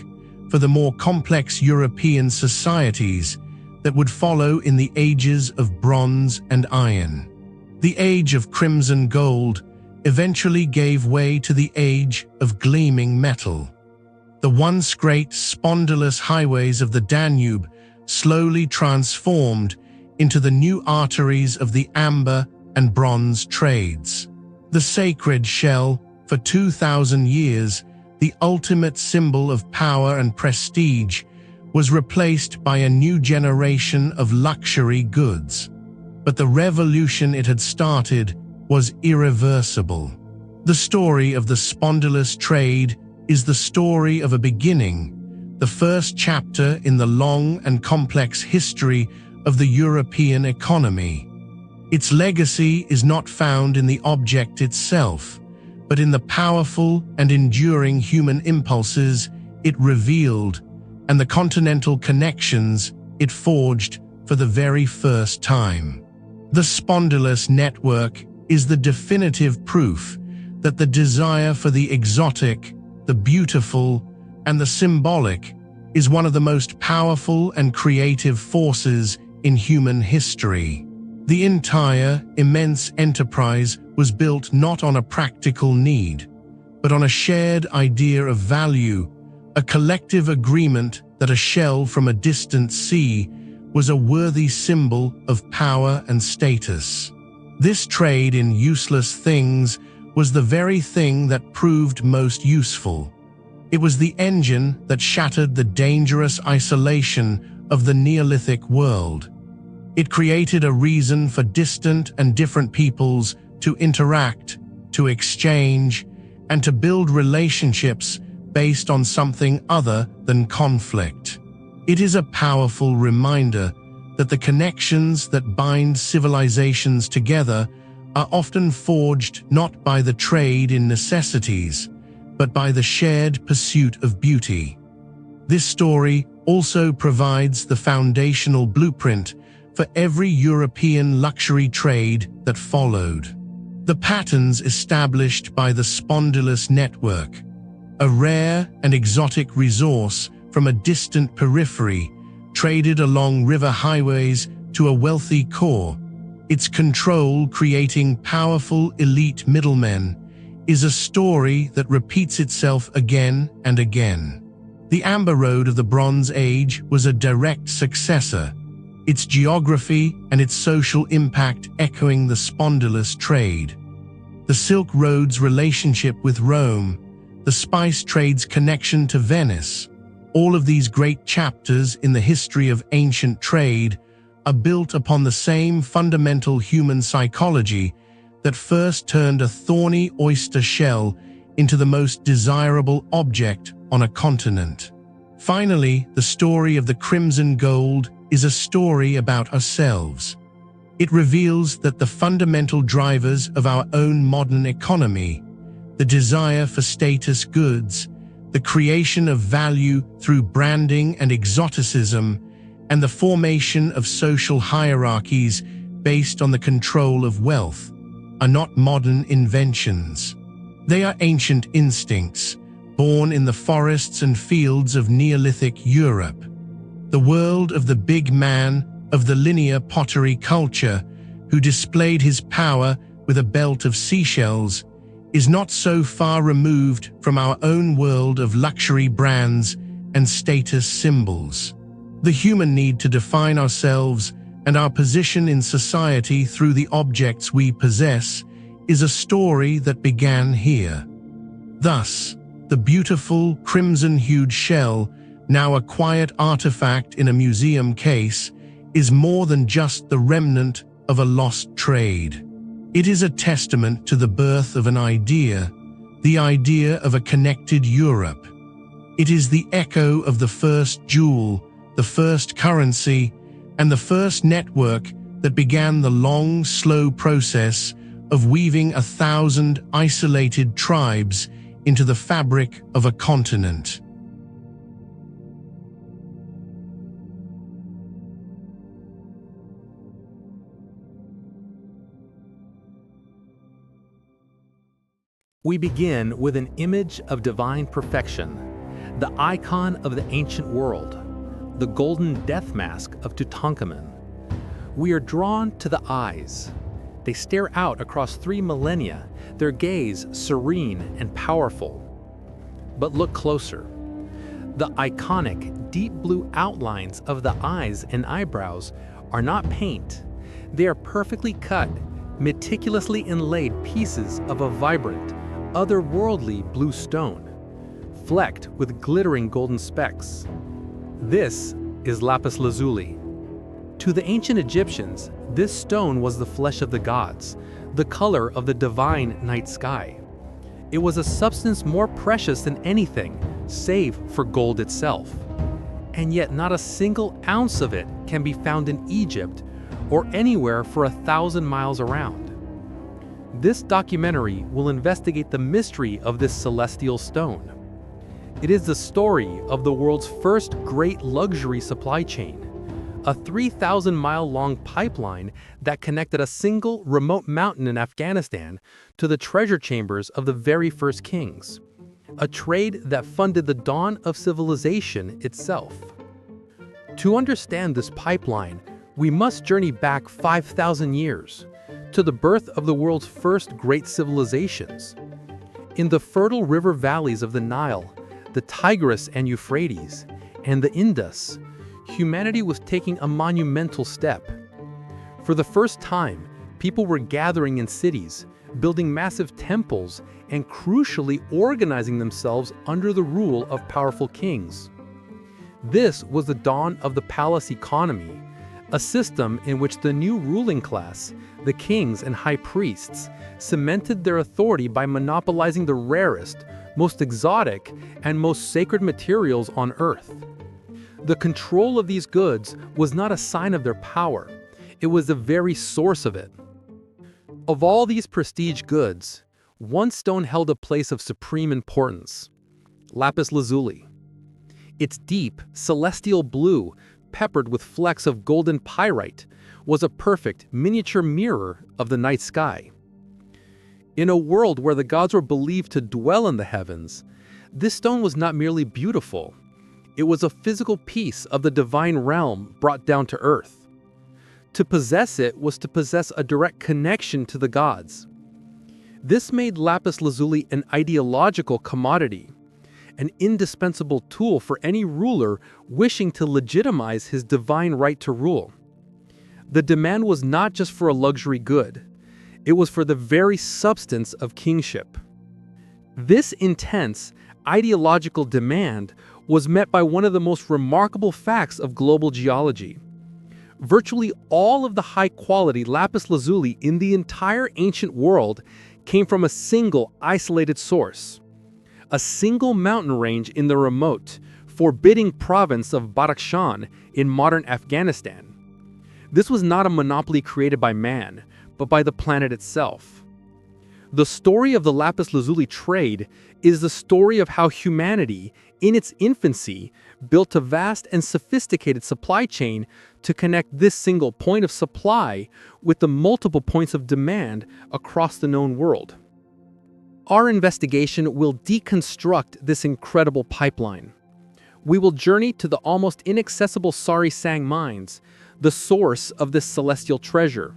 for the more complex European societies that would follow in the ages of bronze and iron. The age of crimson gold eventually gave way to the age of gleaming metal. The once great spondylus highways of the Danube slowly transformed into the new arteries of the amber and bronze trades. The sacred shell, for 2,000 years, the ultimate symbol of power and prestige, was replaced by a new generation of luxury goods. But the revolution it had started was irreversible. The story of the spondylus trade is the story of a beginning, the first chapter in the long and complex history of the European economy. Its legacy is not found in the object itself, but in the powerful and enduring human impulses it revealed and the continental connections it forged for the very first time. The spondylus network is the definitive proof that the desire for the exotic, the beautiful, and the symbolic is one of the most powerful and creative forces in human history. The entire, immense enterprise was built not on a practical need, but on a shared idea of value, a collective agreement that a shell from a distant sea was a worthy symbol of power and status. This trade in useless things was the very thing that proved most useful. It was the engine that shattered the dangerous isolation of the Neolithic world. It created a reason for distant and different peoples to interact, to exchange, and to build relationships based on something other than conflict. It is a powerful reminder that the connections that bind civilizations together are often forged not by the trade in necessities, but by the shared pursuit of beauty. This story also provides the foundational blueprint for every European luxury trade that followed. The patterns established by the spondylus network, a rare and exotic resource from a distant periphery, traded along river highways to a wealthy core, its control creating powerful elite middlemen, is a story that repeats itself again and again. The Amber Road of the Bronze Age was a direct successor, its geography and its social impact echoing the spondylus trade. The Silk Road's relationship with Rome, the spice trade's connection to Venice, all of these great chapters in the history of ancient trade are built upon the same fundamental human psychology that first turned a thorny oyster shell into the most desirable object on a continent. Finally, the story of the crimson gold is a story about ourselves. It reveals that the fundamental drivers of our own modern economy, the desire for status goods, the creation of value through branding and exoticism, and the formation of social hierarchies based on the control of wealth, are not modern inventions. They are ancient instincts, born in the forests and fields of Neolithic Europe. The world of the big man of the linear pottery culture, who displayed his power with a belt of seashells, is not so far removed from our own world of luxury brands and status symbols. The human need to define ourselves and our position in society through the objects we possess is a story that began here. Thus, the beautiful crimson-hued shell, now a quiet artifact in a museum case, is more than just the remnant of a lost trade. It is a testament to the birth of an idea, the idea of a connected Europe. It is the echo of the first jewel, the first currency, and the first network that began the long, slow process of weaving 1,000 isolated tribes into the fabric of a continent. We begin with an image of divine perfection, the icon of the ancient world, the golden death mask of Tutankhamun. We are drawn to the eyes. They stare out across 3 millennia, their gaze serene and powerful. But look closer. The iconic, deep blue outlines of the eyes and eyebrows are not paint. They are perfectly cut, meticulously inlaid pieces of a vibrant, otherworldly blue stone, flecked with glittering golden specks. This is lapis lazuli. To the ancient Egyptians, this stone was the flesh of the gods, the color of the divine night sky. It was a substance more precious than anything, save for gold itself. And yet not a single ounce of it can be found in Egypt or anywhere for 1,000 miles around. This documentary will investigate the mystery of this celestial stone. It is the story of the world's first great luxury supply chain, a 3,000-mile-long pipeline that connected a single remote mountain in Afghanistan to the treasure chambers of the very first kings, a trade that funded the dawn of civilization itself. To understand this pipeline, we must journey back 5,000 years, to the birth of the world's first great civilizations. In the fertile river valleys of the Nile, the Tigris and Euphrates, and the Indus, humanity was taking a monumental step. For the first time, people were gathering in cities, building massive temples, and crucially organizing themselves under the rule of powerful kings. This was the dawn of the palace economy, a system in which the new ruling class, the kings and high priests, cemented their authority by monopolizing the rarest, most exotic, and most sacred materials on earth. The control of these goods was not a sign of their power, it was the very source of it. Of all these prestige goods, one stone held a place of supreme importance: lapis lazuli. Its deep, celestial blue, peppered with flecks of golden pyrite, was a perfect miniature mirror of the night sky. In a world where the gods were believed to dwell in the heavens, this stone was not merely beautiful. It was a physical piece of the divine realm brought down to earth. To possess it was to possess a direct connection to the gods. This made lapis lazuli an ideological commodity, an indispensable tool for any ruler wishing to legitimize his divine right to rule. The demand was not just for a luxury good, it was for the very substance of kingship. This intense, ideological demand was met by one of the most remarkable facts of global geology. Virtually all of the high-quality lapis lazuli in the entire ancient world came from a single isolated source, a single mountain range in the remote, forbidding province of Badakhshan in modern Afghanistan. This was not a monopoly created by man, but by the planet itself. The story of the lapis lazuli trade is the story of how humanity, in its infancy, built a vast and sophisticated supply chain to connect this single point of supply with the multiple points of demand across the known world. Our investigation will deconstruct this incredible pipeline. We will journey to the almost inaccessible Sarisang mines, the source of this celestial treasure.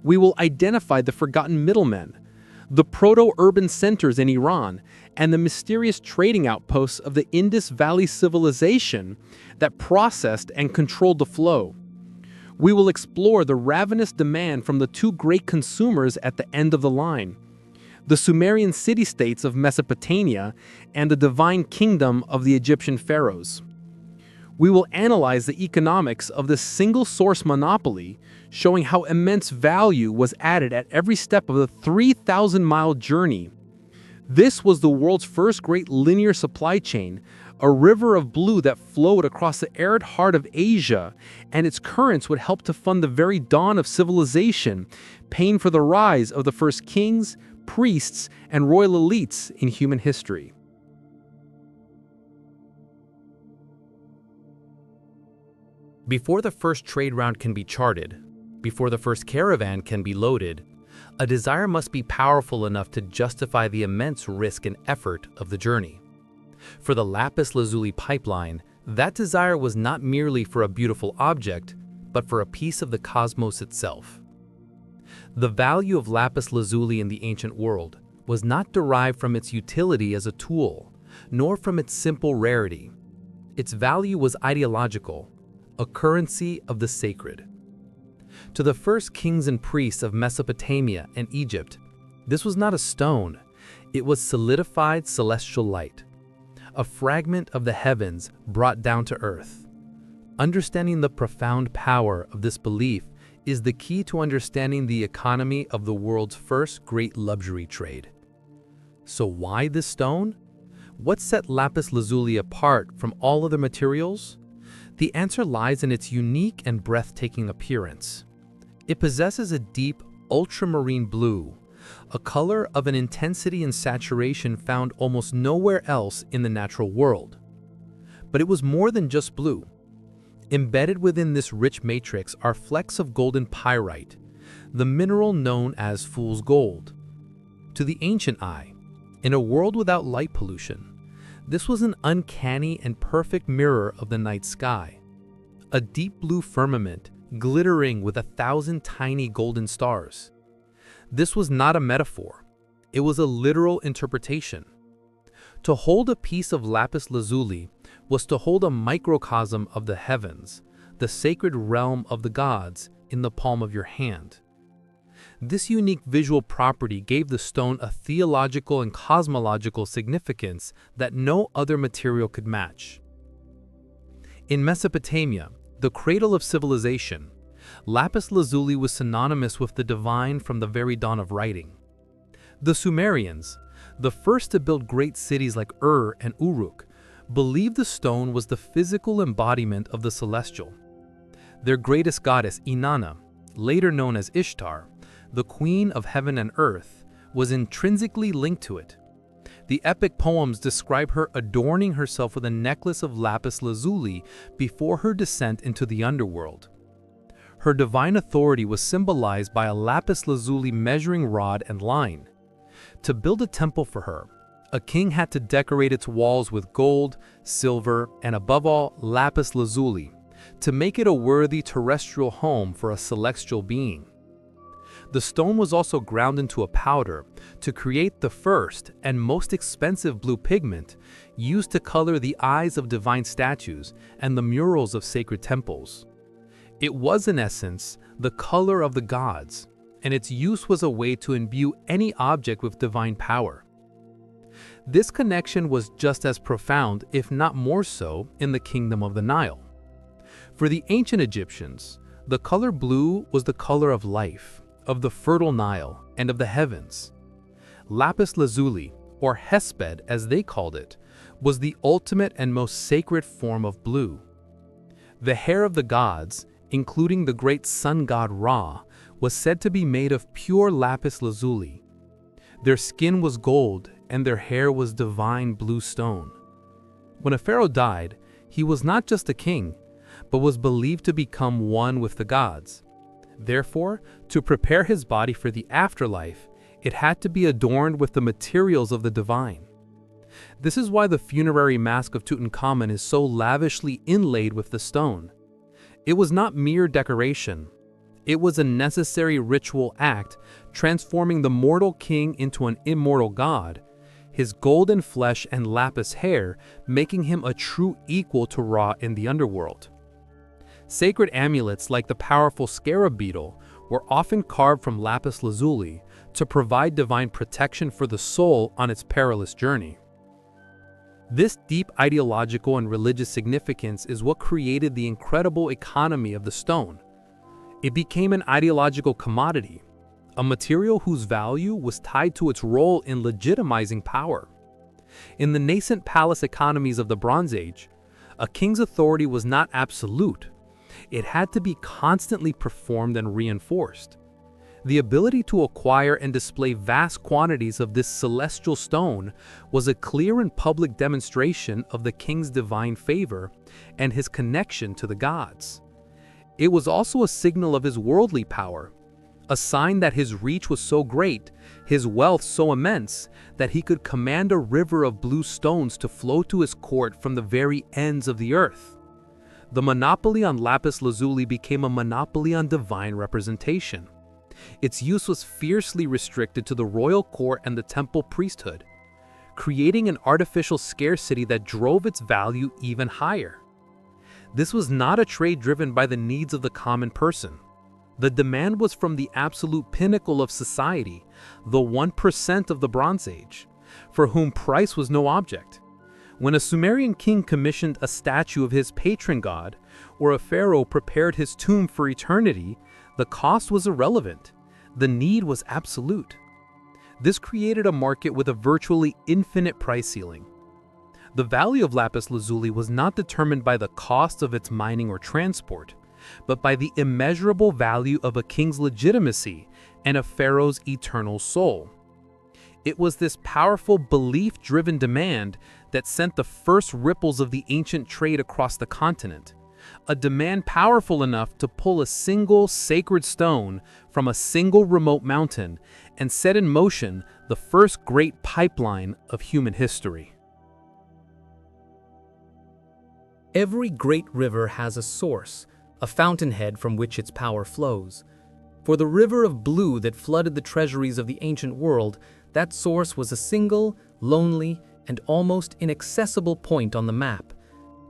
We will identify the forgotten middlemen, the proto-urban centers in Iran, and the mysterious trading outposts of the Indus Valley civilization that processed and controlled the flow. We will explore the ravenous demand from the two great consumers at the end of the line, the Sumerian city-states of Mesopotamia and the divine kingdom of the Egyptian pharaohs. We will analyze the economics of this single-source monopoly, showing how immense value was added at every step of the 3,000-mile journey. This was the world's first great linear supply chain, a river of blue that flowed across the arid heart of Asia, and its currents would help to fund the very dawn of civilization, paying for the rise of the first kings, priests, and royal elites in human history. Before the first trade route can be charted, before the first caravan can be loaded, a desire must be powerful enough to justify the immense risk and effort of the journey. For the lapis lazuli pipeline, that desire was not merely for a beautiful object, but for a piece of the cosmos itself. The value of lapis lazuli in the ancient world was not derived from its utility as a tool, nor from its simple rarity. Its value was ideological, a currency of the sacred. To the first kings and priests of Mesopotamia and Egypt, this was not a stone, it was solidified celestial light, a fragment of the heavens brought down to earth. Understanding the profound power of this belief is the key to understanding the economy of the world's first great luxury trade. So why this stone? What set lapis lazuli apart from all other materials? The answer lies in its unique and breathtaking appearance. It possesses a deep, ultramarine blue, a color of an intensity and saturation found almost nowhere else in the natural world. But it was more than just blue. Embedded within this rich matrix are flecks of golden pyrite, the mineral known as fool's gold. To the ancient eye, in a world without light pollution, this was an uncanny and perfect mirror of the night sky. A deep blue firmament glittering with 1,000 tiny golden stars. This was not a metaphor. It was a literal interpretation. To hold a piece of lapis lazuli was to hold a microcosm of the heavens, the sacred realm of the gods, in the palm of your hand. This unique visual property gave the stone a theological and cosmological significance that no other material could match. In Mesopotamia, the cradle of civilization, lapis lazuli was synonymous with the divine from the very dawn of writing. The Sumerians, the first to build great cities like Ur and Uruk, believed the stone was the physical embodiment of the celestial. Their greatest goddess, Inanna, later known as Ishtar, the queen of heaven and earth, was intrinsically linked to it. The epic poems describe her adorning herself with a necklace of lapis lazuli before her descent into the underworld. Her divine authority was symbolized by a lapis lazuli measuring rod and line. To build a temple for her, a king had to decorate its walls with gold, silver, and above all, lapis lazuli, to make it a worthy terrestrial home for a celestial being. The stone was also ground into a powder to create the first and most expensive blue pigment used to color the eyes of divine statues and the murals of sacred temples. It was, in essence, the color of the gods, and its use was a way to imbue any object with divine power. This connection was just as profound, if not more so, in the kingdom of the Nile. For the ancient Egyptians, the color blue was the color of life, of the fertile Nile, and of the heavens. Lapis lazuli, or Hesped as they called it, was the ultimate and most sacred form of blue. The hair of the gods, including the great sun god Ra, was said to be made of pure lapis lazuli. Their skin was gold, and their hair was divine blue stone. When a pharaoh died, he was not just a king, but was believed to become one with the gods. Therefore, to prepare his body for the afterlife, it had to be adorned with the materials of the divine. This is why the funerary mask of Tutankhamun is so lavishly inlaid with the stone. It was not mere decoration. It was a necessary ritual act, transforming the mortal king into an immortal god, his golden flesh and lapis hair making him a true equal to Ra in the underworld. Sacred amulets like the powerful scarab beetle were often carved from lapis lazuli to provide divine protection for the soul on its perilous journey. This deep ideological and religious significance is what created the incredible economy of the stone. It became an ideological commodity, a material whose value was tied to its role in legitimizing power. In the nascent palace economies of the Bronze Age, a king's authority was not absolute. It had to be constantly performed and reinforced. The ability to acquire and display vast quantities of this celestial stone was a clear and public demonstration of the king's divine favor and his connection to the gods. It was also a signal of his worldly power, a sign that his reach was so great, his wealth so immense, that he could command a river of blue stones to flow to his court from the very ends of the earth. The monopoly on lapis lazuli became a monopoly on divine representation. Its use was fiercely restricted to the royal court and the temple priesthood, creating an artificial scarcity that drove its value even higher. This was not a trade driven by the needs of the common person. The demand was from the absolute pinnacle of society, the 1% of the Bronze Age, for whom price was no object. When a Sumerian king commissioned a statue of his patron god, or a pharaoh prepared his tomb for eternity, the cost was irrelevant. The need was absolute. This created a market with a virtually infinite price ceiling. The value of lapis lazuli was not determined by the cost of its mining or transport, but by the immeasurable value of a king's legitimacy and a pharaoh's eternal soul. It was this powerful belief-driven demand that sent the first ripples of the ancient trade across the continent, a demand powerful enough to pull a single sacred stone from a single remote mountain and set in motion the first great pipeline of human history. Every great river has a source, a fountainhead from which its power flows. For the river of blue that flooded the treasuries of the ancient world, that source was a single, lonely, and almost inaccessible point on the map.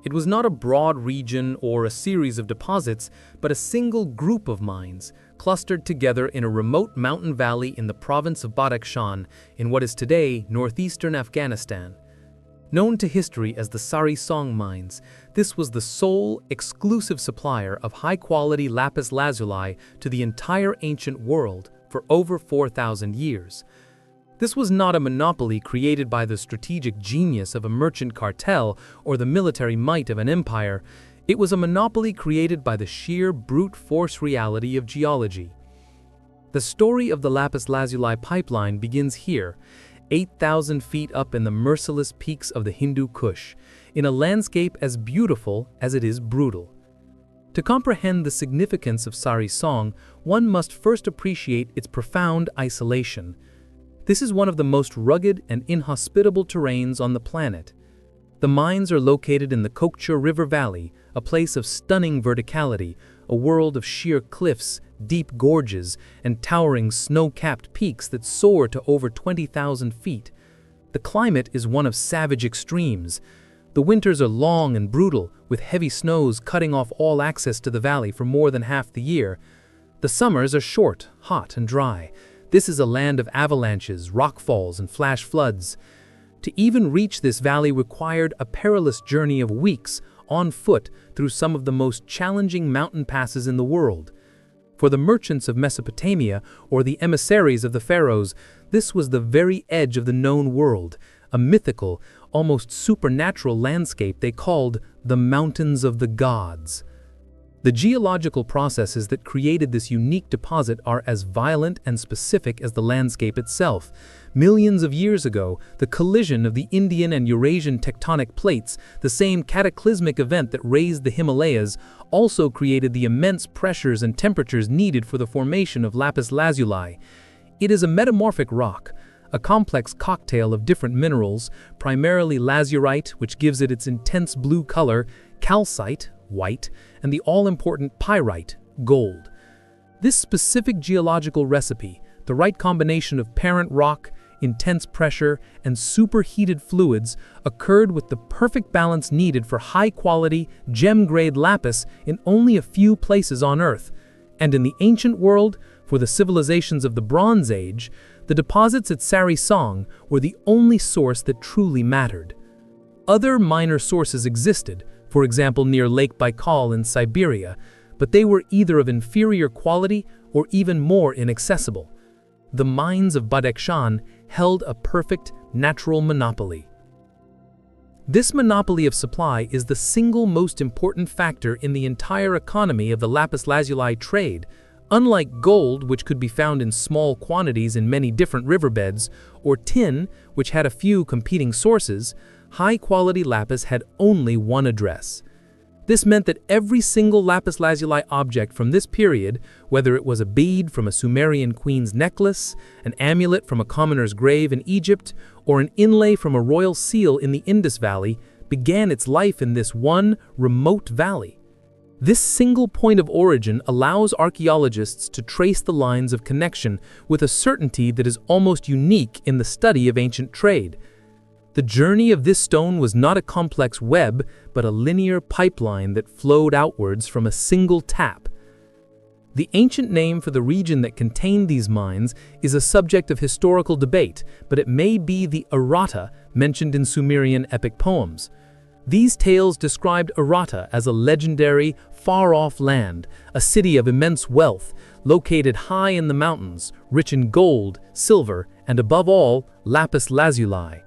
It was not a broad region or a series of deposits, but a single group of mines, clustered together in a remote mountain valley in the province of Badakhshan, in what is today northeastern Afghanistan. Known to history as the Sari Song mines, this was the sole, exclusive supplier of high-quality lapis lazuli to the entire ancient world for over 4,000 years. This was not a monopoly created by the strategic genius of a merchant cartel or the military might of an empire. It was a monopoly created by the sheer brute force reality of geology. The story of the lapis lazuli pipeline begins here, 8,000 feet up in the merciless peaks of the Hindu Kush, in a landscape as beautiful as it is brutal. To comprehend the significance of Sari Song, one must first appreciate its profound isolation. This is one of the most rugged and inhospitable terrains on the planet. The mines are located in the Kokcha River Valley, a place of stunning verticality, a world of sheer cliffs, deep gorges, and towering snow-capped peaks that soar to over 20,000 feet. The climate is one of savage extremes. The winters are long and brutal, with heavy snows cutting off all access to the valley for more than half the year. The summers are short, hot, and dry. This is a land of avalanches, rockfalls, and flash floods. To even reach this valley required a perilous journey of weeks on foot through some of the most challenging mountain passes in the world. For the merchants of Mesopotamia or the emissaries of the pharaohs, this was the very edge of the known world, a mythical, almost supernatural landscape they called the Mountains of the Gods. The geological processes that created this unique deposit are as violent and specific as the landscape itself. Millions of years ago, the collision of the Indian and Eurasian tectonic plates, the same cataclysmic event that raised the Himalayas, also created the immense pressures and temperatures needed for the formation of lapis lazuli. It is a metamorphic rock, a complex cocktail of different minerals, primarily lazurite, which gives it its intense blue color, calcite, white, and the all-important pyrite, gold. This specific geological recipe, the right combination of parent rock, intense pressure, and superheated fluids occurred with the perfect balance needed for high-quality, gem-grade lapis in only a few places on Earth. And in the ancient world, for the civilizations of the Bronze Age, the deposits at Sarisang were the only source that truly mattered. Other minor sources existed, for example near Lake Baikal in Siberia, but they were either of inferior quality or even more inaccessible. The mines of Badakhshan held a perfect natural monopoly. This monopoly of supply is the single most important factor in the entire economy of the lapis lazuli trade. Unlike gold, which could be found in small quantities in many different riverbeds, or tin, which had a few competing sources, high-quality lapis had only one address. This meant that every single lapis lazuli object from this period, whether it was a bead from a Sumerian queen's necklace, an amulet from a commoner's grave in Egypt, or an inlay from a royal seal in the Indus Valley, began its life in this one remote valley. This single point of origin allows archaeologists to trace the lines of connection with a certainty that is almost unique in the study of ancient trade. The journey of this stone was not a complex web, but a linear pipeline that flowed outwards from a single tap. The ancient name for the region that contained these mines is a subject of historical debate, but it may be the Arata mentioned in Sumerian epic poems. These tales described Arata as a legendary, far-off land, a city of immense wealth, located high in the mountains, rich in gold, silver, and above all, lapis lazuli.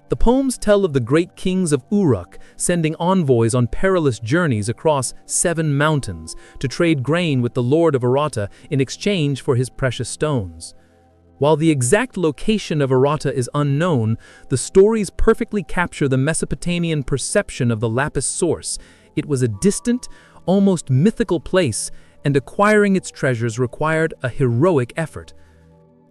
The poems tell of the great kings of Uruk sending envoys on perilous journeys across 7 mountains to trade grain with the lord of Arata in exchange for his precious stones. While the exact location of Arata is unknown, the stories perfectly capture the Mesopotamian perception of the lapis source. It was a distant, almost mythical place, and acquiring its treasures required a heroic effort.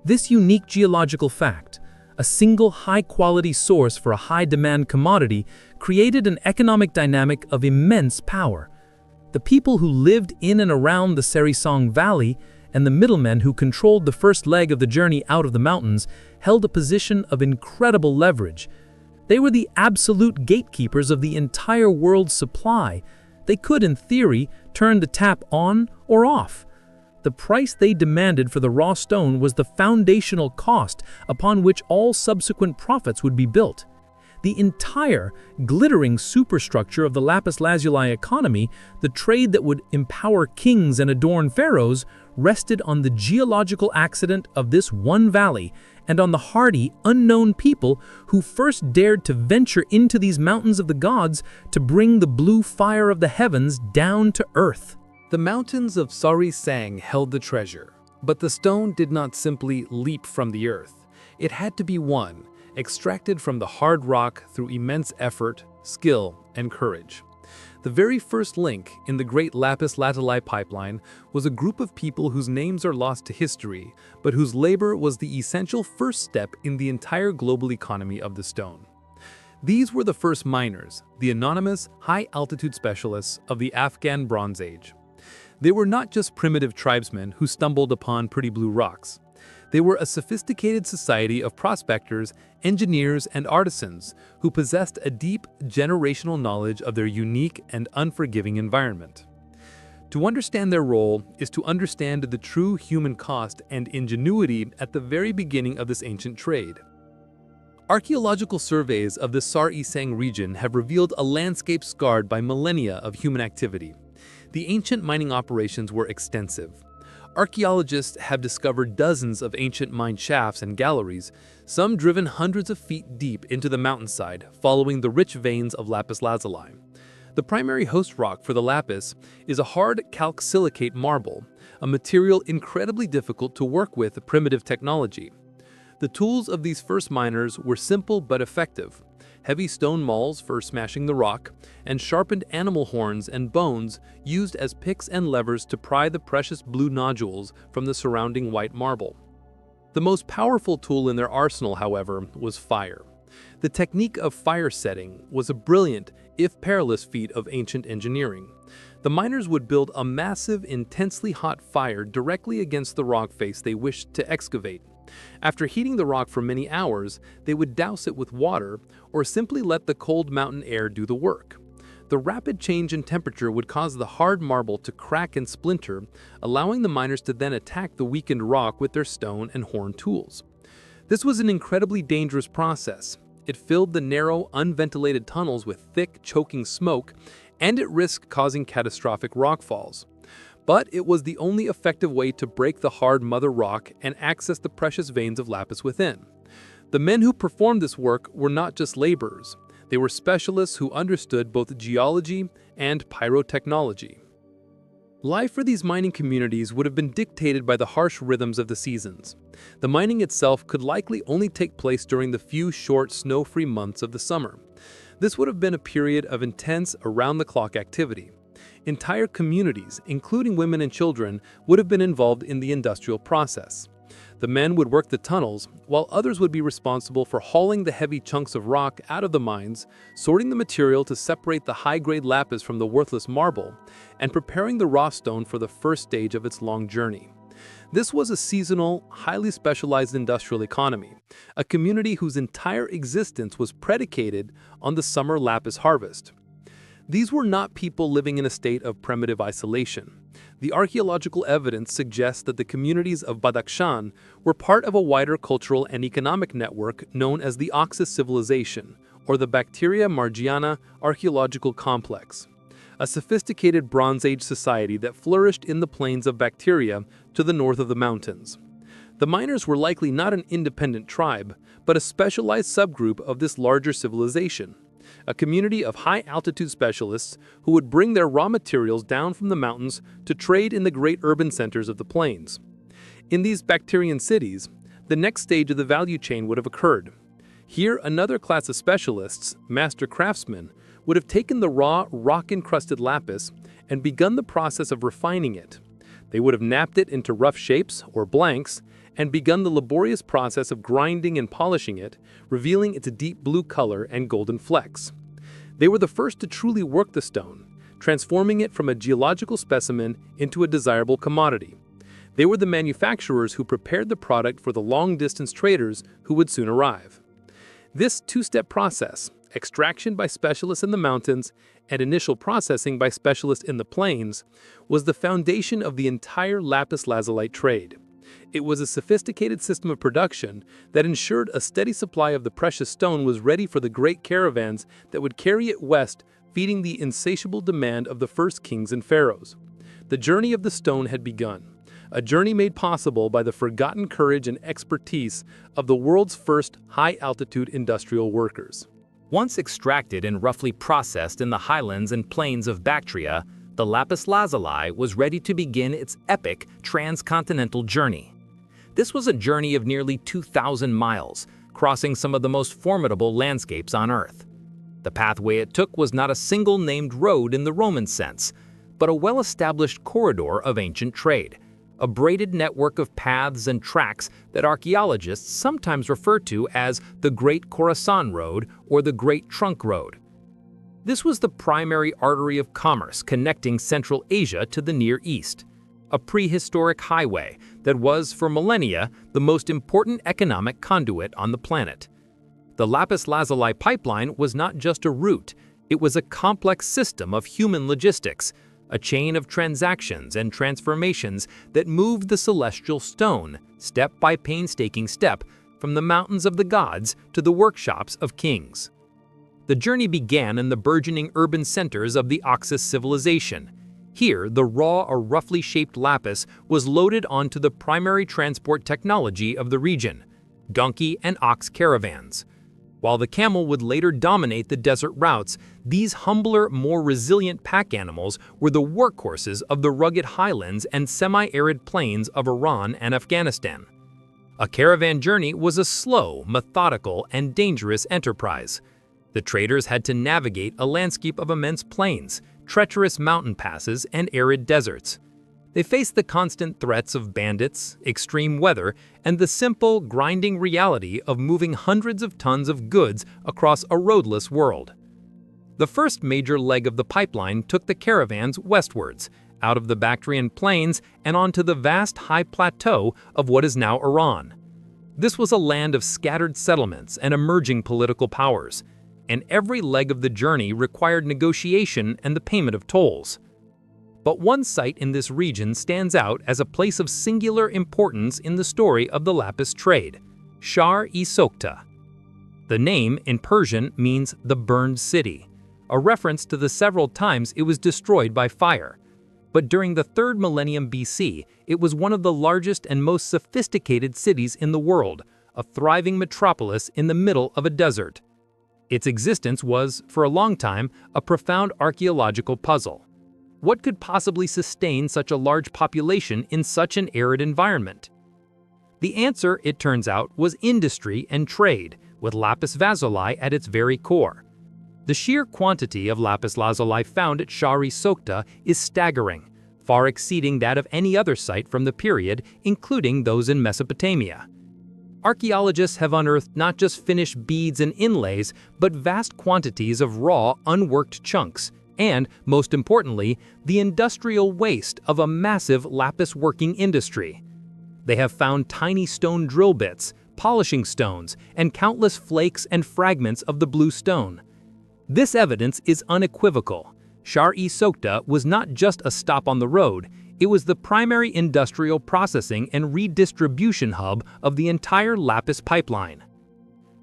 This unique geological fact, a single high-quality source for a high-demand commodity, created an economic dynamic of immense power. The people who lived in and around the Sarisang Valley and the middlemen who controlled the first leg of the journey out of the mountains held a position of incredible leverage. They were the absolute gatekeepers of the entire world's supply. They could, in theory, turn the tap on or off. The price they demanded for the raw stone was the foundational cost upon which all subsequent profits would be built. The entire, glittering superstructure of the lapis lazuli economy, the trade that would empower kings and adorn pharaohs, rested on the geological accident of this one valley and on the hardy, unknown people who first dared to venture into these mountains of the gods to bring the blue fire of the heavens down to earth. The mountains of Sarisang held the treasure, but the stone did not simply leap from the earth. It had to be won, extracted from the hard rock through immense effort, skill, and courage. The very first link in the great lapis lazuli pipeline was a group of people whose names are lost to history, but whose labor was the essential first step in the entire global economy of the stone. These were the first miners, the anonymous, high-altitude specialists of the Afghan Bronze Age. They were not just primitive tribesmen who stumbled upon pretty blue rocks. They were a sophisticated society of prospectors, engineers, and artisans who possessed a deep generational knowledge of their unique and unforgiving environment. To understand their role is to understand the true human cost and ingenuity at the very beginning of this ancient trade. Archaeological surveys of the Sarisang region have revealed a landscape scarred by millennia of human activity. The ancient mining operations were extensive. Archaeologists have discovered dozens of ancient mine shafts and galleries, some driven hundreds of feet deep into the mountainside, following the rich veins of lapis lazuli. The primary host rock for the lapis is a hard calc-silicate marble, a material incredibly difficult to work with primitive technology. The tools of these first miners were simple but effective: heavy stone mauls for smashing the rock, and sharpened animal horns and bones used as picks and levers to pry the precious blue nodules from the surrounding white marble. The most powerful tool in their arsenal, however, was fire. The technique of fire setting was a brilliant, if perilous, feat of ancient engineering. The miners would build a massive, intensely hot fire directly against the rock face they wished to excavate. After heating the rock for many hours, they would douse it with water or simply let the cold mountain air do the work. The rapid change in temperature would cause the hard marble to crack and splinter, allowing the miners to then attack the weakened rock with their stone and horn tools. This was an incredibly dangerous process. It filled the narrow, unventilated tunnels with thick, choking smoke, and it risked causing catastrophic rockfalls. But it was the only effective way to break the hard mother rock and access the precious veins of lapis within. The men who performed this work were not just laborers. They were specialists who understood both geology and pyrotechnology. Life for these mining communities would have been dictated by the harsh rhythms of the seasons. The mining itself could likely only take place during the few short, snow-free months of the summer. This would have been a period of intense, around-the-clock activity. Entire communities, including women and children, would have been involved in the industrial process. The men would work the tunnels, while others would be responsible for hauling the heavy chunks of rock out of the mines, sorting the material to separate the high-grade lapis from the worthless marble, and preparing the raw stone for the first stage of its long journey. This was a seasonal, highly specialized industrial economy, a community whose entire existence was predicated on the summer lapis harvest. These were not people living in a state of primitive isolation. The archaeological evidence suggests that the communities of Badakhshan were part of a wider cultural and economic network known as the Oxus civilization, or the Bacteria Margiana archaeological complex, a sophisticated Bronze Age society that flourished in the plains of Bacteria to the north of the mountains. The miners were likely not an independent tribe, but a specialized subgroup of this larger civilization, a community of high-altitude specialists who would bring their raw materials down from the mountains to trade in the great urban centers of the plains. In these Bactrian cities, the next stage of the value chain would have occurred. Here, another class of specialists, master craftsmen, would have taken the raw, rock-encrusted lapis and begun the process of refining it. They would have napped it into rough shapes, or blanks, and begun the laborious process of grinding and polishing it, revealing its deep blue color and golden flecks. They were the first to truly work the stone, transforming it from a geological specimen into a desirable commodity. They were the manufacturers who prepared the product for the long-distance traders who would soon arrive. This two-step process, extraction by specialists in the mountains and initial processing by specialists in the plains, was the foundation of the entire lapis lazulite trade. It was a sophisticated system of production that ensured a steady supply of the precious stone was ready for the great caravans that would carry it west, feeding the insatiable demand of the first kings and pharaohs. The journey of the stone had begun, a journey made possible by the forgotten courage and expertise of the world's first high-altitude industrial workers. Once extracted and roughly processed in the highlands and plains of Bactria, the lapis lazuli was ready to begin its epic transcontinental journey. This was a journey of nearly 2,000 miles, crossing some of the most formidable landscapes on Earth. The pathway it took was not a single named road in the Roman sense, but a well-established corridor of ancient trade, a braided network of paths and tracks that archaeologists sometimes refer to as the Great Khorasan Road or the Great Trunk Road. This was the primary artery of commerce connecting Central Asia to the Near East, a prehistoric highway that was, for millennia, the most important economic conduit on the planet. The lapis lazuli pipeline was not just a route, it was a complex system of human logistics, a chain of transactions and transformations that moved the celestial stone, step by painstaking step, from the mountains of the gods to the workshops of kings. The journey began in the burgeoning urban centers of the Oxus civilization. Here, the raw or roughly shaped lapis was loaded onto the primary transport technology of the region, donkey and ox caravans. While the camel would later dominate the desert routes, these humbler, more resilient pack animals were the workhorses of the rugged highlands and semi-arid plains of Iran and Afghanistan. A caravan journey was a slow, methodical, and dangerous enterprise. The traders had to navigate a landscape of immense plains, treacherous mountain passes, and arid deserts. They faced the constant threats of bandits, extreme weather, and the simple, grinding reality of moving hundreds of tons of goods across a roadless world. The first major leg of the pipeline took the caravans westwards, out of the Bactrian plains and onto the vast high plateau of what is now Iran. This was a land of scattered settlements and emerging political powers, and every leg of the journey required negotiation and the payment of tolls. But one site in this region stands out as a place of singular importance in the story of the lapis trade, Shar-e-Sokhta. The name in Persian means the burned city, a reference to the several times it was destroyed by fire. But during the 3rd millennium BC, it was one of the largest and most sophisticated cities in the world, a thriving metropolis in the middle of a desert. Its existence was, for a long time, a profound archaeological puzzle. What could possibly sustain such a large population in such an arid environment? The answer, it turns out, was industry and trade, with lapis lazuli at its very core. The sheer quantity of lapis lazuli found at Shar-e-Sokhta is staggering, far exceeding that of any other site from the period, including those in Mesopotamia. Archaeologists have unearthed not just finished beads and inlays, but vast quantities of raw, unworked chunks, and, most importantly, the industrial waste of a massive lapis working industry. They have found tiny stone drill bits, polishing stones, and countless flakes and fragments of the blue stone. This evidence is unequivocal. Shar-e-Sokhta was not just a stop on the road, it was the primary industrial processing and redistribution hub of the entire lapis pipeline.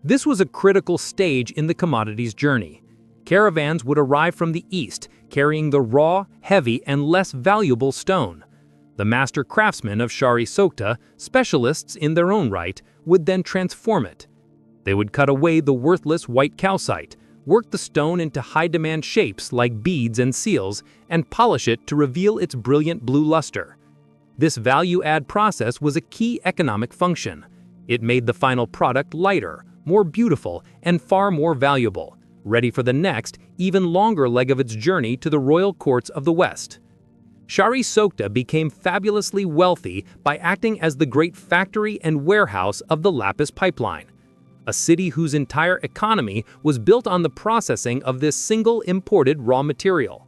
This was a critical stage in the commodities journey. Caravans would arrive from the east, carrying the raw, heavy, and less valuable stone. The master craftsmen of Shar-e-Sokhta, specialists in their own right, would then transform it. They would cut away the worthless white calcite, work the stone into high-demand shapes like beads and seals, and polish it to reveal its brilliant blue luster. This value-add process was a key economic function. It made the final product lighter, more beautiful, and far more valuable, ready for the next, even longer leg of its journey to the royal courts of the West. Shar-e-Sokhta became fabulously wealthy by acting as the great factory and warehouse of the lapis pipeline, a city whose entire economy was built on the processing of this single imported raw material.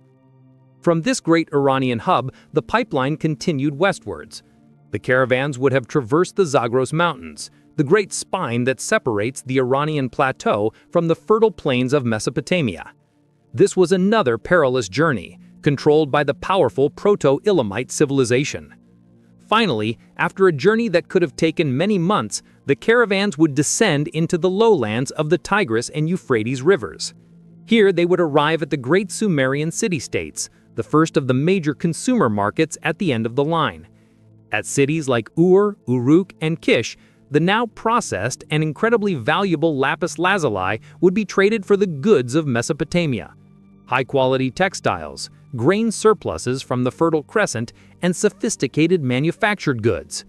From this great Iranian hub, the pipeline continued westwards. The caravans would have traversed the Zagros Mountains, the great spine that separates the Iranian plateau from the fertile plains of Mesopotamia. This was another perilous journey, controlled by the powerful Proto-Elamite civilization. Finally, after a journey that could have taken many months, the caravans would descend into the lowlands of the Tigris and Euphrates rivers. Here they would arrive at the great Sumerian city-states, the first of the major consumer markets at the end of the line. At cities like Ur, Uruk, and Kish, the now processed and incredibly valuable lapis lazuli would be traded for the goods of Mesopotamia. High-quality textiles, grain surpluses from the Fertile Crescent, and sophisticated manufactured goods.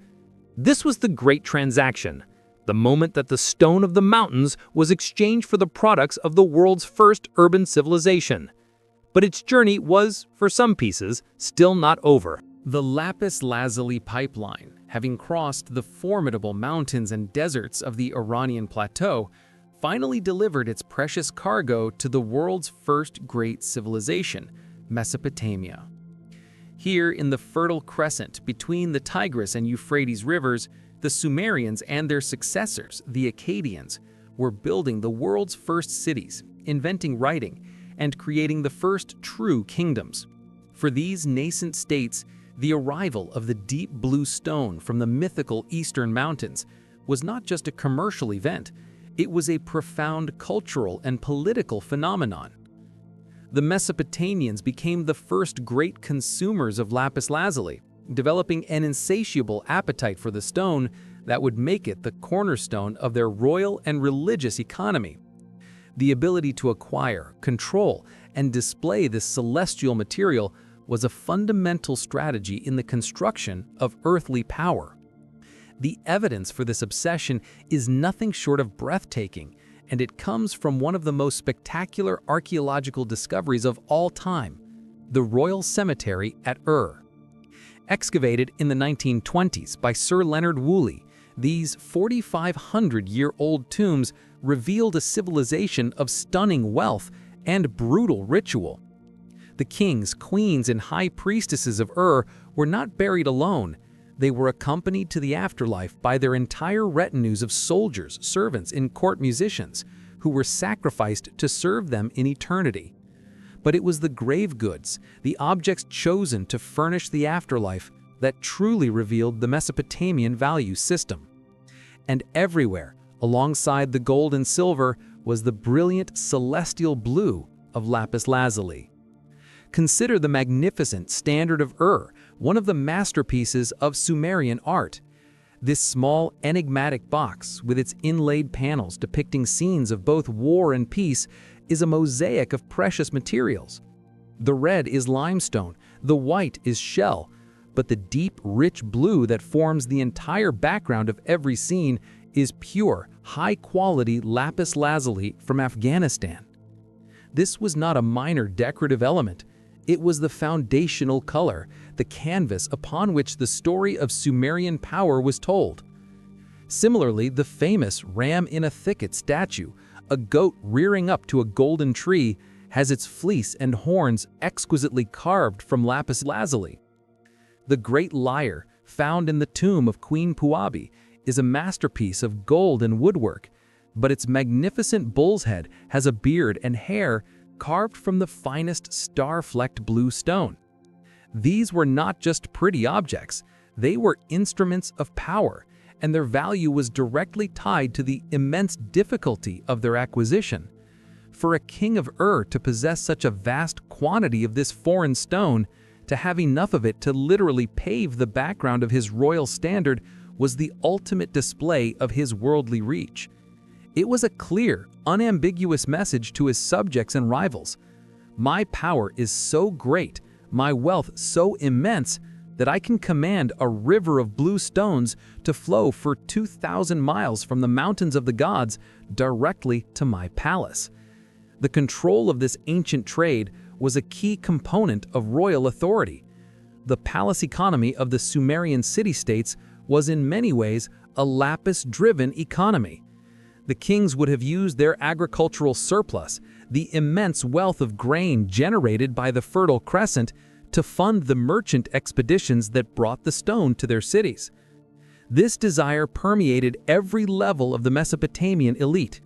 This was the great transaction, the moment that the stone of the mountains was exchanged for the products of the world's first urban civilization. But its journey was, for some pieces, still not over. The lapis lazuli pipeline, having crossed the formidable mountains and deserts of the Iranian plateau, finally delivered its precious cargo to the world's first great civilization, Mesopotamia. Here in the Fertile Crescent between the Tigris and Euphrates rivers, the Sumerians and their successors, the Akkadians, were building the world's first cities, inventing writing, and creating the first true kingdoms. For these nascent states, the arrival of the deep blue stone from the mythical Eastern Mountains was not just a commercial event, it was a profound cultural and political phenomenon. The Mesopotamians became the first great consumers of lapis lazuli, developing an insatiable appetite for the stone that would make it the cornerstone of their royal and religious economy. The ability to acquire, control, and display this celestial material was a fundamental strategy in the construction of earthly power. The evidence for this obsession is nothing short of breathtaking, and it comes from one of the most spectacular archaeological discoveries of all time, the Royal Cemetery at Ur. Excavated in the 1920s by Sir Leonard Woolley, these 4,500-year-old tombs revealed a civilization of stunning wealth and brutal ritual. The kings, queens, and high priestesses of Ur were not buried alone. They were accompanied to the afterlife by their entire retinues of soldiers, servants, and court musicians, who were sacrificed to serve them in eternity. But it was the grave goods, the objects chosen to furnish the afterlife, that truly revealed the Mesopotamian value system. And everywhere, alongside the gold and silver, was the brilliant celestial blue of lapis lazuli. Consider the magnificent Standard of Ur, one of the masterpieces of Sumerian art. This small, enigmatic box, with its inlaid panels depicting scenes of both war and peace, is a mosaic of precious materials. The red is limestone, the white is shell, but the deep, rich blue that forms the entire background of every scene is pure, high-quality lapis lazuli from Afghanistan. This was not a minor decorative element. It was the foundational color, the canvas upon which the story of Sumerian power was told. Similarly, the famous ram in a thicket statue, a goat rearing up to a golden tree, has its fleece and horns exquisitely carved from lapis lazuli. The great lyre, found in the tomb of Queen Puabi, is a masterpiece of gold and woodwork, but its magnificent bull's head has a beard and hair carved from the finest star-flecked blue stone. These were not just pretty objects, they were instruments of power, and their value was directly tied to the immense difficulty of their acquisition. For a king of Ur to possess such a vast quantity of this foreign stone, to have enough of it to literally pave the background of his royal standard, was the ultimate display of his worldly reach. It was a clear, unambiguous message to his subjects and rivals. My power is so great, my wealth so immense, that I can command a river of blue stones to flow for 2,000 miles from the mountains of the gods directly to my palace. The control of this ancient trade was a key component of royal authority. The palace economy of the Sumerian city-states was in many ways a lapis-driven economy. The kings would have used their agricultural surplus, the immense wealth of grain generated by the Fertile Crescent, to fund the merchant expeditions that brought the stone to their cities. This desire permeated every level of the Mesopotamian elite.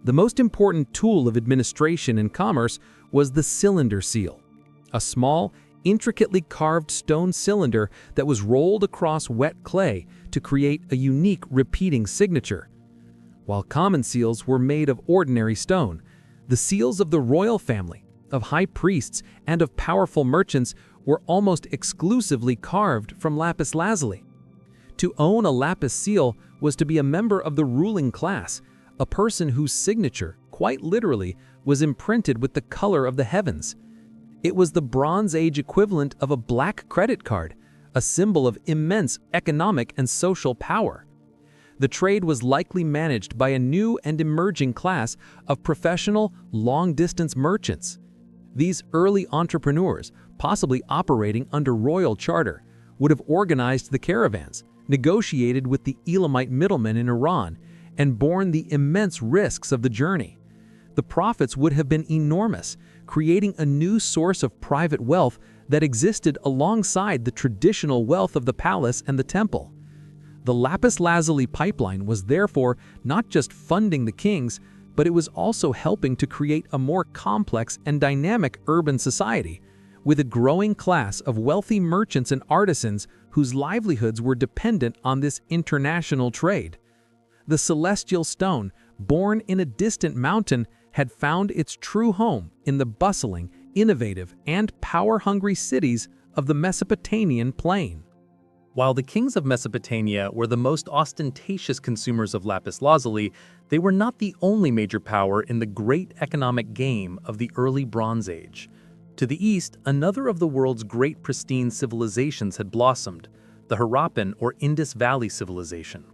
The most important tool of administration and commerce was the cylinder seal, a small, intricately carved stone cylinder that was rolled across wet clay to create a unique repeating signature. While common seals were made of ordinary stone, the seals of the royal family, of high priests, and of powerful merchants were almost exclusively carved from lapis lazuli. To own a lapis seal was to be a member of the ruling class, a person whose signature, quite literally, was imprinted with the color of the heavens. It was the Bronze Age equivalent of a black credit card, a symbol of immense economic and social power. The trade was likely managed by a new and emerging class of professional, long-distance merchants. These early entrepreneurs, possibly operating under royal charter, would have organized the caravans, negotiated with the Elamite middlemen in Iran, and borne the immense risks of the journey. The profits would have been enormous, creating a new source of private wealth that existed alongside the traditional wealth of the palace and the temple. The lapis lazuli pipeline was therefore not just funding the kings, but it was also helping to create a more complex and dynamic urban society, with a growing class of wealthy merchants and artisans whose livelihoods were dependent on this international trade. The celestial stone, born in a distant mountain, had found its true home in the bustling, innovative, and power-hungry cities of the Mesopotamian plain. While the kings of Mesopotamia were the most ostentatious consumers of lapis lazuli, they were not the only major power in the great economic game of the early Bronze Age. To the east, another of the world's great pristine civilizations had blossomed, the Harappan or Indus Valley civilization.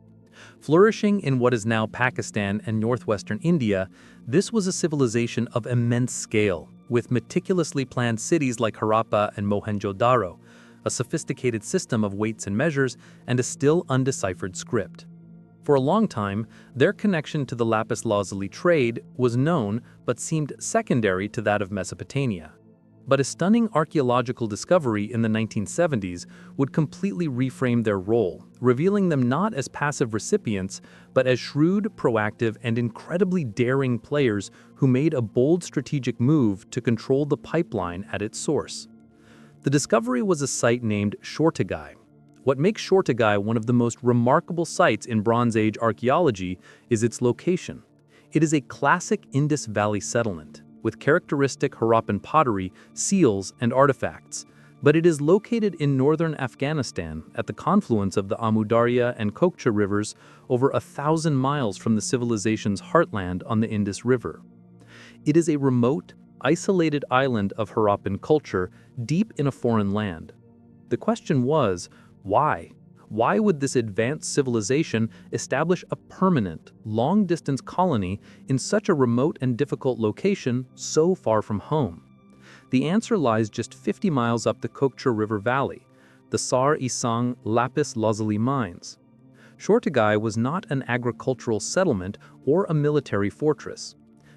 Flourishing in what is now Pakistan and northwestern India, this was a civilization of immense scale, with meticulously planned cities like Harappa and Mohenjo-daro, a sophisticated system of weights and measures, and a still undeciphered script. For a long time, their connection to the lapis lazuli trade was known but seemed secondary to that of Mesopotamia. But a stunning archaeological discovery in the 1970s would completely reframe their role, revealing them not as passive recipients, but as shrewd, proactive, and incredibly daring players who made a bold strategic move to control the pipeline at its source. The discovery was a site named Shortagai. What makes Shortagai one of the most remarkable sites in Bronze Age archaeology is its location. It is a classic Indus Valley settlement, with characteristic Harappan pottery, seals, and artifacts, but it is located in northern Afghanistan at the confluence of the Amu Darya and Kokcha rivers over 1,000 miles from the civilization's heartland on the Indus River. It is a remote, isolated island of Harappan culture deep in a foreign land. The question was, why? Why would this advanced civilization establish a permanent, long-distance colony in such a remote and difficult location so far from home? The answer lies just 50 miles up the Kokcha River Valley, the Sar Isang lapis lazuli mines. Shortagai was not an agricultural settlement or a military fortress.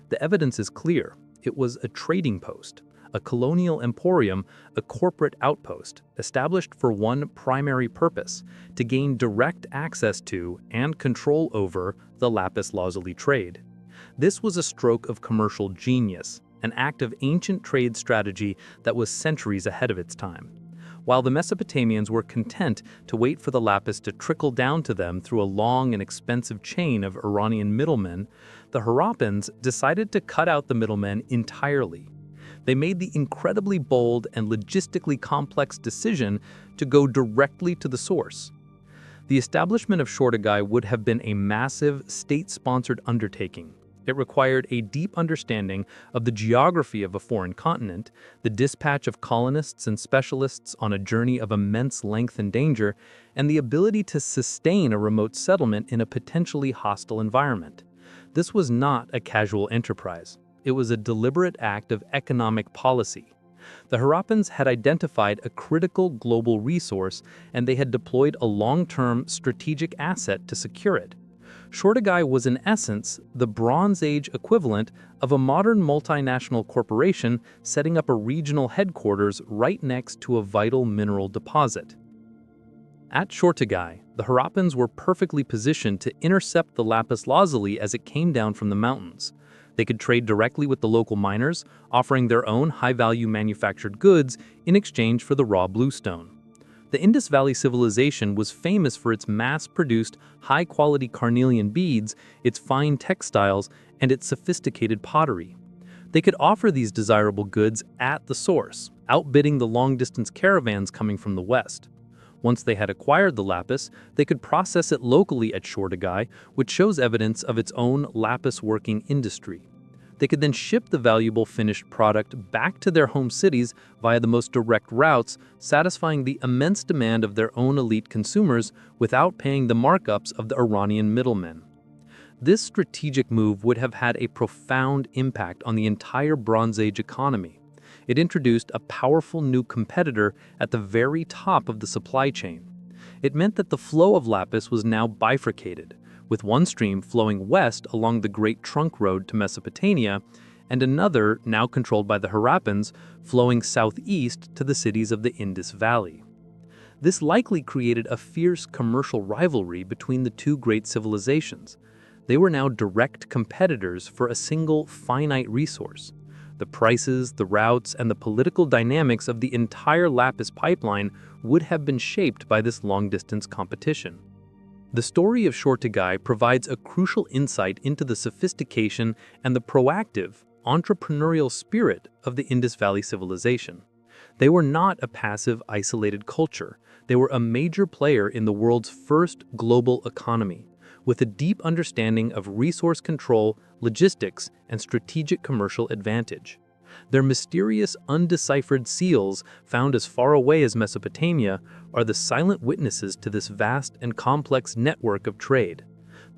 The evidence is clear. It was a trading post, a colonial emporium, a corporate outpost, established for one primary purpose: to gain direct access to and control over the lapis lazuli trade. This was a stroke of commercial genius, an act of ancient trade strategy that was centuries ahead of its time. While the Mesopotamians were content to wait for the lapis to trickle down to them through a long and expensive chain of Iranian middlemen, the Harappans decided to cut out the middlemen entirely. They made the incredibly bold and logistically complex decision to go directly to the source. The establishment of Shortagai would have been a massive, state-sponsored undertaking. It required a deep understanding of the geography of a foreign continent, the dispatch of colonists and specialists on a journey of immense length and danger, and the ability to sustain a remote settlement in a potentially hostile environment. This was not a casual enterprise. It was a deliberate act of economic policy. The Harappans had identified a critical global resource, and they had deployed a long-term strategic asset to secure it. Shortagai was in essence the Bronze Age equivalent of a modern multinational corporation setting up a regional headquarters right next to a vital mineral deposit. At Shortagai, the Harappans were perfectly positioned to intercept the lapis lazuli as it came down from the mountains. They could trade directly with the local miners, offering their own high-value manufactured goods in exchange for the raw bluestone. The Indus Valley civilization was famous for its mass-produced, high-quality carnelian beads, its fine textiles, and its sophisticated pottery. They could offer these desirable goods at the source, outbidding the long-distance caravans coming from the west. Once they had acquired the lapis, they could process it locally at Shortagai, which shows evidence of its own lapis-working industry. They could then ship the valuable finished product back to their home cities via the most direct routes, satisfying the immense demand of their own elite consumers without paying the markups of the Iranian middlemen. This strategic move would have had a profound impact on the entire Bronze Age economy. It introduced a powerful new competitor at the very top of the supply chain. It meant that the flow of lapis was now bifurcated, with one stream flowing west along the Great Trunk Road to Mesopotamia, and another, now controlled by the Harappans, flowing southeast to the cities of the Indus Valley. This likely created a fierce commercial rivalry between the two great civilizations. They were now direct competitors for a single finite resource. The prices, the routes, and the political dynamics of the entire lapis pipeline would have been shaped by this long-distance competition. The story of Shortagai provides a crucial insight into the sophistication and the proactive, entrepreneurial spirit of the Indus Valley civilization. They were not a passive, isolated culture. They were a major player in the world's first global economy, with a deep understanding of resource control, logistics, and strategic commercial advantage. Their mysterious, undeciphered seals, found as far away as Mesopotamia, are the silent witnesses to this vast and complex network of trade.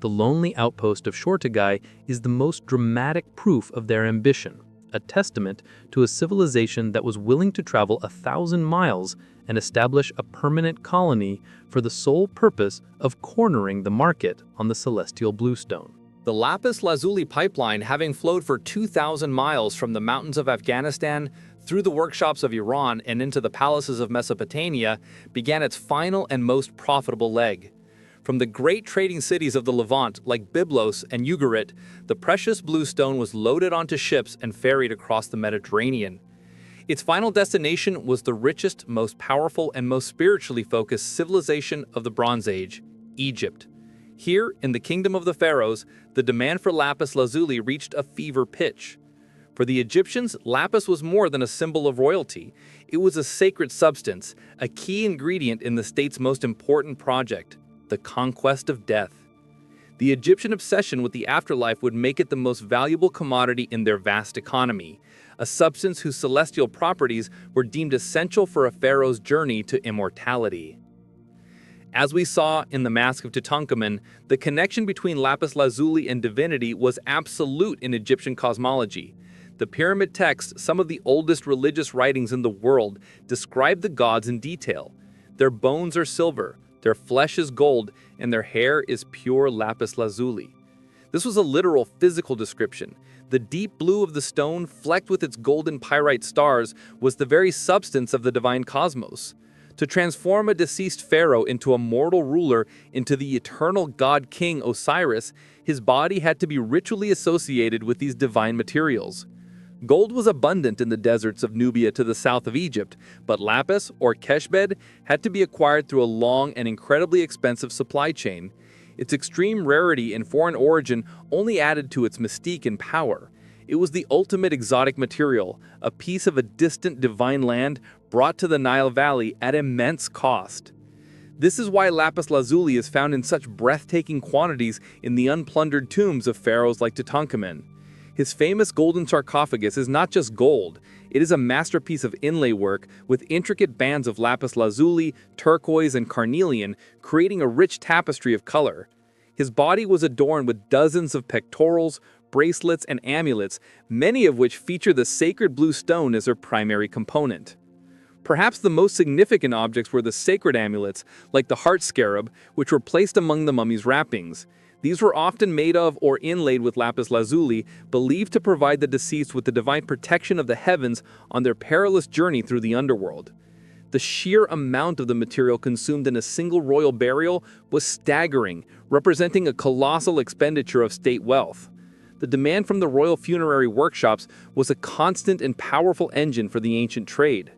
The lonely outpost of Shortagai is the most dramatic proof of their ambition, a testament to a civilization that was willing to travel 1,000 miles and establish a permanent colony for the sole purpose of cornering the market on the celestial bluestone. The lapis lazuli pipeline, having flowed for 2,000 miles from the mountains of Afghanistan through the workshops of Iran and into the palaces of Mesopotamia began its final and most profitable leg. From the great trading cities of the Levant, like Byblos and Ugarit, the precious blue stone was loaded onto ships and ferried across the Mediterranean. Its final destination was the richest, most powerful, and most spiritually focused civilization of the Bronze Age, Egypt. Here, in the kingdom of the pharaohs, the demand for lapis lazuli reached a fever pitch. For the Egyptians, lapis was more than a symbol of royalty. It was a sacred substance, a key ingredient in the state's most important project, the conquest of death. The Egyptian obsession with the afterlife would make it the most valuable commodity in their vast economy, a substance whose celestial properties were deemed essential for a pharaoh's journey to immortality. As we saw in the Mask of Tutankhamun, the connection between lapis lazuli and divinity was absolute in Egyptian cosmology. The pyramid texts, some of the oldest religious writings in the world, describe the gods in detail. Their bones are silver, their flesh is gold, and their hair is pure lapis lazuli. This was a literal physical description. The deep blue of the stone, flecked with its golden pyrite stars, was the very substance of the divine cosmos. To transform a deceased pharaoh into a mortal ruler, into the eternal god-king Osiris, his body had to be ritually associated with these divine materials. Gold was abundant in the deserts of Nubia to the south of Egypt, but lapis, or keshbed, had to be acquired through a long and incredibly expensive supply chain. Its extreme rarity and foreign origin only added to its mystique and power. It was the ultimate exotic material, a piece of a distant divine land brought to the Nile Valley at immense cost. This is why lapis lazuli is found in such breathtaking quantities in the unplundered tombs of pharaohs like Tutankhamun. His famous golden sarcophagus is not just gold, it is a masterpiece of inlay work with intricate bands of lapis lazuli, turquoise, and carnelian, creating a rich tapestry of color. His body was adorned with dozens of pectorals, bracelets, and amulets, many of which feature the sacred blue stone as their primary component. Perhaps the most significant objects were the sacred amulets, like the heart scarab, which were placed among the mummy's wrappings. These were often made of or inlaid with lapis lazuli, believed to provide the deceased with the divine protection of the heavens on their perilous journey through the underworld. The sheer amount of the material consumed in a single royal burial was staggering, representing a colossal expenditure of state wealth. The demand from the royal funerary workshops was a constant and powerful engine for the ancient trade.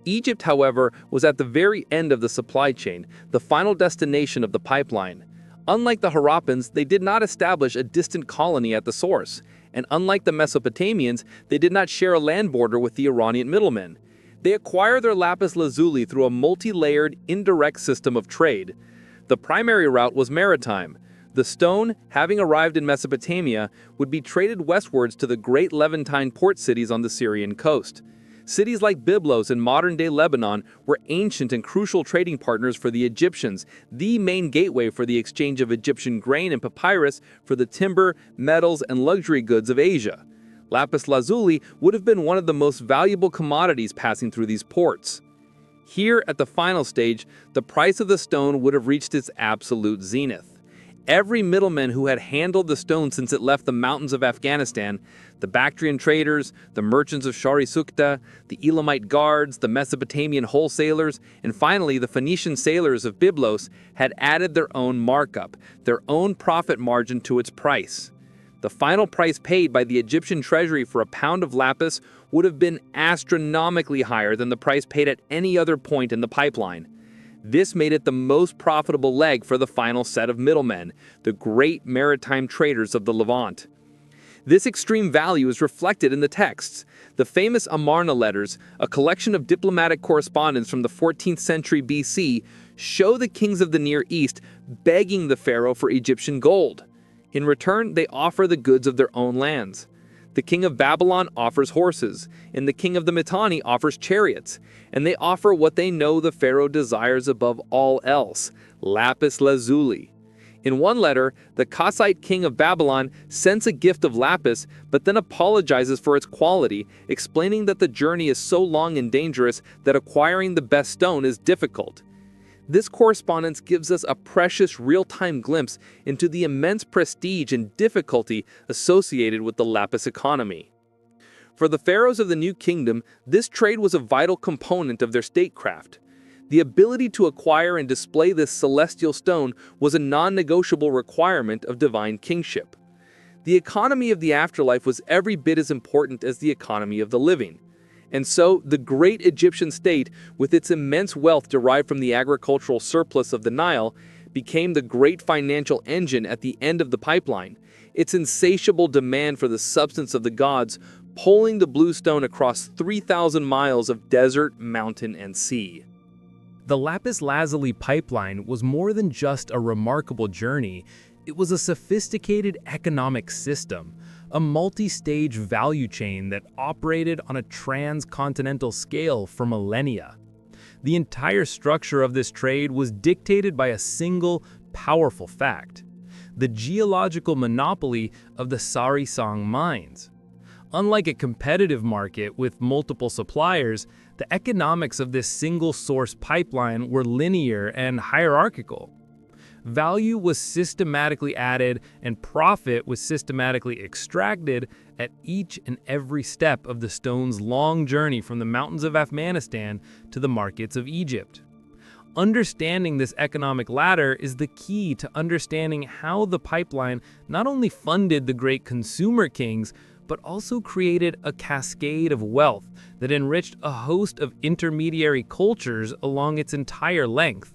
Egypt, however, was at the very end of the supply chain, the final destination of the pipeline. Unlike the Harappans, they did not establish a distant colony at the source, and unlike the Mesopotamians, they did not share a land border with the Iranian middlemen. They acquired their lapis lazuli through a multi-layered, indirect system of trade. The primary route was maritime. The stone, having arrived in Mesopotamia, would be traded westwards to the great Levantine port cities on the Syrian coast. Cities like Byblos in modern-day Lebanon were ancient and crucial trading partners for the Egyptians, the main gateway for the exchange of Egyptian grain and papyrus for the timber, metals, and luxury goods of Asia. Lapis lazuli would have been one of the most valuable commodities passing through these ports. Here, at the final stage, the price of the stone would have reached its absolute zenith. Every middleman who had handled the stone since it left the mountains of Afghanistan, the Bactrian traders, the merchants of Shari Sukta, the Elamite guards, the Mesopotamian wholesalers, and finally the Phoenician sailors of Byblos had added their own markup, their own profit margin to its price. The final price paid by the Egyptian treasury for a pound of lapis would have been astronomically higher than the price paid at any other point in the pipeline. This made it the most profitable leg for the final set of middlemen, the great maritime traders of the Levant. This extreme value is reflected in the texts. The famous Amarna letters, a collection of diplomatic correspondence from the 14th century BC, show the kings of the Near East begging the pharaoh for Egyptian gold. In return, they offer the goods of their own lands. The king of Babylon offers horses, and the king of the Mitanni offers chariots, and they offer what they know the pharaoh desires above all else, lapis lazuli. In one letter, the Kassite king of Babylon sends a gift of lapis, but then apologizes for its quality, explaining that the journey is so long and dangerous that acquiring the best stone is difficult. This correspondence gives us a precious real-time glimpse into the immense prestige and difficulty associated with the lapis economy. For the pharaohs of the New Kingdom, this trade was a vital component of their statecraft. The ability to acquire and display this celestial stone was a non-negotiable requirement of divine kingship. The economy of the afterlife was every bit as important as the economy of the living. And so, the great Egyptian state, with its immense wealth derived from the agricultural surplus of the Nile, became the great financial engine at the end of the pipeline, its insatiable demand for the substance of the gods pulling the blue stone across 3,000 miles of desert, mountain, and sea. The lapis lazuli pipeline was more than just a remarkable journey. It was a sophisticated economic system, a multi-stage value chain that operated on a transcontinental scale for millennia. The entire structure of this trade was dictated by a single, powerful fact: the geological monopoly of the Sarisang mines. Unlike a competitive market with multiple suppliers, the economics of this single-source pipeline were linear and hierarchical. Value was systematically added and profit was systematically extracted at each and every step of the stone's long journey from the mountains of Afghanistan to the markets of Egypt. Understanding this economic ladder is the key to understanding how the pipeline not only funded the great consumer kings, but also created a cascade of wealth that enriched a host of intermediary cultures along its entire length.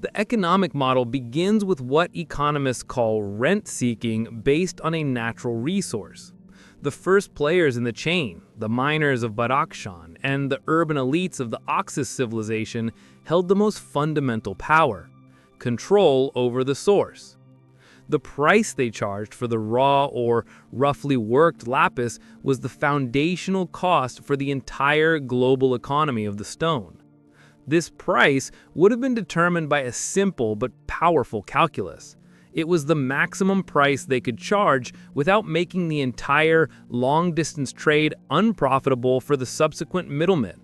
The economic model begins with what economists call rent-seeking based on a natural resource. The first players in the chain, the miners of Badakhshan and the urban elites of the Oxus civilization, held the most fundamental power: control over the source. The price they charged for the raw or roughly worked lapis was the foundational cost for the entire global economy of the stone. This price would have been determined by a simple but powerful calculus. It was the maximum price they could charge without making the entire long-distance trade unprofitable for the subsequent middlemen.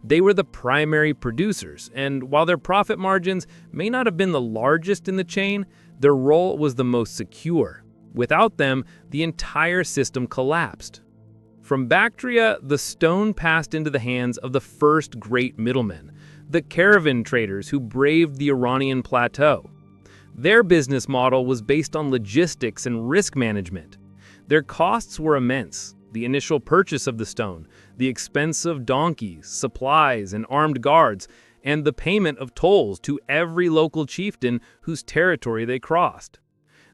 They were the primary producers, and while their profit margins may not have been the largest in the chain, their role was the most secure. Without them, the entire system collapsed. From Bactria, the stone passed into the hands of the first great middlemen, the caravan traders who braved the Iranian plateau. Their business model was based on logistics and risk management. Their costs were immense: the initial purchase of the stone, the expense of donkeys, supplies, and armed guards, and the payment of tolls to every local chieftain whose territory they crossed.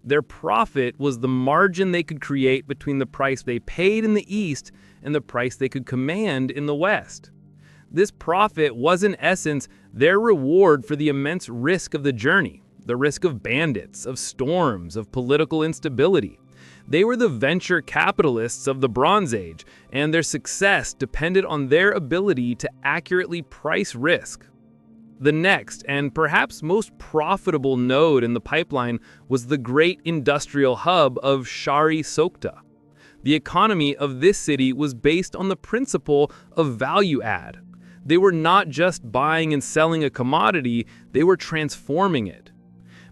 Their profit was the margin they could create between the price they paid in the East and the price they could command in the West. This profit was in essence their reward for the immense risk of the journey, the risk of bandits, of storms, of political instability. They were the venture capitalists of the Bronze Age, and their success depended on their ability to accurately price risk. The next, and perhaps most profitable node in the pipeline was the great industrial hub of Shari Sokta. The economy of this city was based on the principle of value add. They were not just buying and selling a commodity, they were transforming it.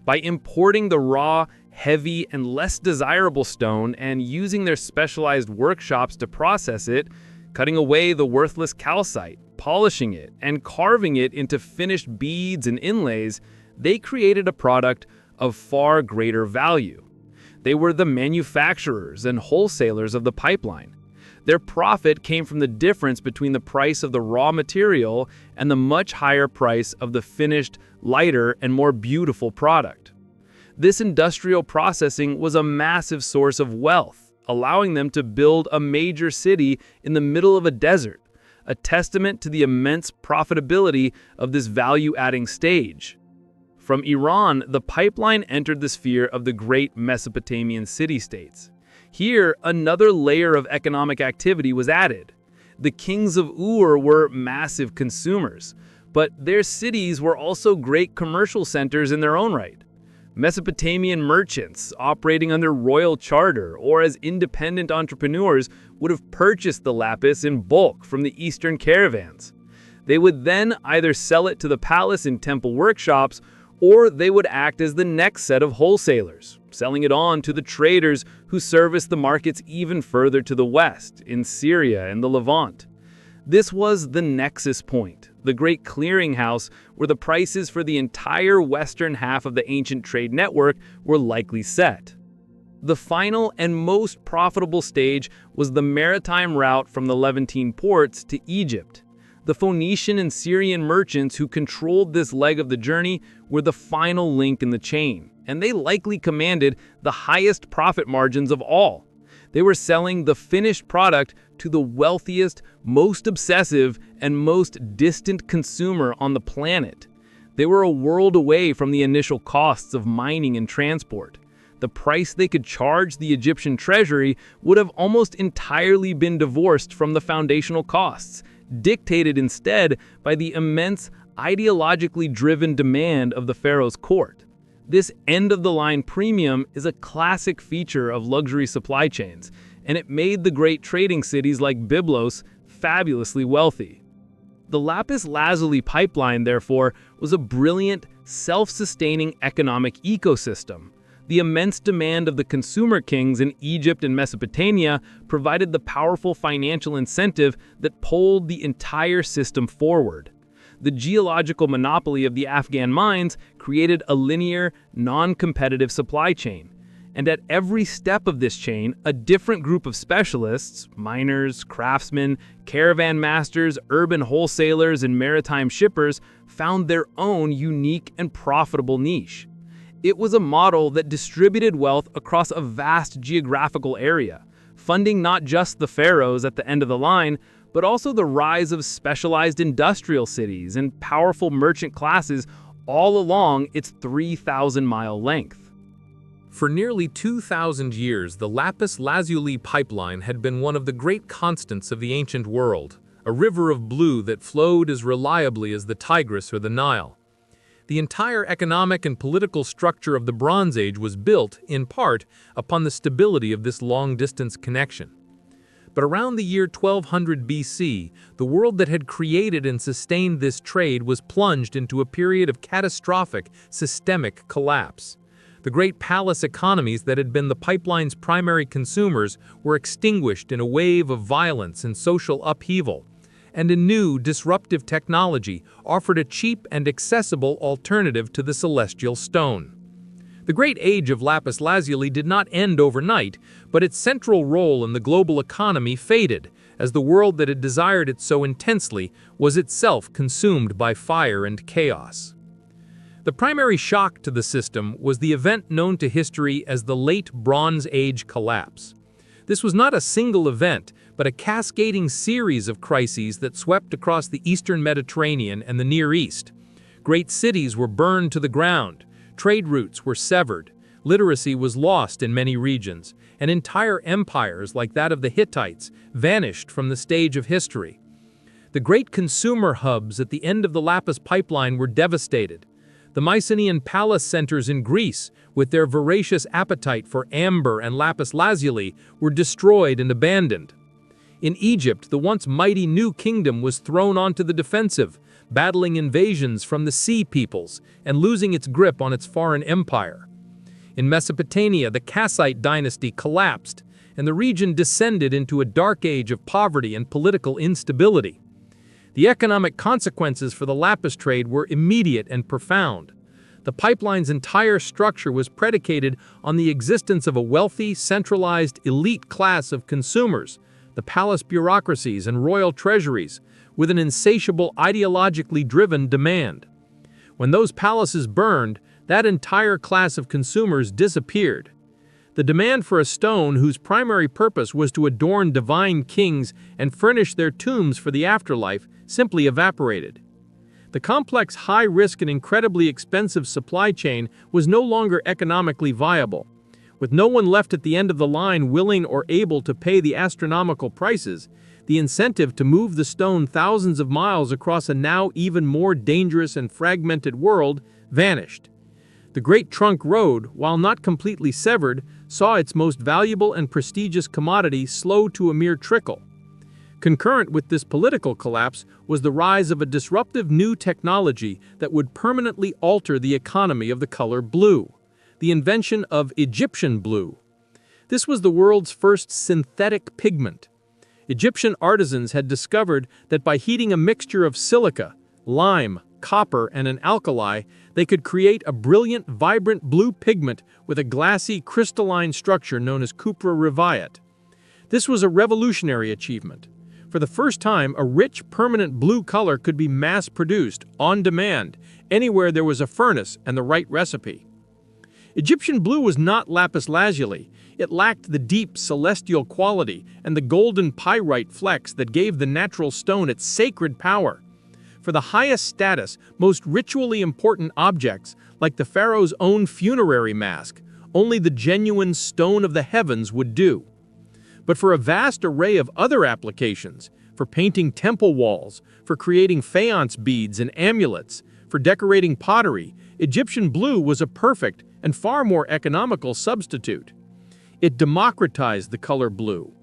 By importing the raw, heavy, and less desirable stone and using their specialized workshops to process it, cutting away the worthless calcite, polishing it, and carving it into finished beads and inlays, they created a product of far greater value. They were the manufacturers and wholesalers of the pipeline. Their profit came from the difference between the price of the raw material and the much higher price of the finished, lighter, and more beautiful product. This industrial processing was a massive source of wealth, allowing them to build a major city in the middle of a desert, a testament to the immense profitability of this value-adding stage. From Iran, the pipeline entered the sphere of the great Mesopotamian city-states. Here, another layer of economic activity was added. The kings of Ur were massive consumers, but their cities were also great commercial centers in their own right. Mesopotamian merchants, operating under royal charter or as independent entrepreneurs, would have purchased the lapis in bulk from the eastern caravans. They would then either sell it to the palace in temple workshops, or they would act as the next set of wholesalers, selling it on to the traders who serviced the markets even further to the west, in Syria and the Levant. This was the nexus point, the great clearinghouse where the prices for the entire western half of the ancient trade network were likely set. The final and most profitable stage was the maritime route from the Levantine ports to Egypt. The Phoenician and Syrian merchants who controlled this leg of the journey were the final link in the chain, and they likely commanded the highest profit margins of all. They were selling the finished product to the wealthiest, most obsessive, and most distant consumer on the planet. They were a world away from the initial costs of mining and transport. The price they could charge the Egyptian treasury would have almost entirely been divorced from the foundational costs, dictated instead by the immense, ideologically driven demand of the pharaoh's court. This end-of-the-line premium is a classic feature of luxury supply chains, and it made the great trading cities like Byblos fabulously wealthy. The lapis lazuli pipeline, therefore, was a brilliant, self-sustaining economic ecosystem. The immense demand of the consumer kings in Egypt and Mesopotamia provided the powerful financial incentive that pulled the entire system forward. The geological monopoly of the Afghan mines created a linear, non-competitive supply chain. And at every step of this chain, a different group of specialists, miners, craftsmen, caravan masters, urban wholesalers, and maritime shippers, found their own unique and profitable niche. It was a model that distributed wealth across a vast geographical area, funding not just the pharaohs at the end of the line, but also the rise of specialized industrial cities and powerful merchant classes all along its 3,000-mile length. For nearly 2,000 years, the lapis lazuli pipeline had been one of the great constants of the ancient world, a river of blue that flowed as reliably as the Tigris or the Nile. The entire economic and political structure of the Bronze Age was built, in part, upon the stability of this long-distance connection. But around the year 1200 BC, the world that had created and sustained this trade was plunged into a period of catastrophic, systemic collapse. The great palace economies that had been the pipeline's primary consumers were extinguished in a wave of violence and social upheaval, and a new, disruptive technology offered a cheap and accessible alternative to the celestial stone. The great age of lapis lazuli did not end overnight, but its central role in the global economy faded, as the world that had desired it so intensely was itself consumed by fire and chaos. The primary shock to the system was the event known to history as the Late Bronze Age collapse. This was not a single event, but a cascading series of crises that swept across the eastern Mediterranean and the Near East. Great cities were burned to the ground, trade routes were severed, literacy was lost in many regions, and entire empires, like that of the Hittites, vanished from the stage of history. The great consumer hubs at the end of the Lapis pipeline were devastated. The Mycenaean palace centers in Greece, with their voracious appetite for amber and lapis lazuli, were destroyed and abandoned. In Egypt, the once mighty New Kingdom was thrown onto the defensive, battling invasions from the Sea Peoples and losing its grip on its foreign empire. In Mesopotamia, the Kassite dynasty collapsed, and the region descended into a dark age of poverty and political instability. The economic consequences for the lapis trade were immediate and profound. The pipeline's entire structure was predicated on the existence of a wealthy, centralized, elite class of consumers, the palace bureaucracies and royal treasuries, with an insatiable, ideologically driven demand. When those palaces burned, that entire class of consumers disappeared. The demand for a stone whose primary purpose was to adorn divine kings and furnish their tombs for the afterlife simply evaporated. The complex, high-risk and incredibly expensive supply chain was no longer economically viable. With no one left at the end of the line willing or able to pay the astronomical prices, the incentive to move the stone thousands of miles across a now even more dangerous and fragmented world vanished. The Great Trunk Road, while not completely severed, saw its most valuable and prestigious commodity slow to a mere trickle. Concurrent with this political collapse was the rise of a disruptive new technology that would permanently alter the economy of the color blue. the invention of Egyptian blue. This was the world's first synthetic pigment. Egyptian artisans had discovered that by heating a mixture of silica, lime, copper, and an alkali, they could create a brilliant, vibrant blue pigment with a glassy, crystalline structure known as cupra rivayet. This was a revolutionary achievement. For the first time, a rich, permanent blue color could be mass-produced, on demand, anywhere there was a furnace and the right recipe. Egyptian blue was not lapis lazuli. It lacked the deep, celestial quality and the golden pyrite flecks that gave the natural stone its sacred power. For the highest status, most ritually important objects, like the pharaoh's own funerary mask, only the genuine stone of the heavens would do. But for a vast array of other applications, for painting temple walls, for creating faience beads and amulets, for decorating pottery, Egyptian blue was a perfect and far more economical substitute. It democratized the color blue.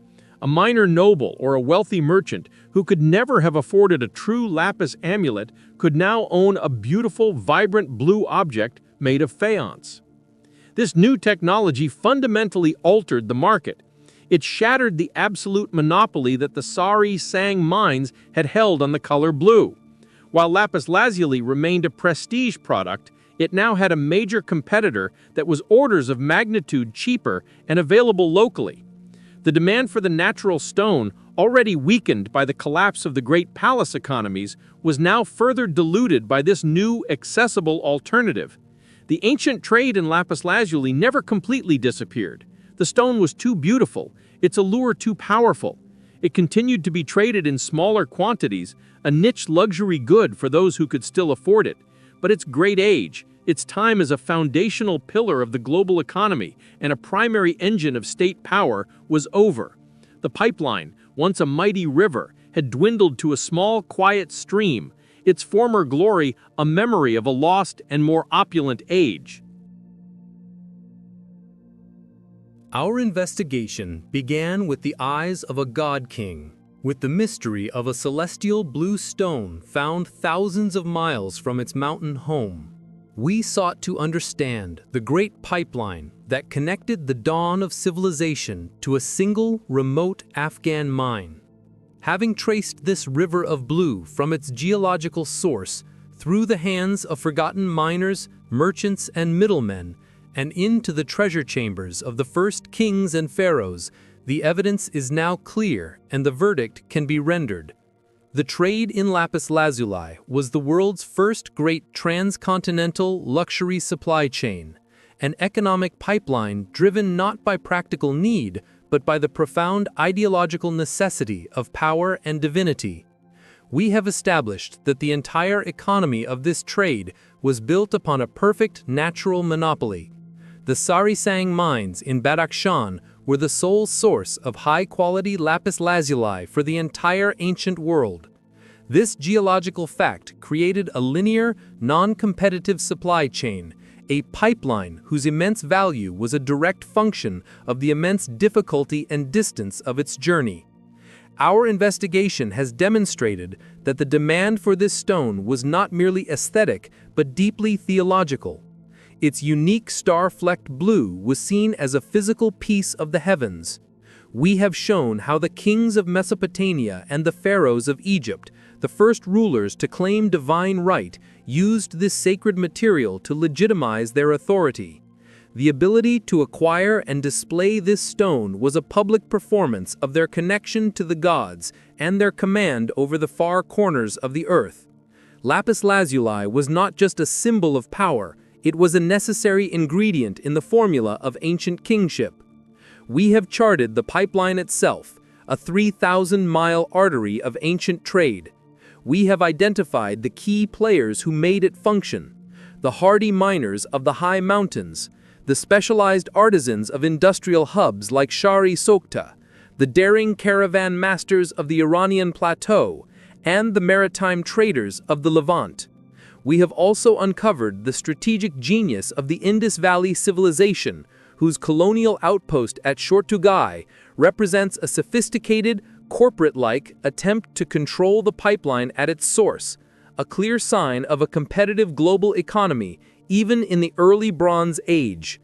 A minor noble or a wealthy merchant who could never have afforded a true lapis amulet could now own a beautiful, vibrant blue object made of faience. This new technology fundamentally altered the market. It shattered the absolute monopoly that the Sari Sang mines had held on the color blue. While lapis lazuli remained a prestige product, it now had a major competitor that was orders of magnitude cheaper and available locally. The demand for the natural stone, already weakened by the collapse of the great palace economies, was now further diluted by this new, accessible alternative. The ancient trade in lapis lazuli never completely disappeared. The stone was too beautiful, its allure too powerful. It continued to be traded in smaller quantities, a niche luxury good for those who could still afford it. But its great age, its time as a foundational pillar of the global economy and a primary engine of state power, was over. The pipeline, once a mighty river, had dwindled to a small, quiet stream, its former glory a memory of a lost and more opulent age. Our investigation began with the eyes of a god king, with the mystery of a celestial blue stone found thousands of miles from its mountain home. We sought to understand the great pipeline that connected the dawn of civilization to a single, remote Afghan mine. Having traced this river of blue from its geological source through the hands of forgotten miners, merchants, and middlemen, and into the treasure chambers of the first kings and pharaohs, the evidence is now clear and the verdict can be rendered. The trade in lapis lazuli was the world's first great transcontinental luxury supply chain, an economic pipeline driven not by practical need, but by the profound ideological necessity of power and divinity. We have established that the entire economy of this trade was built upon a perfect natural monopoly. The Sari Sang mines in Badakhshan were the sole source of high-quality lapis lazuli for the entire ancient world. This geological fact created a linear, non-competitive supply chain, a pipeline whose immense value was a direct function of the immense difficulty and distance of its journey. Our investigation has demonstrated that the demand for this stone was not merely aesthetic, but deeply theological. Its unique star-flecked blue was seen as a physical piece of the heavens. We have shown how the kings of Mesopotamia and the pharaohs of Egypt, the first rulers to claim divine right, used this sacred material to legitimize their authority. The ability to acquire and display this stone was a public performance of their connection to the gods and their command over the far corners of the earth. Lapis lazuli was not just a symbol of power, it was a necessary ingredient in the formula of ancient kingship. We have charted the pipeline itself, a 3,000-mile artery of ancient trade. We have identified the key players who made it function: the hardy miners of the high mountains, the specialized artisans of industrial hubs like Shari Sokta, the daring caravan masters of the Iranian plateau, and the maritime traders of the Levant. We have also uncovered the strategic genius of the Indus Valley civilization, whose colonial outpost at Shortugai represents a sophisticated, corporate-like attempt to control the pipeline at its source, a clear sign of a competitive global economy even in the early Bronze Age.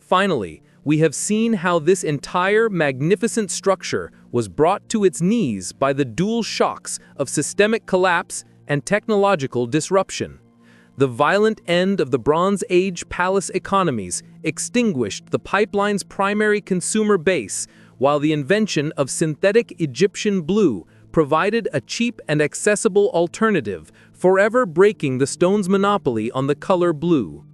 Finally, we have seen how this entire magnificent structure was brought to its knees by the dual shocks of systemic collapse and technological disruption. The violent end of the Bronze Age palace economies extinguished the pipeline's primary consumer base, while the invention of synthetic Egyptian blue provided a cheap and accessible alternative, forever breaking the stone's monopoly on the color blue.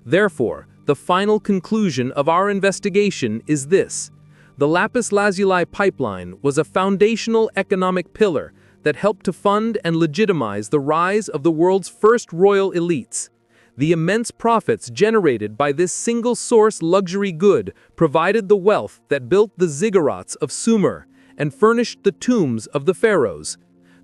Therefore, the final conclusion of our investigation is this: the lapis lazuli pipeline was a foundational economic pillar that helped to fund and legitimize the rise of the world's first royal elites. The immense profits generated by this single-source luxury good provided the wealth that built the ziggurats of Sumer and furnished the tombs of the pharaohs.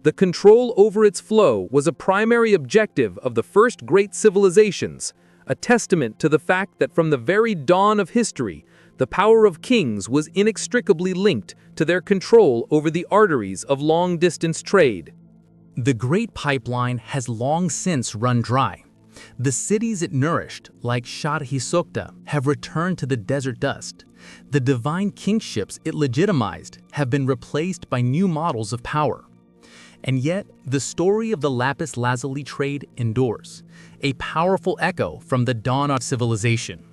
The control over its flow was a primary objective of the first great civilizations, a testament to the fact that from the very dawn of history, the power of kings was inextricably linked to their control over the arteries of long-distance trade. The Great Pipeline has long since run dry. The cities it nourished, like Shar-Hisokta, have returned to the desert dust. The divine kingships it legitimized have been replaced by new models of power. And yet, the story of the lapis lazuli trade endures, a powerful echo from the dawn of civilization.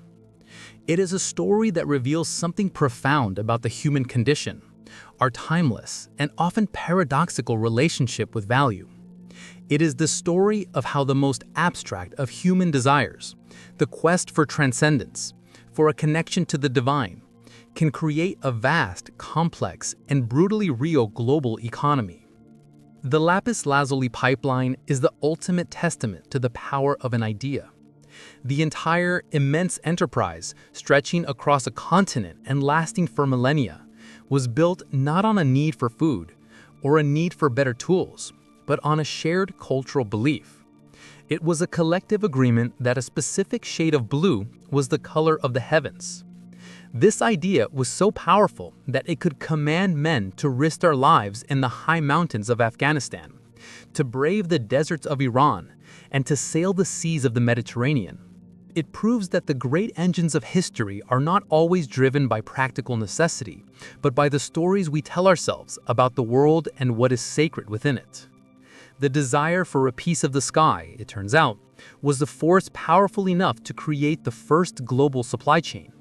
It is a story that reveals something profound about the human condition, our timeless and often paradoxical relationship with value. It is the story of how the most abstract of human desires, the quest for transcendence, for a connection to the divine, can create a vast, complex, and brutally real global economy. The lapis lazuli pipeline is the ultimate testament to the power of an idea. The entire immense enterprise, stretching across a continent and lasting for millennia, was built not on a need for food or a need for better tools, but on a shared cultural belief. It was a collective agreement that a specific shade of blue was the color of the heavens. This idea was so powerful that it could command men to risk their lives in the high mountains of Afghanistan, to brave the deserts of Iran, and to sail the seas of the Mediterranean. It proves that the great engines of history are not always driven by practical necessity, but by the stories we tell ourselves about the world and what is sacred within it. The desire for a piece of the sky, it turns out, was the force powerful enough to create the first global supply chain.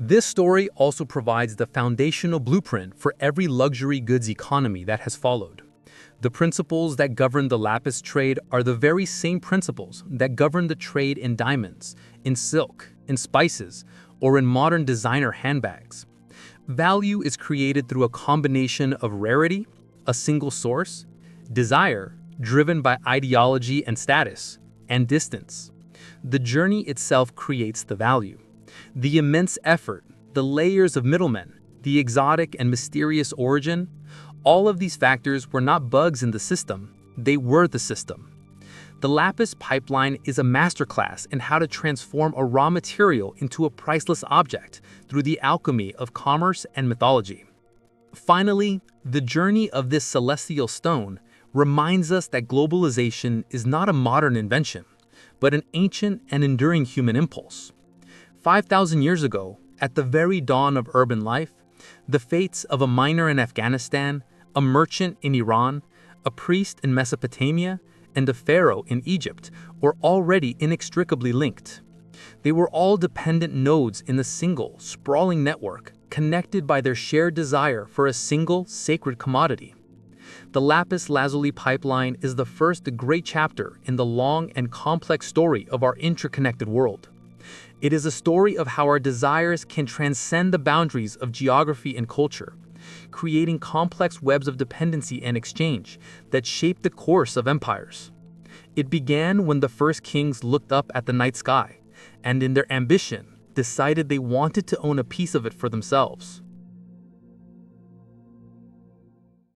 This story also provides the foundational blueprint for every luxury goods economy that has followed. The principles that govern the lapis trade are the very same principles that govern the trade in diamonds, in silk, in spices, or in modern designer handbags. Value is created through a combination of rarity, a single source, desire, driven by ideology and status, and distance. The journey itself creates the value. The immense effort, the layers of middlemen, the exotic and mysterious origin, all of these factors were not bugs in the system, they were the system. The lapis pipeline is a masterclass in how to transform a raw material into a priceless object through the alchemy of commerce and mythology. Finally, the journey of this celestial stone reminds us that globalization is not a modern invention, but an ancient and enduring human impulse. 5,000 years ago, at the very dawn of urban life, the fates of a miner in Afghanistan, a merchant in Iran, a priest in Mesopotamia, and a pharaoh in Egypt were already inextricably linked. They were all dependent nodes in the single, sprawling network, connected by their shared desire for a single, sacred commodity. The lapis lazuli pipeline is the first great chapter in the long and complex story of our interconnected world. It is a story of how our desires can transcend the boundaries of geography and culture, creating complex webs of dependency and exchange that shape the course of empires. It began when the first kings looked up at the night sky, and in their ambition, decided they wanted to own a piece of it for themselves.